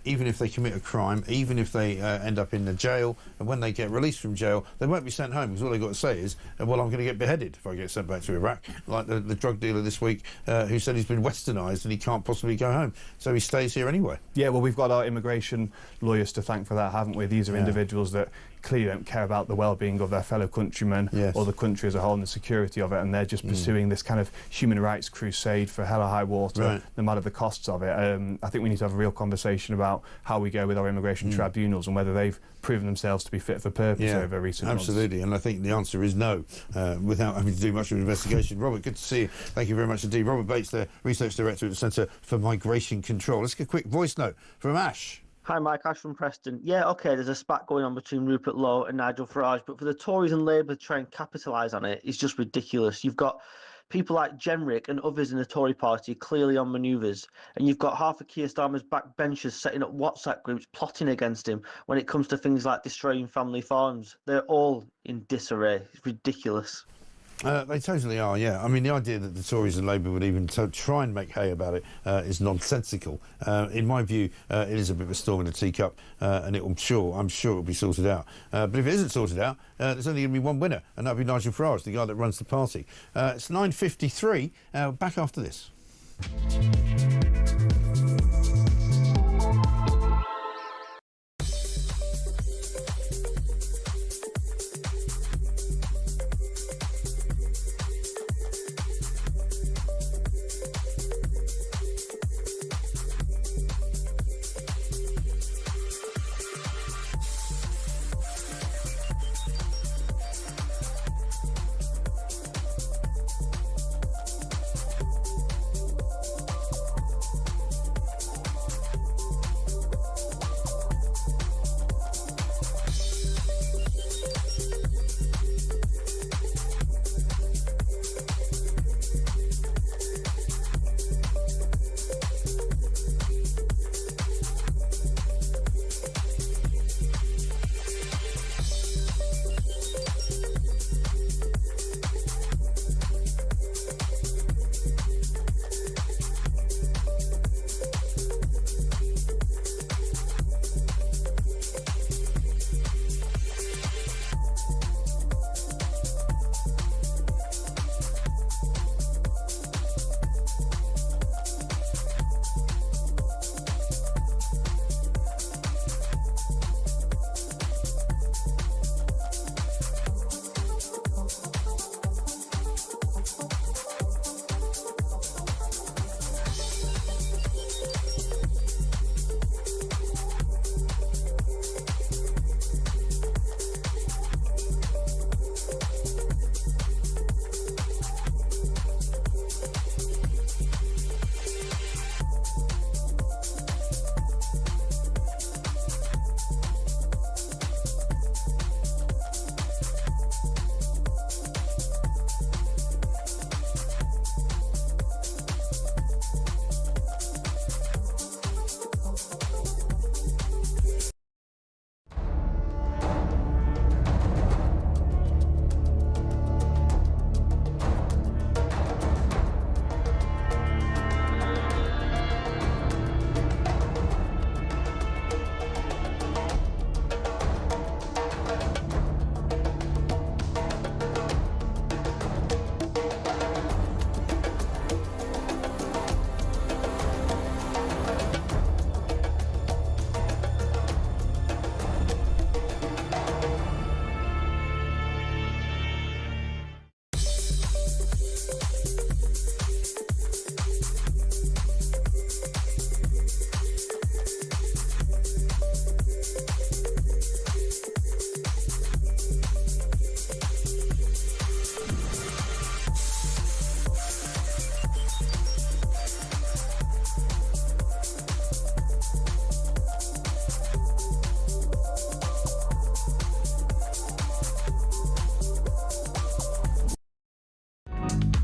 S7: even if they commit a crime, even if they end up in the jail, and when they get released from jail, they won't be sent home, because all they've got to say is, well, well, I'm going to get beheaded if I get sent back to Iraq, like the drug dealer this week who said he's been westernised and he can't possibly go home, so he stays here anyway.
S6: Yeah, well, we've got our immigration lawyers to thank for that, haven't we? These are individuals that clearly don't care about the well-being of their fellow countrymen or the country as a whole and the security of it, and they're just pursuing this kind of human rights crusade for hell or high water, no matter the costs of it. I think we need to have a real conversation about how we go with our immigration tribunals and whether they've proven themselves to be fit for purpose over recent months.
S7: Absolutely, and I think the answer is no, without having to do much of an investigation. Robert, good to see you. Thank you very much indeed. Robert Bates, the Research Director at the Centre for Migration Control. Let's get a quick voice note from Ash.
S18: Hi, Mike. Ash from Preston. Yeah, OK, there's a spat going on between Rupert, Lowe and Nigel Farage, but for the Tories and Labour to try and capitalise on it, it's just ridiculous. You've got people like Jenrick and others in the Tory party clearly on manoeuvres, and you've got half of Keir Starmer's backbenchers setting up WhatsApp groups plotting against him when it comes to things like destroying family farms. They're all in disarray. It's ridiculous.
S7: They totally are, yeah. I mean, the idea that the Tories and Labour would even try and make hay about it is nonsensical. In my view, it is a bit of a storm in a teacup, and I'm sure it will be sorted out. But if it isn't sorted out, there's only going to be one winner, and that'll be Nigel Farage, the guy that runs the party. It's 9:53. Back after this.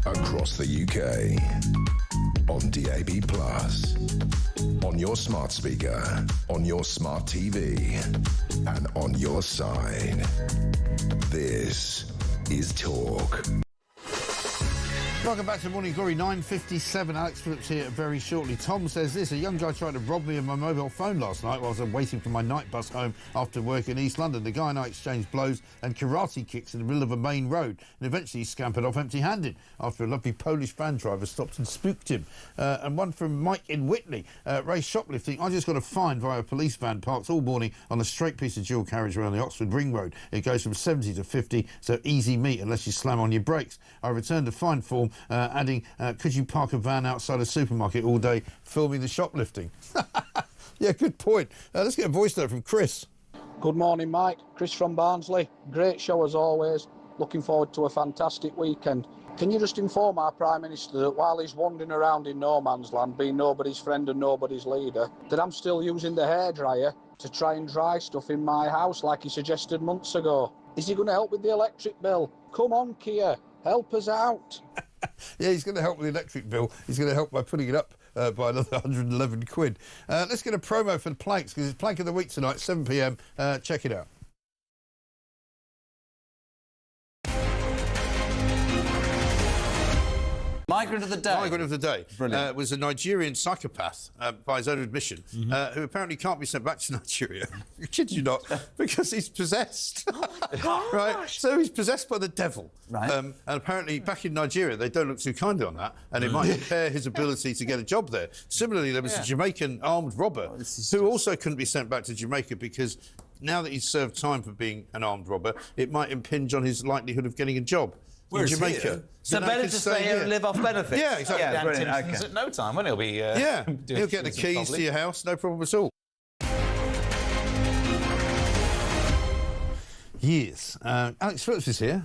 S12: Across the UK, on DAB+, on your smart speaker, on your smart TV, and on your side. This is Talk.
S7: Welcome back to Morning Glory, 9:57. Alex Phillips here very shortly. Tom says this: a young guy tried to rob me of my mobile phone last night whilst I'm waiting for my night bus home after work in East London. The guy and I exchanged blows and karate kicks in the middle of a main road, and eventually he scampered off empty-handed after a lovely Polish van driver stopped and spooked him. And one from Mike in Whitney. Ray, shoplifting. I just got a fine via a police van parked all morning on a straight piece of dual carriage around the Oxford Ring Road. It goes from 70 to 50, so easy meat unless you slam on your brakes. I returned the fine form, adding, could you park a van outside a supermarket all day filming the shoplifting? Yeah, good point. Let's get a voice note from Chris.
S19: Good morning, Mike. Chris from Barnsley. Great show as always. Looking forward to a fantastic weekend. Can you just inform our Prime Minister that while he's wandering around in no man's land, being nobody's friend and nobody's leader, that I'm still using the hairdryer to try and dry stuff in my house like he suggested months ago? Is he going to help with the electric bill? Come on, Kia, help us out.
S7: Yeah, he's going to help with the electric bill. He's going to help by putting it up by another 111 quid. Let's get a promo for the planks, because it's Plank of the Week tonight, 7 p.m. Check it out.
S20: Migrant of the day.
S7: Migrant of the day was a Nigerian psychopath, by his own admission, who apparently can't be sent back to Nigeria. I kid you not, because he's possessed. Oh my gosh. Right? So he's possessed by the devil. Right. And apparently back in Nigeria, they don't look too kindly on that, and it might impair his ability to get a job there. Similarly, there was a Jamaican armed robber who also couldn't be sent back to Jamaica because now that he's served time for being an armed robber, it might impinge on his likelihood of getting a job. In Jamaica.
S20: Here? So better to stay here and live off benefits?
S7: Yeah, exactly.
S20: Yeah, brilliant. Okay. At no time, won't he? He'll be...
S7: yeah, he'll get the keys to your house, no problem at all. Yes. Alex Phillips is here.